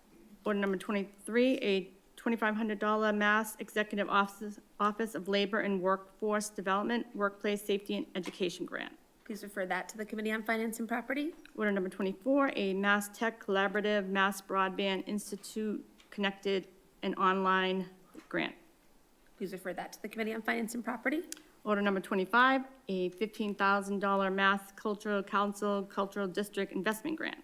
Order number 23, a $2,500 Mass Executive Office of Labor and Workforce Development Workplace Safety and Education grant. Please refer that to the Committee on Finance and Property. Order number 24, a Mass Tech Collaborative Mass Broadband Institute Connected and Online grant. Please refer that to the Committee on Finance and Property. Order number 25, a $15,000 Mass Cultural Council Cultural District Investment grant.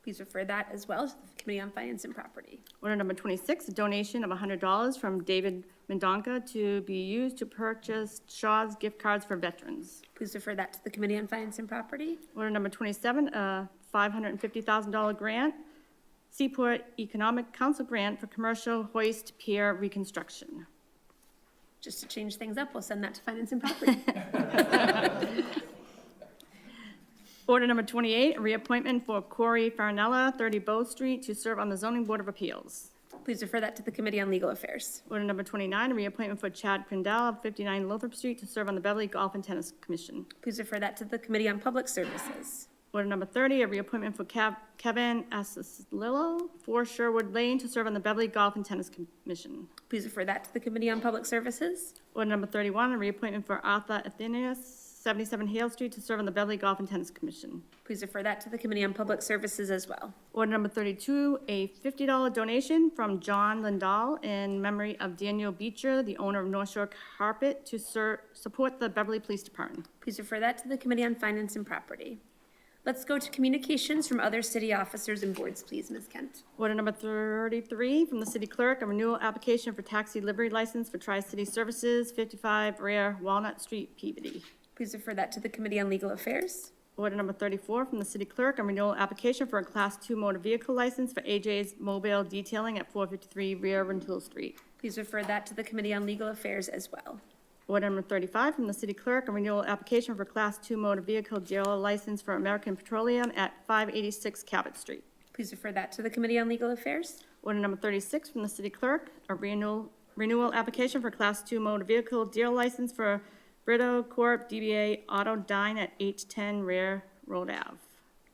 Please refer that as well to the Committee on Finance and Property. Order number 26, a donation of $100 from David Mendonca to be used to purchase Shaw's gift cards for veterans. Please refer that to the Committee on Finance and Property. Order number 27, a $550,000 grant, Seaport Economic Council grant for commercial hoist pier reconstruction. Just to change things up, we'll send that to Finance and Property. Order number 28, a reappointment for Corey Farinella, 30 Bow Street, to serve on the Zoning Board of Appeals. Please refer that to the Committee on Legal Affairs. Order number 29, a reappointment for Chad Prindell, 59 Lothrop Street, to serve on the Beverly Golf and Tennis Commission. Please refer that to the Committee on Public Services. Order number 30, a reappointment for Kevin Assaslillo, 4 Sherwood Lane, to serve on the Beverly Golf and Tennis Commission. Please refer that to the Committee on Public Services. Order number 31, a reappointment for Arthur Athenius, 77 Hale Street, to serve on the Beverly Golf and Tennis Commission. Please refer that to the Committee on Public Services as well. Order number 32, a $50 donation from John Lindahl in memory of Daniel Beecher, the owner of North Shore Carpet, to support the Beverly Police Department. Please refer that to the Committee on Finance and Property. Let's go to communications from other city officers and boards, please, Ms. Kent. Order number 33 from the city clerk, a renewal application for taxi livery license for Tri-City Services, 55 Rare Walnut Street, Peabody. Please refer that to the Committee on Legal Affairs. Order number 34 from the city clerk, a renewal application for a Class 2 motor vehicle license for AJ's Mobile Detailing at 453 Rear Rental Street. Please refer that to the Committee on Legal Affairs as well. Order number 35 from the city clerk, a renewal application for Class 2 motor vehicle dealer license for American Petroleum at 586 Cabot Street. Please refer that to the Committee on Legal Affairs. Order number 36 from the city clerk, a renewal application for Class 2 motor vehicle dealer license for Brito Corp. DBA Auto Dine at 810 Rare Road Ave.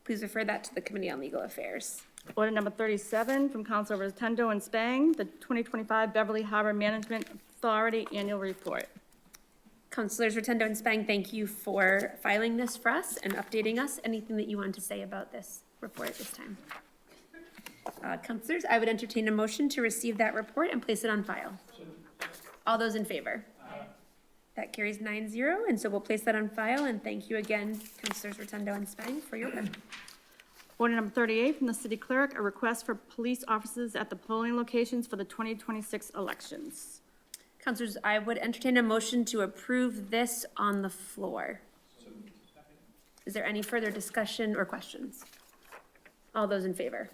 Please refer that to the Committee on Legal Affairs. Order number 37 from Councilor Rotundo and Spang, the 2025 Beverly Harbor Management Authority Annual Report. Councilors Rotundo and Spang, thank you for filing this for us and updating us. Anything that you want to say about this report at this time? Councilors, I would entertain a motion to receive that report and place it on file. All those in favor? That carries 9-0, and so we'll place that on file, and thank you again, Councilors Rotundo and Spang, for your work. Order number 38 from the city clerk, a request for police officers at the polling locations for the 2026 elections. Councilors, I would entertain a motion to approve this on the floor. Is there any further discussion or questions? All those in favor?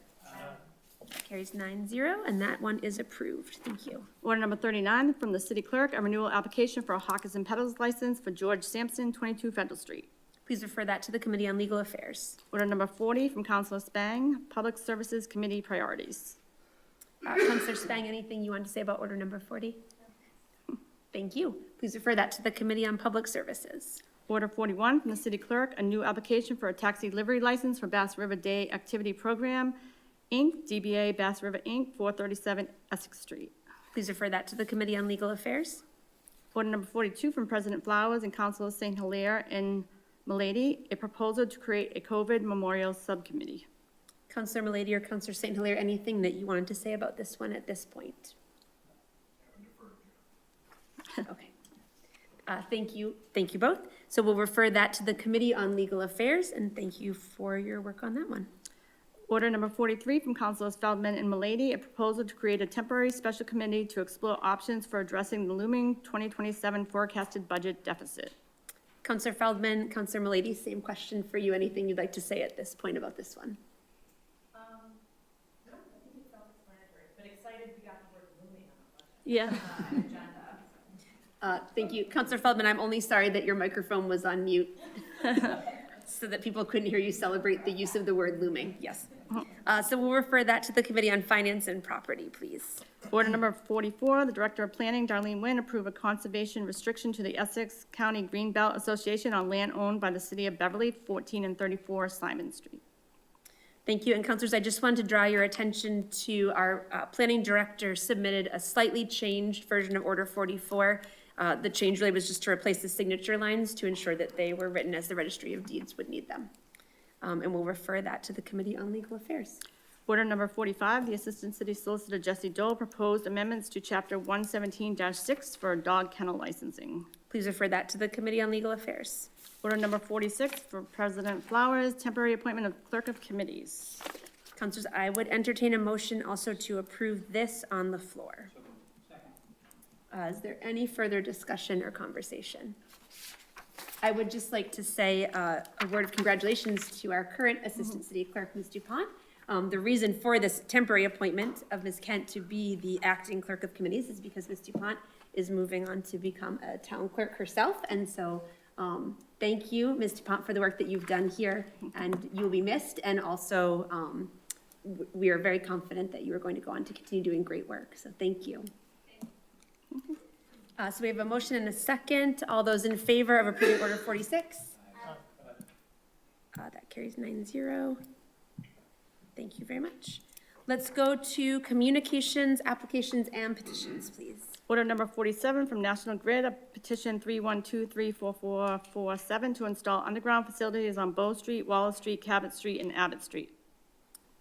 That carries 9-0, and that one is approved. Thank you. Order number 39 from the city clerk, a renewal application for a hawkers and peddlers license for George Sampson, 22 Federal Street. Please refer that to the Committee on Legal Affairs. Order number 40 from Councilor Spang, Public Services Committee priorities. Councilor Spang, anything you want to say about order number 40? Thank you. Please refer that to the Committee on Public Services. Order 41 from the city clerk, a new application for a taxi livery license for Bass River Day Activity Program, Inc., DBA Bass River, Inc., 437 Essex Street. Please refer that to the Committee on Legal Affairs. Order number 42 from President Flowers and Councilor St. Hilaire in Milady, a proposal to create a COVID memorial subcommittee. Councilor Milady or Councilor St. Hilaire, anything that you wanted to say about this one at this point? Okay. Thank you both. So we'll refer that to the Committee on Legal Affairs, and thank you for your work on that one. Order number 43 from Councilors Feldman and Milady, a proposal to create a temporary special committee to explore options for addressing the looming 2027 forecasted budget deficit. Councilor Feldman, Councilor Milady, same question for you. Anything you'd like to say at this point about this one? No, I think it's self-explanatory, but excited we got the word looming on the budget. Yeah. Agenda. Thank you. Councilor Feldman, I'm only sorry that your microphone was on mute so that people couldn't hear you celebrate the use of the word looming. Yes. So we'll refer that to the Committee on Finance and Property, please. Order number 44, the Director of Planning, Darlene Nguyen, approve a conservation restriction to the Essex County Greenbelt Association on land owned by the City of Beverly, 14 and 34 Simon Street. Thank you. And councilors, I just wanted to draw your attention to our planning director submitted a slightly changed version of Order 44. The change really was just to replace the signature lines to ensure that they were written as the Registry of Deeds would need them. And we'll refer that to the Committee on Legal Affairs. Order number 45, the Assistant City Solicitor Jesse Dole proposed amendments to Chapter 117-6 for dog kennel licensing. Please refer that to the Committee on Legal Affairs. Order number 46 for President Flowers, temporary appointment of clerk of committees. Councilors, I would entertain a motion also to approve this on the floor. Is there any further discussion or conversation? I would just like to say a word of congratulations to our current Assistant City Clerk, Ms. Dupont. The reason for this temporary appointment of Ms. Kent to be the acting clerk of committees is because Ms. Dupont is moving on to become a town clerk herself. And so thank you, Ms. Dupont, for the work that you've done here, and you will be missed. And also, we are very confident that you are going to go on to continue doing great work. So thank you. So we have a motion and a second. All those in favor of approving Order 46? That carries 9-0. Thank you very much. Let's go to communications, applications, and petitions, please. Order number 47 from National Grid, a petition 312-34447 to install underground facilities on Bow Street, Wallace Street, Cabot Street, and Abbott Street.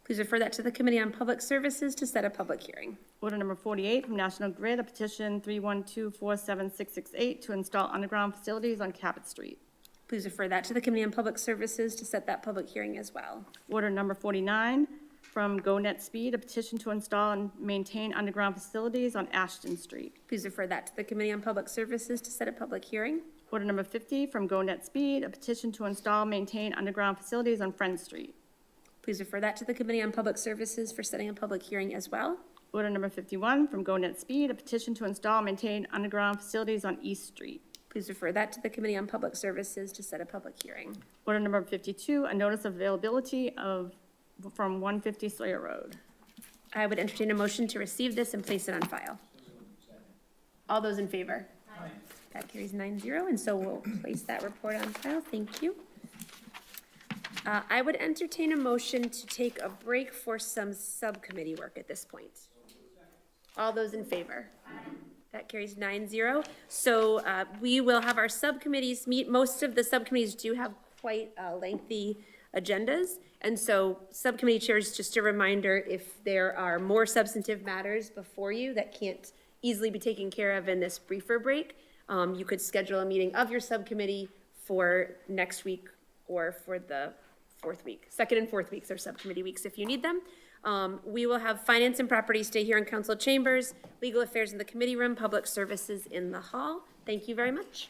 Please refer that to the Committee on Public Services to set a public hearing. Order number 48 from National Grid, a petition 312-47668 to install underground facilities on Cabot Street. Please refer that to the Committee on Public Services to set that public hearing as well. Order number 49 from GoNet Speed, a petition to install and maintain underground facilities on Ashton Street. Please refer that to the Committee on Public Services to set a public hearing. Order number 50 from GoNet Speed, a petition to install and maintain underground facilities on Friend Street. Please refer that to the Committee on Public Services for setting a public hearing as well. Order number 51 from GoNet Speed, a petition to install and maintain underground facilities on East Street. Please refer that to the Committee on Public Services to set a public hearing. Order number 52, a notice of availability from 150 Sawyer Road. I would entertain a motion to receive this and place it on file. All those in favor? Aye. That carries 9-0, and so we'll place that report on file. Thank you. I would entertain a motion to take a break for some subcommittee work at this point. All those in favor? That carries 9-0. So we will have our subcommittees meet. Most of the subcommittees do have quite lengthy agendas. And so subcommittee chairs, just a reminder, if there are more substantive matters before you that can't easily be taken care of in this briefer break, you could schedule a meeting of your subcommittee for next week or for the fourth week. Second and fourth weeks are subcommittee weeks if you need them. We will have finance and property stay here in council chambers, legal affairs in the committee room, public services in the hall. Thank you very much.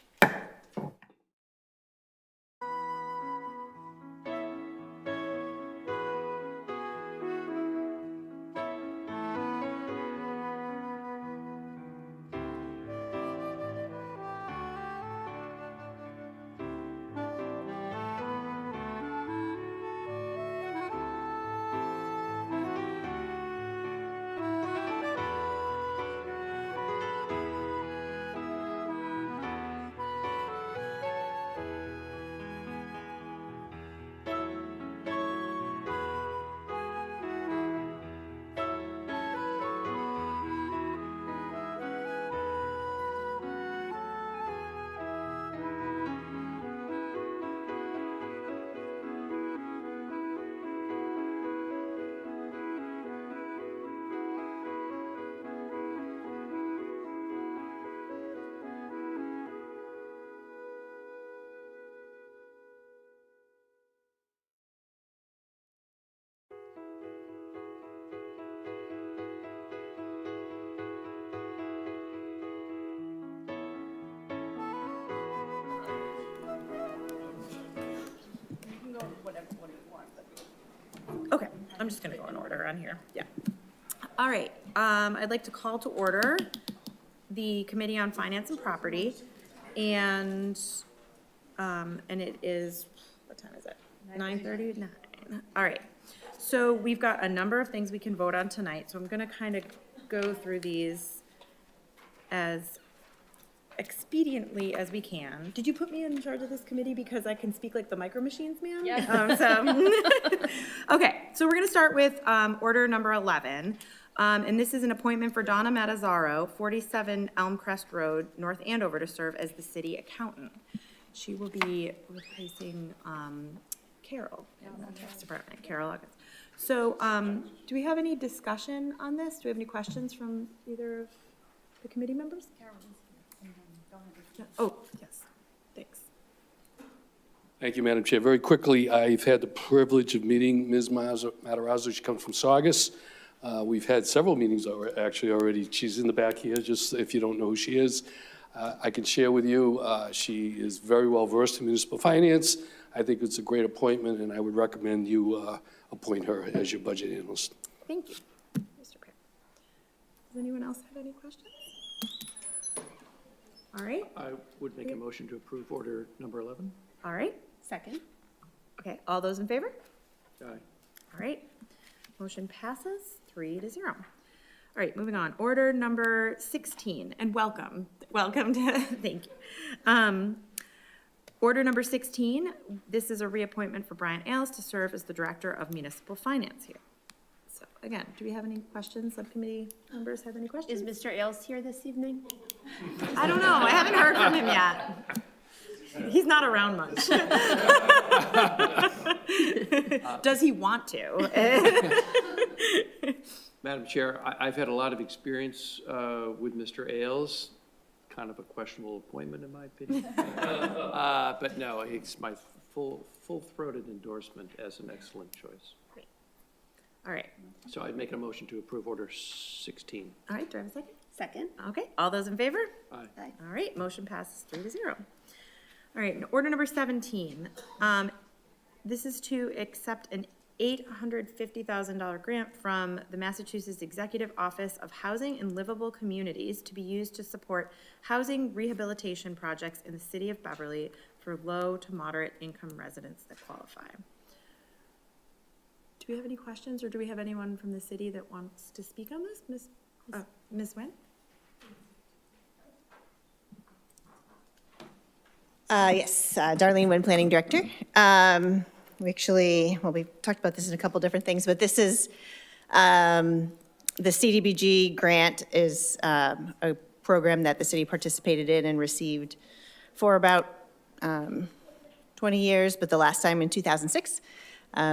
I'm just gonna go in order on here, yeah. All right, I'd like to call to order the Committee on Finance and Property, and it is, what time is it? 9:39. All right, so we've got a number of things we can vote on tonight, so I'm gonna kind of go through these as expediently as we can. Did you put me in charge of this committee because I can speak like the Micro Machines man? Yeah. Okay, so we're gonna start with order number 11. And this is an appointment for Donna Matazzaro, 47 Elm Crest Road, North Andover, to serve as the city accountant. She will be replacing Carol in the tax department, Carol August. So do we have any discussion on this? Do we have any questions from either of the committee members? Oh, yes, thanks. Thank you, Madam Chair. Very quickly, I've had the privilege of meeting Ms. Matarazzo. She comes from Saugus. We've had several meetings already. She's in the back here, just if you don't know who she is. I can share with you, she is very well versed in municipal finance. I think it's a great appointment, and I would recommend you appoint her as your budget analyst. Thank you, Mr. Pear. Does anyone else have any questions? All right, I would make a motion to approve order number 11. all right, Second. okay, all those in favor? Aye. All right, motion passes 3-0. All right, moving on, order number 16, and welcome to, thank you. Order number 16, this is a reappointment for Brian Ailes to serve as the Director of Municipal Finance here. So again, do we have any questions? Subcommittee members have any questions? Is Mr. Ailes here this evening? I don't know, I haven't heard from him yet. He's not around much. Does he want to? Madam Chair, I've had a lot of experience with Mr. Ailes, kind of a questionable appointment in my opinion. But no, it's my full-throated endorsement as an excellent choice. All right, So I'd make a motion to approve order 16. all right, do I have a second? Second. Okay, all those in favor? Aye. All right, motion passes 3-0. All right, and order number 17. This is to accept an $850,000 grant from the Massachusetts Executive Office of Housing and Livable Communities to be used to support housing rehabilitation projects in the city of Beverly for low to moderate income residents that qualify. Do we have any questions, or do we have anyone from the city that wants to speak on this? Ms. Nguyen? Yes, Darlene Nguyen, Planning Director. We talked about this in a couple different things, but this is, the CDBG grant is a program that the city participated in and received for about 20 years, but the last time in 2006.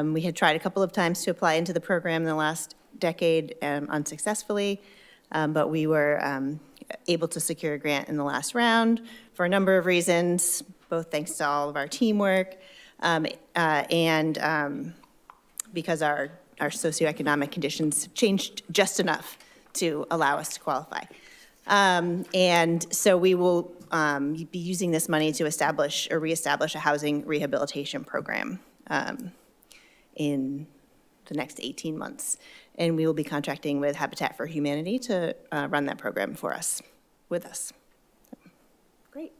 We had tried a couple of times to apply into the program in the last decade unsuccessfully, but we were able to secure a grant in the last round for a number of reasons, both thanks to all of our teamwork and because our socioeconomic conditions changed just enough to allow us to qualify. And so we will be using this money to establish or reestablish a housing rehabilitation program in the next 18 months. And we will be contracting with Habitat for Humanity to run that program for us, with us. Great.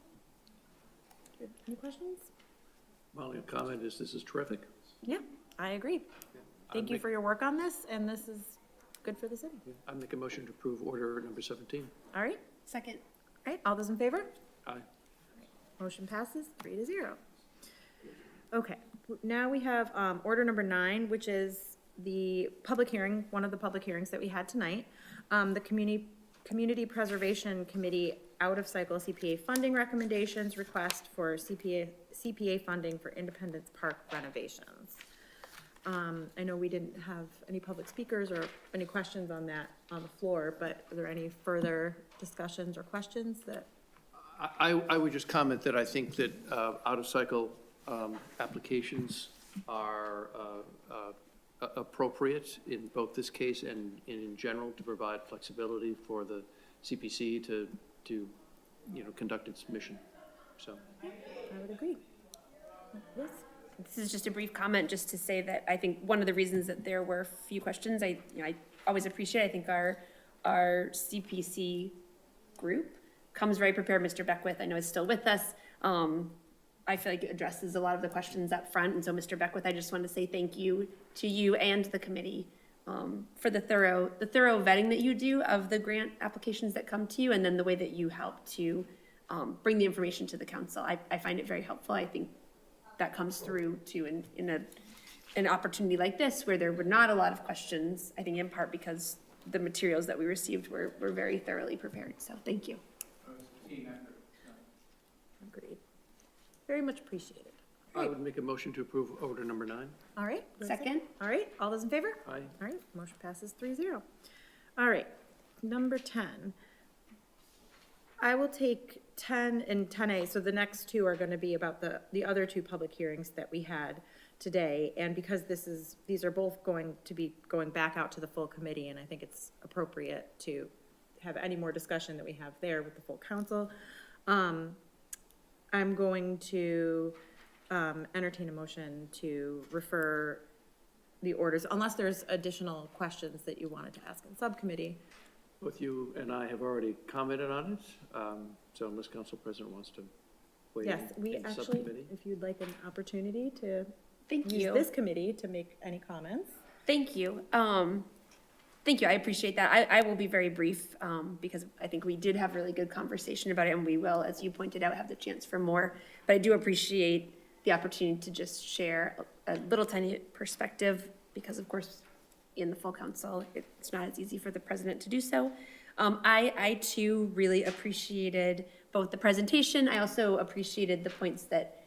Do you have any questions? My only comment is this is terrific. Yeah, I agree. Thank you for your work on this, and this is good for the city. I make a motion to approve order number 17. All right, Second. all right, all those in favor? Aye. Motion passes 3-0. Okay, now we have order number 9, which is the public hearing, one of the public hearings that we had tonight. The Community Preservation Committee out-of-cycle CPA funding recommendations request for CPA funding for Independence Park renovations. I know we didn't have any public speakers or any questions on that on the floor, but are there any further discussions or questions that? I would just comment that I think that out-of-cycle applications are appropriate in both this case and in general to provide flexibility for the CPC to conduct its mission. So. I would agree. Yes? this is just a brief comment, just to say that I think one of the reasons that there were few questions, I always appreciate, I think our CPC group comes very prepared. Mr. Beckwith, I know, is still with us. I feel like it addresses a lot of the questions up front. And so, Mr. Beckwith, I just want to say thank you to you and the committee for the thorough vetting that you do of the grant applications that come to you, and then the way that you help to bring the information to the council. I find it very helpful. I think that comes through too in an opportunity like this, where there were not a lot of questions, I think in part because the materials that we received were very thoroughly prepared. So thank you. Agreed. Very much appreciated. I would make a motion to approve order number 9. All right. Second. All right, all those in favor? Aye. All right, motion passes 3-0. All right, number 10. I will take 10 and 10A, so the next two are going to be about the other two public hearings that we had today. And because these are both going to be going back out to the full committee, and I think it's appropriate to have any more discussion that we have there with the full council, I'm going to entertain a motion to refer the orders, unless there's additional questions that you wanted to ask in subcommittee. Both you and I have already commented on it, so unless Council President wants to weigh in. Yes, we in the actually, subcommittee. if you'd like an opportunity to Thank use you. this committee to make any comments. Thank you. Thank you. I appreciate that. I will be very brief because I think we did have really good conversation about it, and we will, as you pointed out, have the chance for more. But I do appreciate the opportunity to just share a little tiny perspective because, of course, in the full council, it's not as easy for the president to do so. I too really appreciated both the presentation. I also appreciated the points that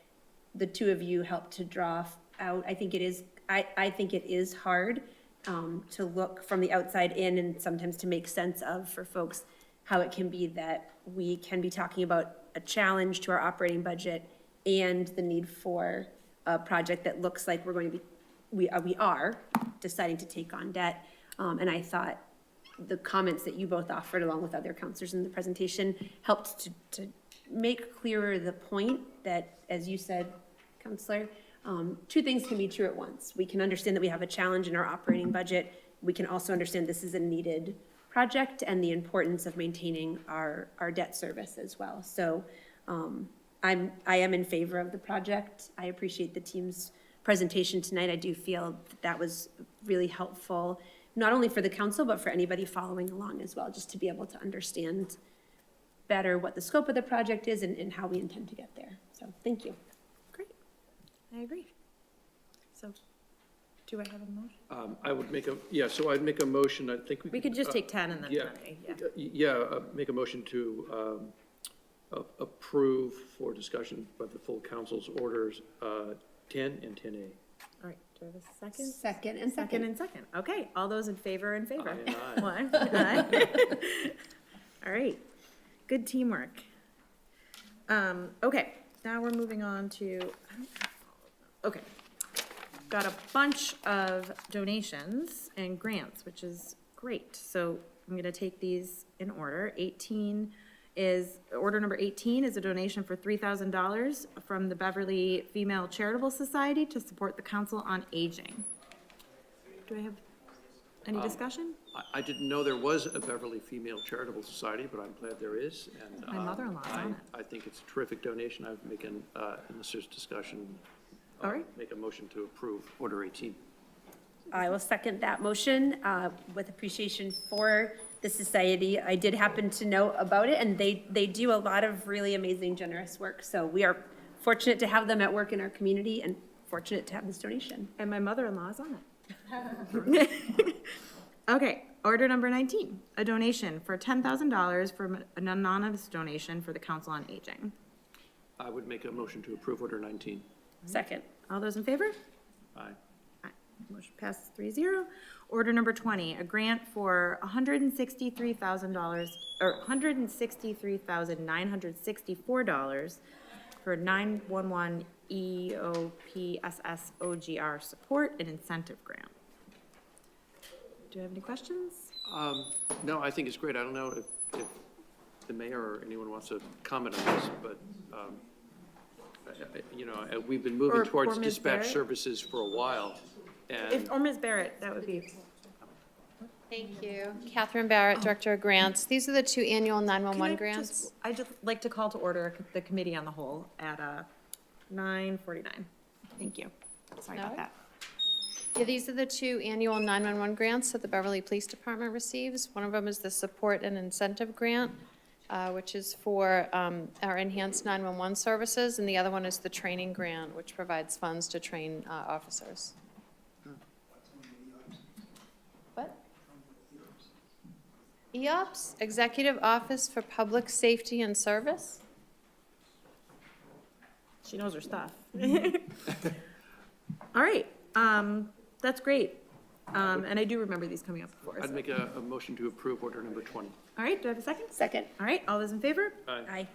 the two of you helped to draw out. I think it is hard to look from the outside in and sometimes to make sense of for folks how it can be that we can be talking about a challenge to our operating budget and the need for a project that looks like we're going to be, we are deciding to take on debt. And I thought the comments that you both offered along with other counselors in the presentation helped to make clearer the point that, as you said, Councilor, two things can be true at once. We can understand that we have a challenge in our operating budget. We can also understand this is a needed project and the importance of maintaining our debt service as well. So I am in favor of the project. I appreciate the team's presentation tonight. I do feel that was really helpful, not only for the council, but for anybody following along as well, just to be able to understand better what the scope of the project is and how we intend to get there. So thank you. Great, I agree. So, do I have a motion? I would make so I'd make a motion, I think We could just take 10 and then 10A, yeah. Make a motion to approve for discussion by the full council's orders 10 and 10A. All right, do I have a second? Second and Second and second. Okay, all those in favor, in favor? Aye and aye. One, aye. All right, good teamwork. Okay, now we're moving on to, okay. Got a bunch of donations and grants, which is great. So I'm gonna take these in order. Order number 18 is a donation for $3,000 from the Beverly Female Charitable Society to support the Council on Aging. Do I have any discussion? I didn't know there was a Beverly Female Charitable Society, but I'm glad there is. And My mother-in-law's on it. I think it's a terrific donation. I would make unless there's discussion, All right. make a motion to approve order 18. I will second that motion with appreciation for the society. I did happen to know about it, and they do a lot of really amazing, generous work. So we are fortunate to have them at work in our community and fortunate to have this donation. And my mother-in-law's on it. Okay, order number 19, a donation for $10,000 from an anonymous donation for the Council on Aging. I would make a motion to approve order 19. Second. All those in favor? Aye. Aye. Motion passes 3-0. Order number 20, a grant for $163,000, or $163,964 for 911 EOPSS OGR support and incentive grant. Do you have any questions? No, I think it's great. I don't know if the mayor or anyone wants to comment on this, but we've been moving Or towards Ms. dispatch Barrett? services for a while, and Or Ms. Barrett, that would be. Thank you. Catherine Barrett, Director of Grants. These are the two annual 911 grants. I'd just like to call to order the committee on the whole at 9:49. Thank you. Sorry about No. that. Yeah, these are the two annual 911 grants that the Beverly Police Department receives. One of them is the Support and Incentive Grant, which is for our enhanced 911 services, and the other one is the Training Grant, which provides funds to train officers. What? EOPS, Executive Office for Public Safety and Service? She knows her stuff. All right, that's great. And I do remember these coming up before. I'd so- make a motion to approve order number 20. All right, do I have a second? Second. All right, all those in favor? Aye.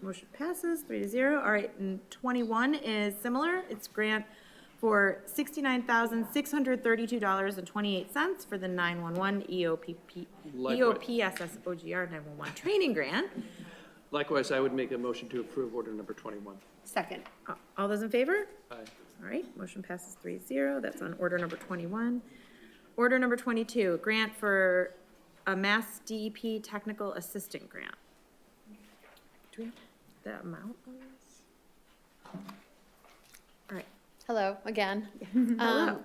Motion passes 3-0. All right, and 21 is similar. It's grant for $69,632.28 for the 911 EOPSSOGR 911 training grant. Likewise, I would make a motion to approve order number 21. Second. All those in favor? Aye. All right, motion passes 3-0. That's on order number 21. Order number 22, grant for a Mass DEP Technical Assistant Grant. Do we have the amount on this? All right. Hello, again. Hello.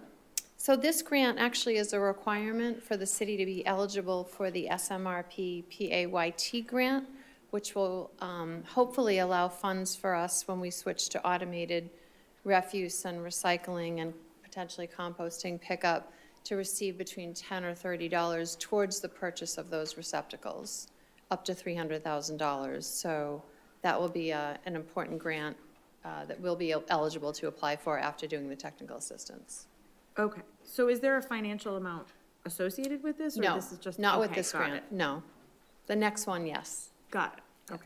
So this grant actually is a requirement for the city to be eligible for the SMRP PAYT grant, which will hopefully allow funds for us when we switch to automated refuse and recycling and potentially composting pickup to receive between $10 or $30 towards the purchase of those receptacles, up to $300,000. So that will be an important grant that we'll be eligible to apply for after doing the technical assistance. Okay, so is there a financial amount associated with this? Or No, this is just not with okay, this got grant, it. no. The next one, yes. Got it, okay.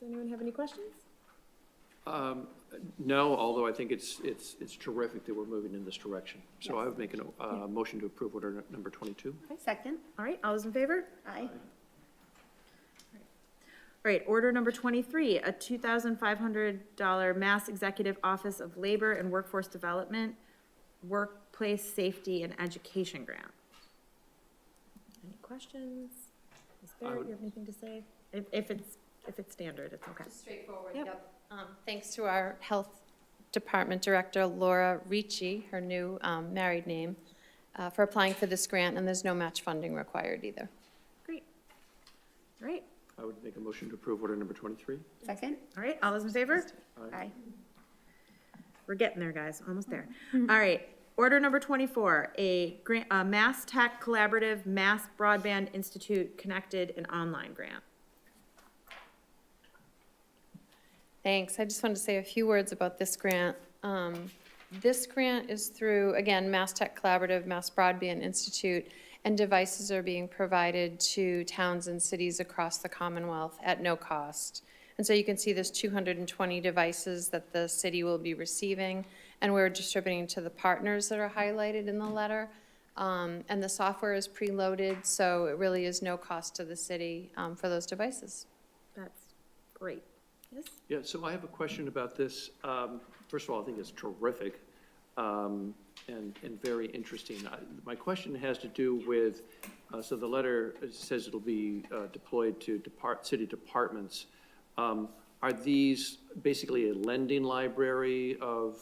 Does anyone have any questions? No, although I think it's terrific that we're moving in this direction. So I would make a motion to approve order number 22. Second. All right, all those in favor? Aye. All right, order number 23, a $2,500 Mass Executive Office of Labor and Workforce Development, Workplace Safety and Education Grant. Any questions? Ms. Barrett, you have anything to say? If it's standard, it's okay. Straightforward, Yep. Thanks to our Health Department Director, Laura Ricci, her new married name, for applying for this grant, and there's no match funding required either. Great. All right, I would make a motion to approve order number 23. Second. all right, all those in favor? Aye. We're getting there, guys, almost there. All right, order number 24, a Mass Tech Collaborative Mass Broadband Institute Connected and Online Grant. Thanks. I just wanted to say a few words about this grant. This grant is through, again, Mass Tech Collaborative, Mass Broadband Institute, and devices are being provided to towns and cities across the Commonwealth at no cost. And so you can see there's 220 devices that the city will be receiving, and we're distributing to the partners that are highlighted in the letter. And the software is preloaded, so it really is no cost to the city for those devices. That's great. Yes? Yeah, so I have a question about this. First of all, I think it's terrific and very interesting. My question has to do with, so the letter says it'll be deployed to city departments. Are these basically a lending library of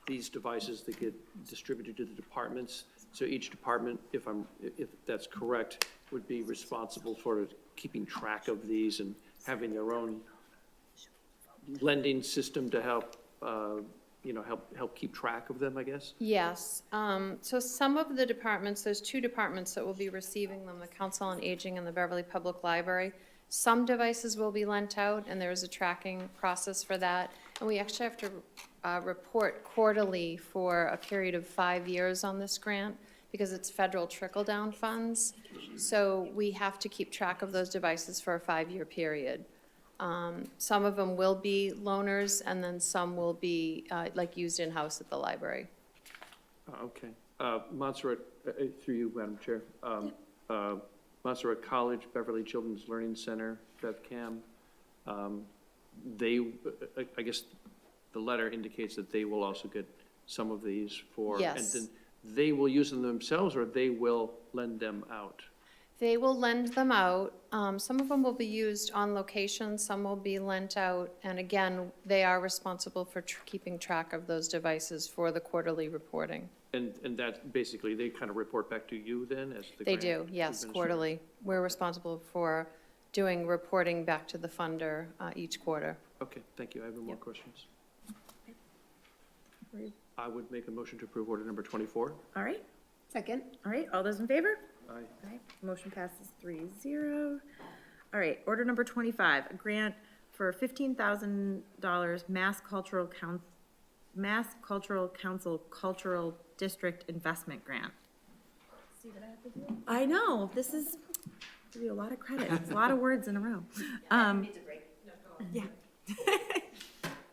these devices that get distributed to the departments? So each department, if that's correct, would be responsible for keeping track of these and having their own lending system to help, help keep track of them, I guess? Yes. So some of the departments, there's two departments that will be receiving them, the Council on Aging and the Beverly Public Library. Some devices will be lent out, and there is a tracking process for that. And we actually have to report quarterly for a period of 5 years on this grant because it's federal trickle-down funds. So we have to keep track of those devices for a 5-year period. Some of them will be loaners, and then some will be used in-house at the library. Okay. Montserrat, through you, Madam Chair. Montserrat College, Beverly Children's Learning Center, BevCam, they, I guess the letter indicates that they will also get some of these for. Yes. And then they will use them themselves, or they will lend them out? They will lend them out. Some of them will be used on location, some will be lent out. And again, they are responsible for keeping track of those devices for the quarterly reporting. And that, basically, they kind of report back to you then as the They grant do, yes, administrator? quarterly. We're responsible for doing reporting back to the funder each quarter. Okay, thank you. I have no more questions. I would make a motion to approve order number 24. All right, Second. all right, all those in favor? Aye. All right, motion passes 3-0. All right, order number 25, a grant for $15,000 Mass Cultural Council Cultural District Investment Grant. See what I have to do? I know, this is, give you a lot of credit, it's a lot of words in a row. Yeah.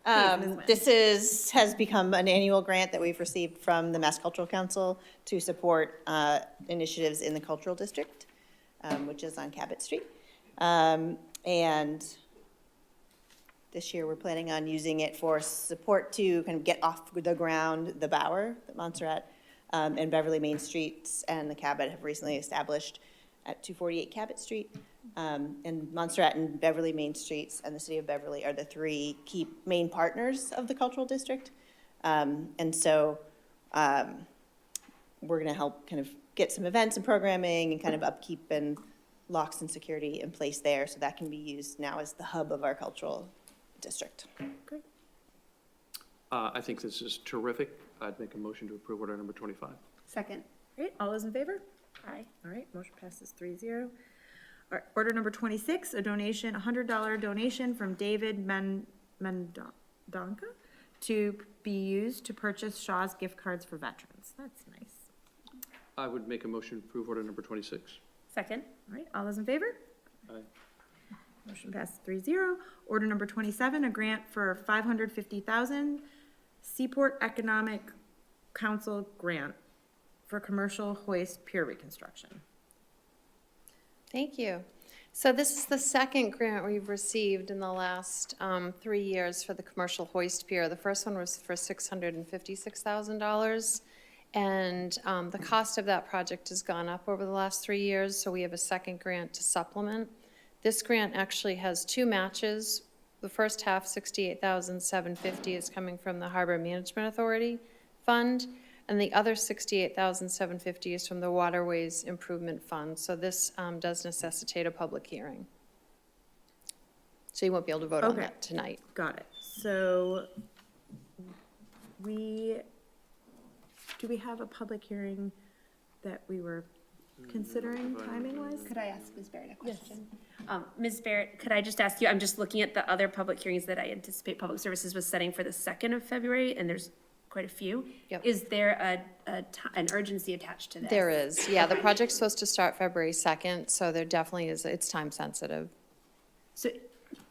Has become an annual grant that we've received from the Mass Cultural Council to support initiatives in the cultural district, which is on Cabot Street. And this year, we're planning on using it for support to kind of get off the ground the Bower that Montserrat and Beverly Main Streets and the Cabot have recently established at 248 Cabot Street. And Montserrat and Beverly Main Streets and the city of Beverly are the three key main partners of the cultural district. And so we're going to help kind of get some events and programming and kind of upkeep and locks and security in place there, so that can be used now as the hub of our cultural district. Great. I think this is terrific. I'd make a motion to approve order number 25. Second. Great, all those in favor? Aye. All right, motion passes 3-0. All right, order number 26, a donation, $100 donation from David Mendonca to be used to purchase Shaw's gift cards for veterans. That's nice. I would make a motion to approve order number 26. Second. All right, all those in favor? Aye. Motion passes 3-0. Order number 27, a grant for $550,000 Seaport Economic Council grant for commercial hoist pier reconstruction. Thank you. So this is the second grant we've received in the last 3 years for the commercial hoist pier. The first one was for $656,000. And the cost of that project has gone up over the last 3 years, so we have a second grant to supplement. This grant actually has two matches. The first half, $68,750, is coming from the Harbor Management Authority Fund, and the other $68,750 is from the Waterways Improvement Fund. So this does necessitate a public hearing. So you won't be able to vote on that tonight. Got it. So do we have a public hearing that we were considering timing-wise? Could I ask Ms. Barrett a question? Ms. Barrett, could I just ask you, I'm just looking at the other public hearings that I anticipate Public Services was setting for the 2nd of February, and there's quite a few. Yep. Is there an urgency attached to this? There is, yeah, the project's supposed to start February 2nd, so there definitely is, it's time sensitive. So,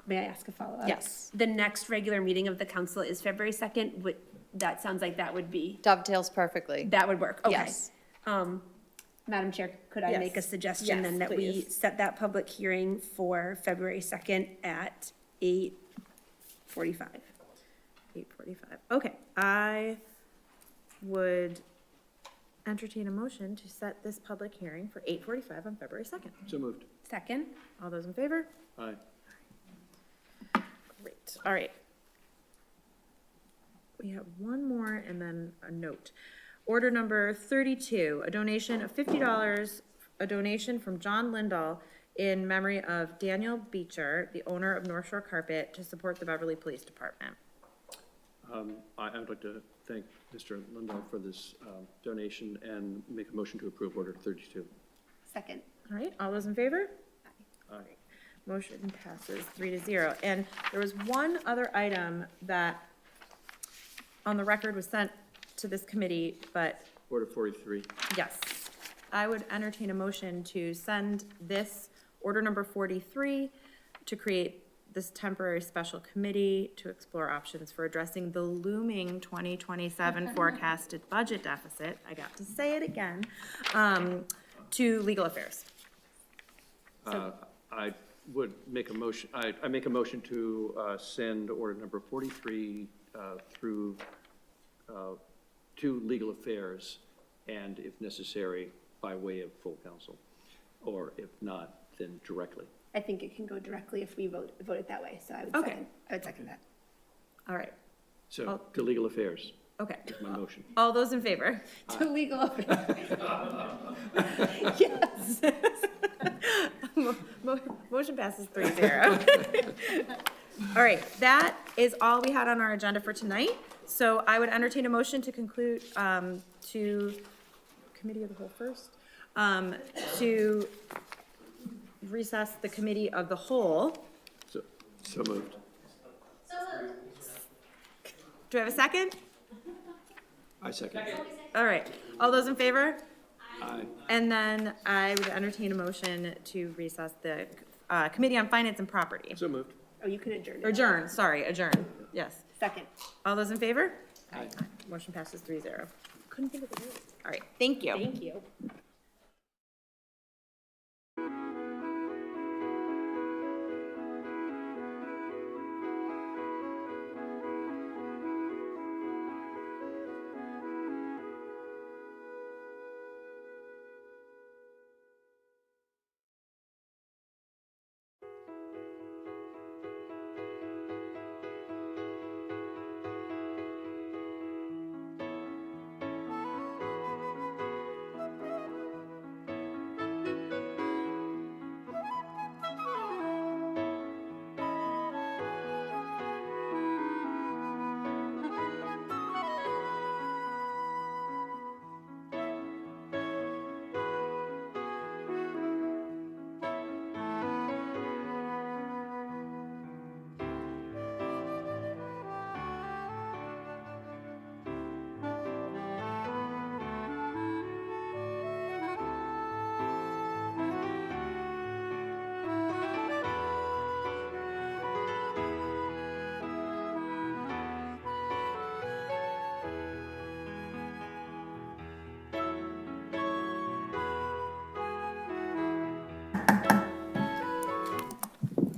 may I ask a follow-up? Yes. The next regular meeting of the council is February 2nd? That sounds like that would be, Dovetails perfectly. that would work, okay. Yes. Madam Chair, could I Yes. make a suggestion then Yes, that we please. set that public hearing for February 2nd at 8:45? 8:45. Okay, I would entertain a motion to set this public hearing for 8:45 on February 2nd. So moved. Second? All those in favor? Aye. Great, all right. We have one more and then a note. Order number 32, a donation of $50, a donation from John Lindahl in memory of Daniel Beecher, the owner of North Shore Carpet, to support the Beverly Police Department. I would like to thank Mr. Lindahl for this donation and make a motion to approve order 32. Second. All right, all those in favor? Aye. Motion passes 3-0. And there was one other item that on the record was sent to this committee, but Order 43. yes, I would entertain a motion to send this order number 43 to create this temporary special committee to explore options for addressing the looming 2027 forecasted budget deficit, I got to say it again, to legal affairs. I would make a motion, I make a motion to send order number 43 through to legal affairs, and if necessary, by way of full council, or if not, then directly. I think it can go directly if we vote it that way, so I would Okay. second that. All right, So to legal affairs, okay. is my motion. All those in favor? To legal affairs. Yes. Motion passes 3-0. All right, that is all we had on our agenda for tonight. So I would entertain a motion to conclude, to committee of the whole first, to recess the committee of the whole. So moved. Do I have a second? I second. All right, all those in favor? Aye. And then I would entertain a motion to recess the Committee on Finance and Property. So moved. Oh, you can adjourn. Adjourn, sorry, adjourn, yes. Second. All those in favor? Aye. Motion passes 3-0. Couldn't think of the word. All right, thank you. Thank you.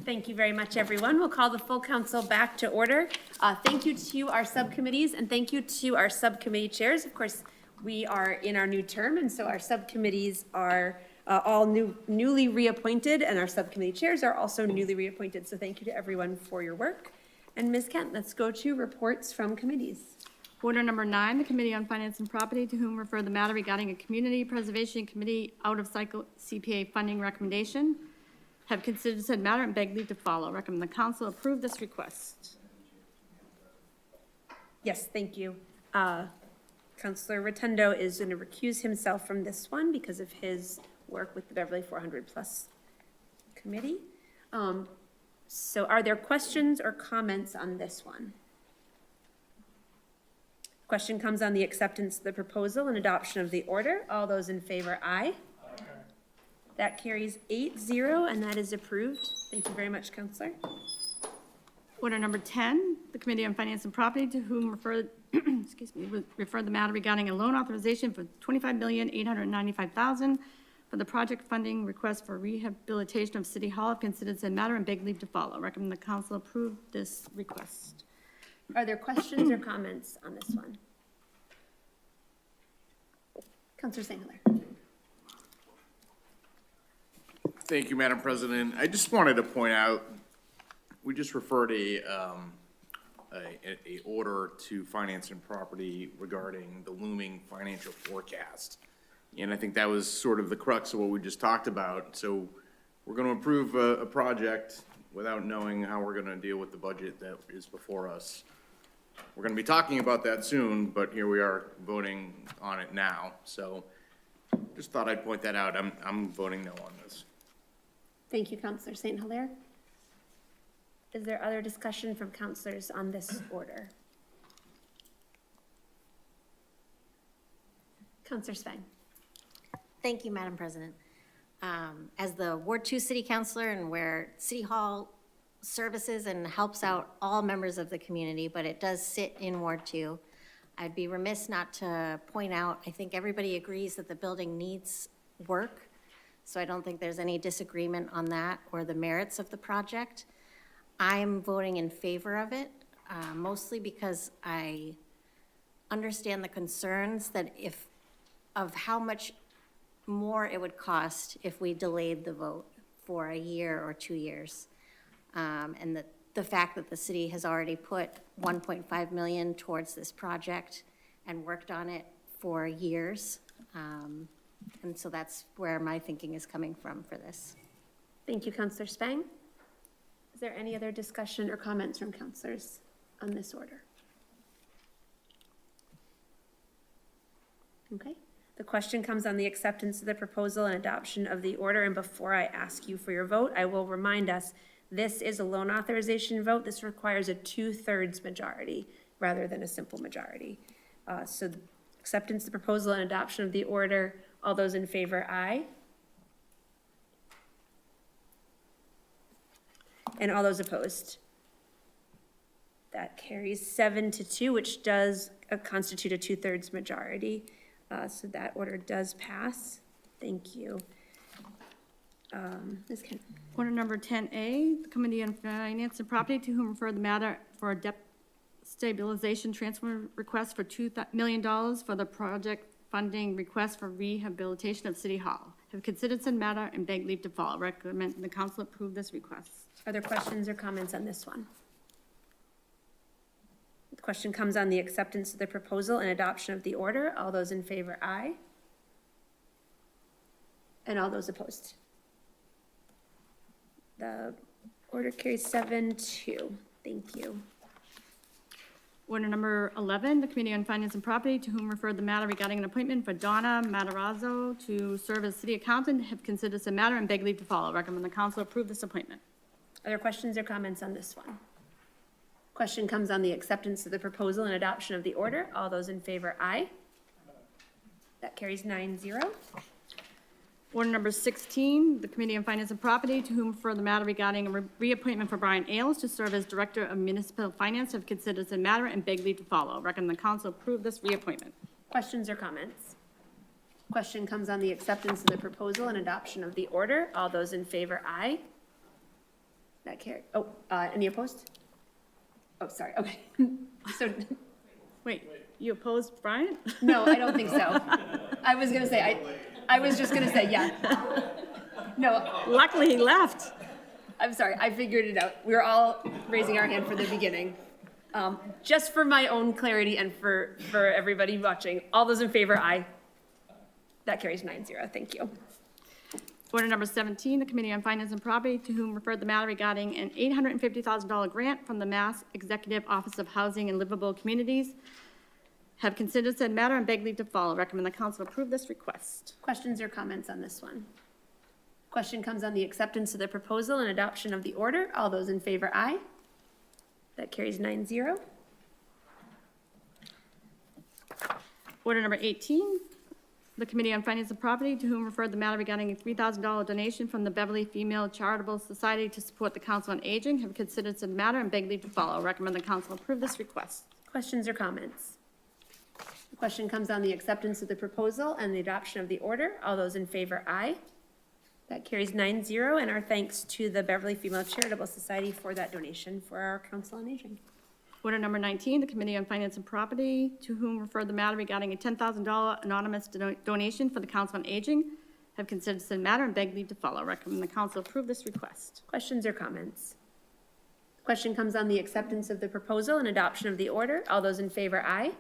Thank you very much, everyone. We'll call the full council back to order. Thank you to our subcommittees, and thank you to our subcommittee chairs. Of course, we are in our new term, and so our subcommittees are all newly reappointed, and our subcommittee chairs are also newly reappointed. So thank you to everyone for your work. And Ms. Kent, let's go to reports from committees. Order number 9, the Committee on Finance and Property, to whom refer the matter regarding a Community Preservation Committee out-of-cycle CPA funding recommendation, have considered said matter and beg leave to follow. Recommend the council approve this request. Yes, thank you. Councilor Rotundo is going to recuse himself from this one because of his work with the Beverly 400+ committee. So are there questions or comments on this one? Question comes on the acceptance of the proposal and adoption of the order. All those in favor, aye. That carries 8-0, and that is approved. Thank you very much, Councilor. Order number 10, the Committee on Finance and Property, to whom refer, refer the matter regarding a loan authorization for $25,895,000 for the project funding request for rehabilitation of City Hall, have considered said matter and beg leave to follow. Recommend the council approve this request. Are there questions or comments on this one? Councilor Signups. Thank you, Madam President. I just wanted to point out, we just referred a order to Finance and Property regarding the looming financial forecast. And I think that was sort of the crux of what we just talked about. So we're going to approve a project without knowing how we're going to deal with the budget that is before us. We're going to be talking about that soon, but here we are voting on it now. So just thought I'd point that out. I'm voting no on this. Thank you, Councilor St. Hilaire. Is there other discussion from councilors on this order? Councilor Sven. Thank you, Madam President. As the Ward 2 City Councilor, and where City Hall services and helps out all members of the community, but it does sit in Ward 2, I'd be remiss not to point out, I think everybody agrees that the building needs work. So I don't think there's any disagreement on that or the merits of the project. I'm voting in favor of it, mostly because I understand the concerns of how much more it would cost if we delayed the vote for a year or 2 years. And the fact that the city has already put 1.5 million towards this project and worked on it for years. And so that's where my thinking is coming from for this. Thank you, Councilor Spang. Is there any other discussion or comments from councilors on this order? Okay. The question comes on the acceptance of the proposal and adoption of the order. And before I ask you for your vote, I will remind us, this is a loan authorization vote. This requires a 2/3 majority rather than a simple majority. So the acceptance of the proposal and adoption of the order. All those in favor, aye. And all those opposed? That carries 7-2, which does constitute a 2/3 majority. So that order does pass. Thank you. Ms. Kim. Order number 10A, the Committee on Finance and Property, to whom refer the matter for a debt stabilization transfer request for $2 million for the project funding request for rehabilitation of City Hall. Have considered said matter and beg leave to follow. Recommend the council approve this request. Are there questions or comments on this one? The question comes on the acceptance of the proposal and adoption of the order. All those in favor, aye. And all those opposed? The order carries 7-2. Thank you. Order number 11, the Committee on Finance and Property, to whom referred the matter regarding an appointment for Donna Matarazzo to serve as city accountant, have considered the matter and beg leave to follow. Recommend the council approve this appointment. Are there questions or comments on this one? Question comes on the acceptance of the proposal and adoption of the order. All those in favor, aye. That carries 9-0. Order number 16, the Committee on Finance and Property, to whom refer the matter regarding a reappointment for Brian Ailes to serve as Director of Municipal Finance, have considered the matter and beg leave to follow. Recommend the council approve this reappointment. Questions or comments? Question comes on the acceptance of the proposal and adoption of the order. All those in favor, aye. That carry, any opposed? Oh, sorry, okay. So, Wait, you opposed Brian? no, I don't think so. I was gonna say, I was just gonna say, yeah. No, Luckily, he left. I'm sorry, I figured it out. We were all raising our hand for the beginning. Just for my own clarity and for everybody watching, all those in favor, aye. That carries 9-0, thank you. Order number 17, the Committee on Finance and Property, to whom referred the matter regarding an $850,000 grant from the Mass Executive Office of Housing and Livable Communities, have considered said matter and beg leave to follow. Recommend the council approve this request. Questions or comments on this one? Question comes on the acceptance of the proposal and adoption of the order. All those in favor, aye. That carries 9-0. Order number 18, the Committee on Finance and Property, to whom referred the matter regarding a $3,000 donation from the Beverly Female Charitable Society to support the Council on Aging, have considered said matter and beg leave to follow. Recommend the council approve this request. Questions or comments? The question comes on the acceptance of the proposal and the adoption of the order. All those in favor, aye. That carries 9-0, and our thanks to the Beverly Female Charitable Society for that donation for our Council on Aging. Order number 19, the Committee on Finance and Property, to whom referred the matter regarding a $10,000 anonymous donation for the Council on Aging, have considered said matter and beg leave to follow. Recommend the council approve this request. Questions or comments? Question comes on the acceptance of the proposal and adoption of the order. All those in favor, aye.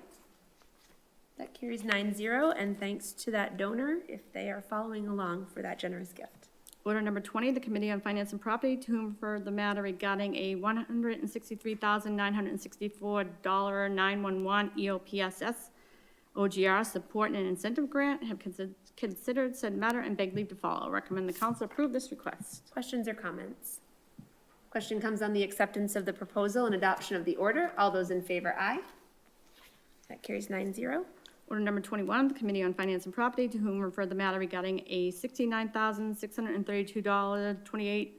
That carries 9-0, and thanks to that donor if they are following along for that generous gift. Order number 20, the Committee on Finance and Property, to whom referred the matter regarding a $163,964 911 EOPSS OGR support and incentive grant, have considered said matter and beg leave to follow. Recommend the council approve this request. Questions or comments? Question comes on the acceptance of the proposal and adoption of the order. All those in favor, aye. That carries 9-0. Order number 21, the Committee on Finance and Property, to whom referred the matter regarding a $69,632.28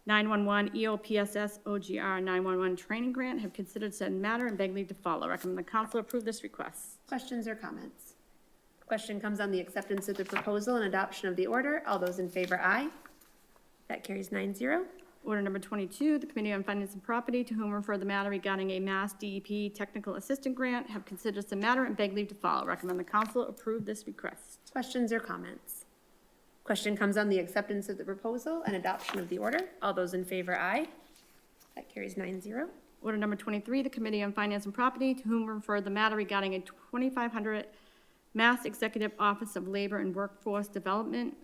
911 EOPSS OGR 911 training grant, have considered said matter and beg leave to follow. Recommend the council approve this request. Questions or comments? Question comes on the acceptance of the proposal and adoption of the order. All those in favor, aye. That carries 9-0. Order number 22, the Committee on Finance and Property, to whom refer the matter regarding a Mass DEP Technical Assistant Grant, have considered the matter and beg leave to follow. Recommend the council approve this request. Questions or comments? Question comes on the acceptance of the proposal and adoption of the order. All those in favor, aye. That carries 9-0. Order number 23, the Committee on Finance and Property, to whom refer the matter regarding a 2,500 Mass Executive Office of Labor and Workforce Development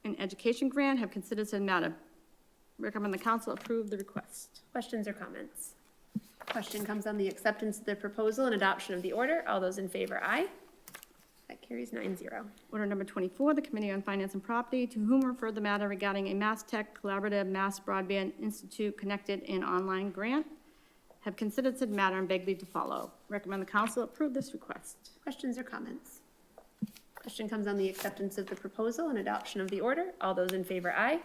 and Education Grant, have considered said matter. Recommend the council approve the request. Questions or comments? Question comes on the acceptance of the proposal and adoption of the order. All those in favor, aye. That carries 9-0. Order number 24, the Committee on Finance and Property, to whom refer the matter regarding a Mass Tech Collaborative Mass Broadband Institute Connected and Online Grant, have considered said matter and beg leave to follow. Recommend the council approve this request. Questions or comments? Question comes on the acceptance of the proposal and adoption of the order. All those in favor, aye.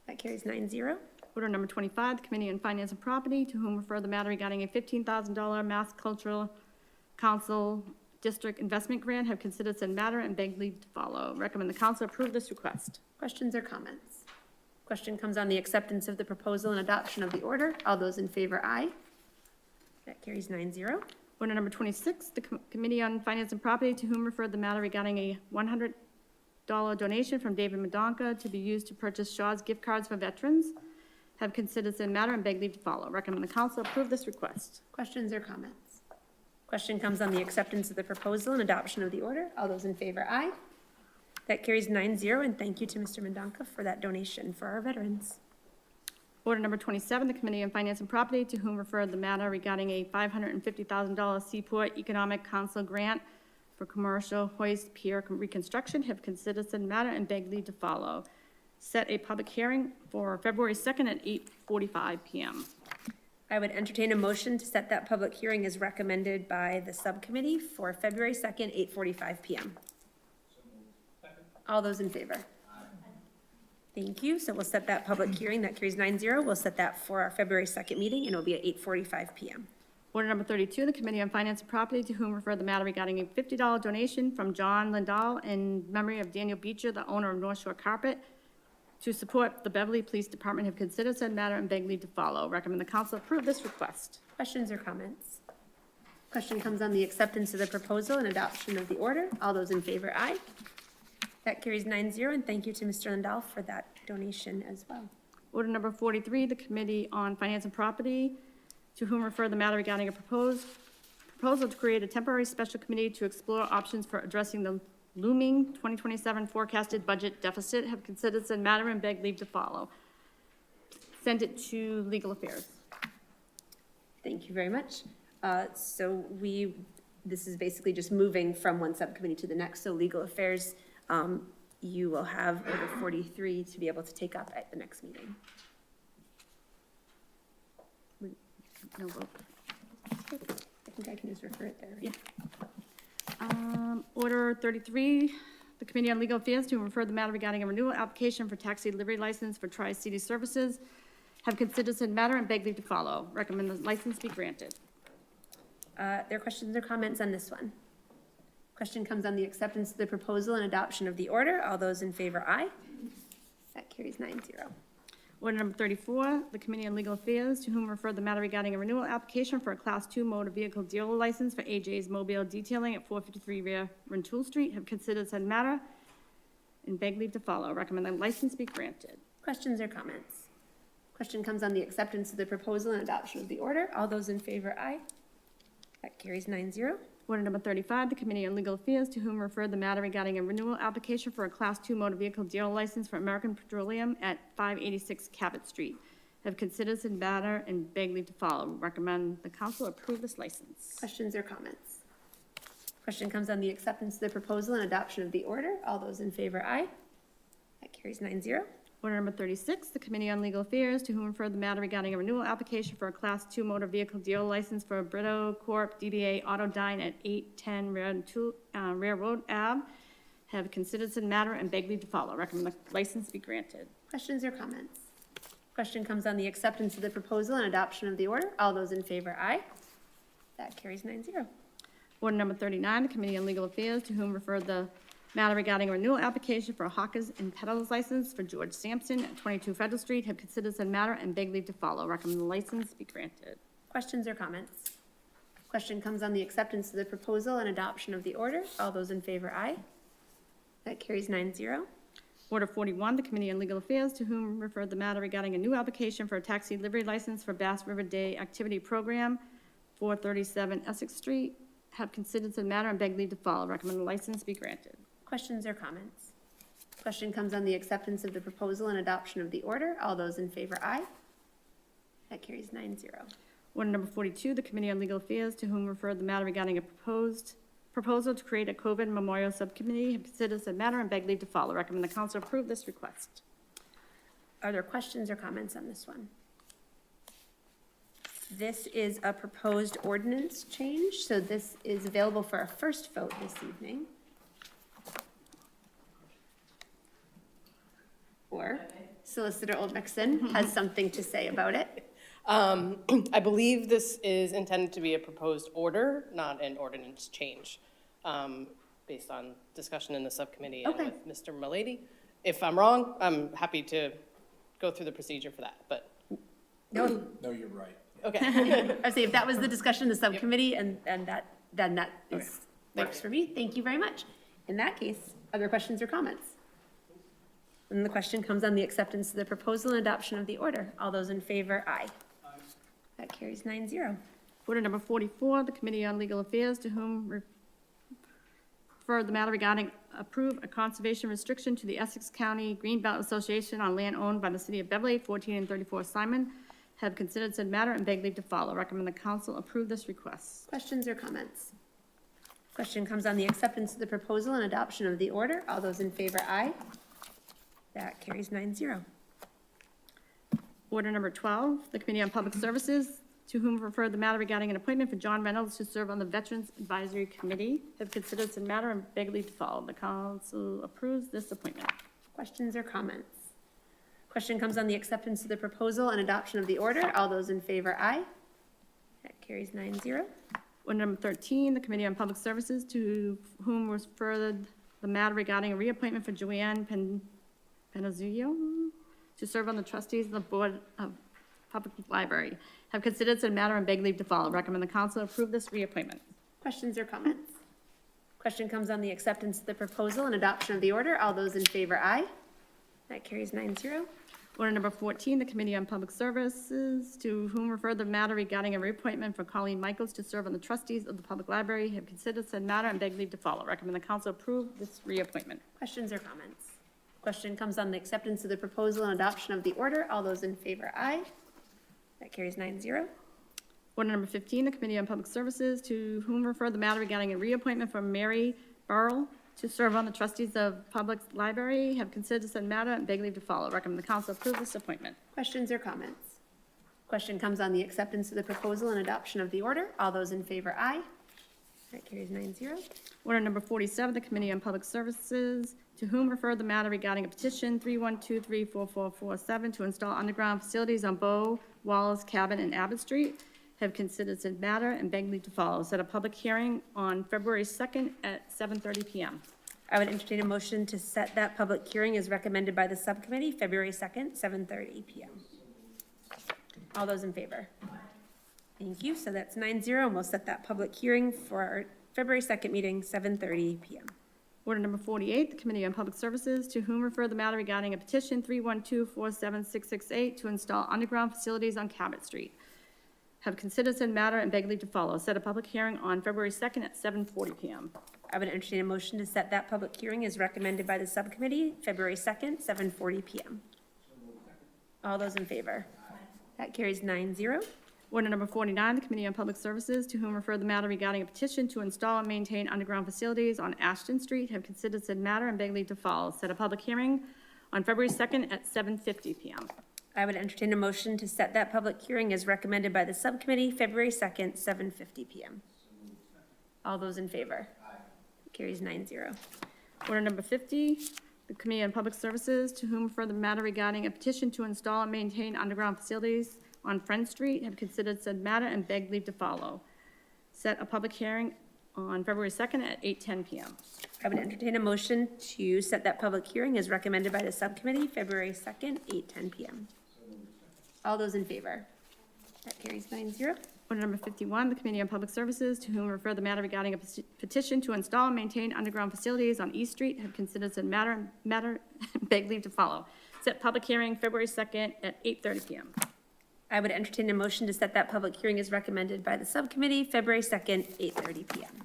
That carries 9-0. Order number 25, the Committee on Finance and Property, to whom refer the matter regarding a $15,000 Mass Cultural Council District Investment Grant, have considered said matter and beg leave to follow. Recommend the council approve this request. Questions or comments? Question comes on the acceptance of the proposal and adoption of the order. All those in favor, aye. That carries 9-0. Order number 26, the Committee on Finance and Property, to whom referred the matter regarding a $100 donation from David Madonka to be used to purchase Shaw's gift cards for veterans, have considered said matter and beg leave to follow. Recommend the council approve this request. Questions or comments? Question comes on the acceptance of the proposal and adoption of the order. All those in favor, aye. That carries 9-0, and thank you to Mr. Madonka for that donation for our veterans. Order number 27, the Committee on Finance and Property, to whom referred the matter regarding a $550,000 Seaport Economic Council grant for commercial hoist pier reconstruction, have considered said matter and beg leave to follow. Set a public hearing for February 2nd at 8:45 p.m. I would entertain a motion to set that public hearing as recommended by the subcommittee for February 2nd, 8:45 p.m. All those in favor? Thank you. So we'll set that public hearing. That carries 9-0. We'll set that for our February 2nd meeting, and it'll be at 8:45 p.m. Order number 32, the Committee on Finance and Property, to whom referred the matter regarding a $50 donation from John Lindahl in memory of Daniel Beecher, the owner of North Shore Carpet, to support the Beverly Police Department, have considered said matter and beg leave to follow. Recommend the council approve this request. Questions or comments? Question comes on the acceptance of the proposal and adoption of the order. All those in favor, aye. That carries 9-0, and thank you to Mr. Lindahl for that donation as well. Order number 43, the Committee on Finance and Property, to whom refer the matter regarding a proposal to create a temporary special committee to explore options for addressing the looming 2027 forecasted budget deficit, have considered said matter and beg leave to follow. Send it to Legal Affairs. Thank you very much. This is basically just moving from one subcommittee to the next, so Legal Affairs, you will have order 43 to be able to take up at the next meeting. No vote. I think I can just refer it there. Right? Yeah. Order 33, the Committee on Legal Affairs, to refer the matter regarding a renewal application for taxi delivery license for Tri-City Services, have considered said matter and beg leave to follow. Recommend the license be granted. There are questions or comments on this one? Question comes on the acceptance of the proposal and adoption of the order. All those in favor, aye. That carries 9-0. Order number 34, the Committee on Legal Affairs, to whom referred the matter regarding a renewal application for a Class 2 motor vehicle dealer license for AJ's Mobile Detailing at 453 Rear Renewal Street, have considered said matter and beg leave to follow. Recommend the license be granted. Questions or comments? Question comes on the acceptance of the proposal and adoption of the order. All those in favor, aye. That carries 9-0. Order number 35, the Committee on Legal Affairs, to whom referred the matter regarding a renewal application for a Class 2 motor vehicle dealer license for American Petroleum at 586 Cabot Street, have considered said matter and beg leave to follow. Recommend the council approve this license. Questions or comments? Question comes on the acceptance of the proposal and adoption of the order. All those in favor, aye. That carries 9-0. Order number 36, the Committee on Legal Affairs, to whom referred the matter regarding a renewal application for a Class 2 motor vehicle dealer license for Brito Corp. DBA Autodyne at 810 Rear Road Ave, have considered said matter and beg leave to follow. Recommend the license be granted. Questions or comments? Question comes on the acceptance of the proposal and adoption of the order. All those in favor, aye. That carries 9-0. Order number 39, the Committee on Legal Affairs, to whom referred the matter regarding a renewal application for a hawkers and peddlers license for George Sampson at 22 Federal Street, have considered said matter and beg leave to follow. Recommend the license be granted. Questions or comments? Question comes on the acceptance of the proposal and adoption of the order. All those in favor, aye. That carries 9-0. Order 41, the Committee on Legal Affairs, to whom referred the matter regarding a new application for a taxi livery license for Bass River Day Activity Program, 437 Essex Street, have considered said matter and beg leave to follow. Recommend the license be granted. Questions or comments? Question comes on the acceptance of the proposal and adoption of the order. All those in favor, aye. That carries 9-0. Order number 42, the Committee on Legal Affairs, to whom referred the matter regarding a proposal to create a COVID memorial subcommittee, have considered said matter and beg leave to follow. Recommend the council approve this request. Are there questions or comments on this one? This is a proposed ordinance change, so this is available for a first vote this evening. Or Solicitor Oldmixon has something to say about it. I believe this is intended to be a proposed order, not an ordinance change, based on discussion in the subcommittee and Okay. with Mr. Milady. If I'm wrong, I'm happy to go through the procedure for that, but, No, you're right. okay. I say if that was the discussion in the subcommittee and that, then that is, Thank works for me. Thank you very much. In that case, are there questions or comments? And the question comes on the acceptance of the proposal and adoption of the order. All those in favor, aye. That carries 9-0. Order number 44, the Committee on Legal Affairs, to whom referred the matter regarding approve a conservation restriction to the Essex County Greenbelt Association on land owned by the City of Beverly, 14 and 34 Simon, have considered said matter and beg leave to follow. Recommend the council approve this request. Questions or comments? Question comes on the acceptance of the proposal and adoption of the order. All those in favor, aye. That carries 9-0. Order number 12, the Committee on Public Services, to whom referred the matter regarding an appointment for John Reynolds to serve on the Veterans Advisory Committee, have considered said matter and beg leave to follow. The council approves this appointment. Questions or comments? Question comes on the acceptance of the proposal and adoption of the order. All those in favor, aye. That carries 9-0. Order number 13, the Committee on Public Services, to whom was referred the matter regarding a reappointment for Joanne Panazio to serve on the trustees of the Board of Public Library, have considered said matter and beg leave to follow. Recommend the council approve this reappointment. Questions or comments? Question comes on the acceptance of the proposal and adoption of the order. All those in favor, aye. That carries 9-0. Order number 14, the Committee on Public Services, to whom referred the matter regarding a reappointment for Colleen Michaels to serve on the trustees of the Public Library, have considered said matter and beg leave to follow. Recommend the council approve this reappointment. Questions or comments? Question comes on the acceptance of the proposal and adoption of the order. All those in favor, aye. That carries 9-0. Order number 15, the Committee on Public Services, to whom referred the matter regarding a reappointment for Mary Burrell to serve on the trustees of Public Library, have considered said matter and beg leave to follow. Recommend the council approve this appointment. Questions or comments? Question comes on the acceptance of the proposal and adoption of the order. All those in favor, aye. That carries 9-0. Order number 47, the Committee on Public Services, to whom referred the matter regarding a petition 312344447 to install underground facilities on Bow, Wallace, Cabot, and Abbott Street, have considered said matter and beg leave to follow. Set a public hearing on February 2nd at 7:30 p.m. I would entertain a motion to set that public hearing as recommended by the subcommittee, February 2nd, 7:30 p.m. All those in favor? Thank you. So that's 9-0, and we'll set that public hearing for our February 2nd meeting, 7:30 p.m. Order number 48, the Committee on Public Services, to whom referred the matter regarding a petition 312-47668 to install underground facilities on Cabot Street, have considered said matter and beg leave to follow. Set a public hearing on February 2nd at 7:40 p.m. I would entertain a motion to set that public hearing as recommended by the subcommittee, February 2nd, 7:40 p.m. All those in favor? That carries 9-0. Order number 49, the Committee on Public Services, to whom referred the matter regarding a petition to install and maintain underground facilities on Ashton Street, have considered said matter and beg leave to follow. Set a public hearing on February 2nd at 7:50 p.m. I would entertain a motion to set that public hearing as recommended by the subcommittee, February 2nd, 7:50 p.m. All those in favor? Carries 9-0. Order number 50, the Committee on Public Services, to whom referred the matter regarding a petition to install and maintain underground facilities on Friend Street, have considered said matter and beg leave to follow. Set a public hearing on February 2nd at 8:10 PM. I would entertain a motion to set that public hearing as recommended by the subcommittee, February 2nd, 8:10 PM. All those in favor? That carries 9-0. Order number 51, the Committee on Public Services, to whom refer the matter regarding a petition to install and maintain underground facilities on East Street, have considered said matter, beg leave to follow. Set public hearing February 2nd at 8:30 PM. I would entertain a motion to set that public hearing as recommended by the subcommittee, February 2nd, 8:30 PM.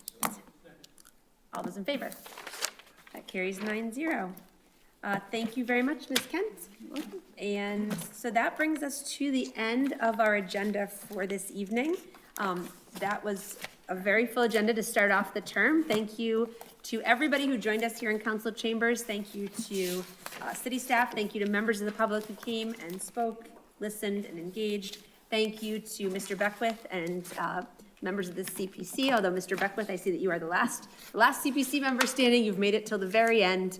All those in favor? That carries 9-0. Thank you very much, Ms. Kent. And so that brings us to the end of our agenda for this evening. That was a very full agenda to start off the term. Thank you to everybody who joined us here in council chambers. Thank you to city staff. Thank you to members of the public who came and spoke, listened, and engaged. Thank you to Mr. Beckwith and members of the CPC, although Mr. Beckwith, I see that you are the last CPC member standing. You've made it till the very end.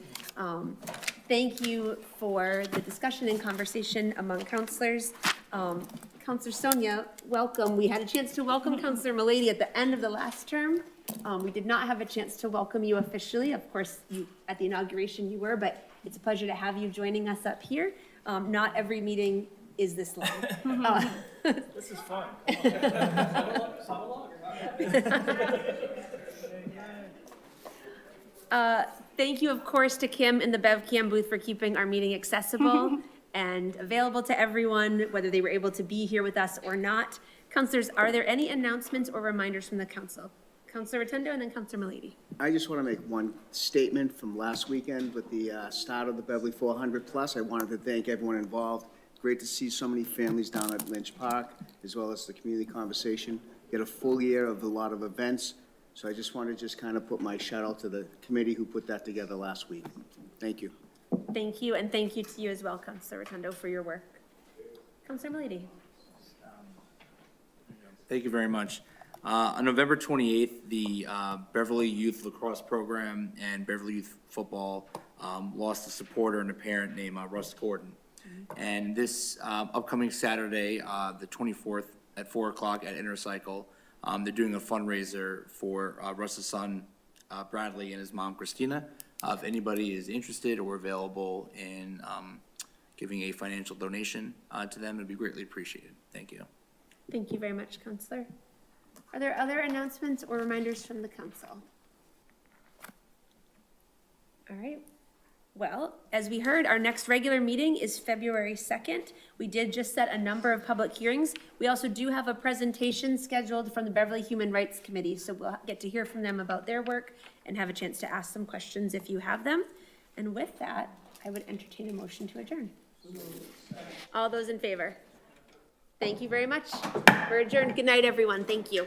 Thank you for the discussion and conversation among councilors. Councilor Sonia, welcome. We had a chance to welcome Councilor Milady at the end of the last term. We did not have a chance to welcome you officially. Of course, at the inauguration you were, but it's a pleasure to have you joining us up here. Not every meeting is this long. This is fun. Thank you, of course, to Kim in the BevCam booth for keeping our meeting accessible and available to everyone, whether they were able to be here with us or not. Councilors, are there any announcements or reminders from the council? Councilor Rotundo and then Councilor Milady. I just want to make one statement from last weekend with the start of the Beverly 400 Plus. I wanted to thank everyone involved. Great to see so many families down at Lynch Park, as well as the community conversation. Get a full year of a lot of events. So I just want to just kind of put my shout out to the committee who put that together last week. Thank you. Thank you, and thank you to you as well, Councilor Rotundo, for your work. Councilor Milady. Thank you very much. On November 28th, the Beverly Youth Lacrosse Program and Beverly Youth Football lost a supporter and a parent named Russ Gordon. And this upcoming Saturday, the 24th at 4 o'clock at Intercycle, they're doing a fundraiser for Russ's son, Bradley, and his mom, Christina. If anybody is interested or available in giving a financial donation to them, it'd be greatly appreciated. Thank you. Thank you very much, Councilor. Are there other announcements or reminders from the council? All right. Well, as we heard, our next regular meeting is February 2nd. We did just set a number of public hearings. We also do have a presentation scheduled from the Beverly Human Rights Committee, so we'll get to hear from them about their work and have a chance to ask some questions if you have them. And with that, I would entertain a motion to adjourn. All those in favor? Thank you very much. We're adjourned. Good night, everyone. Thank you.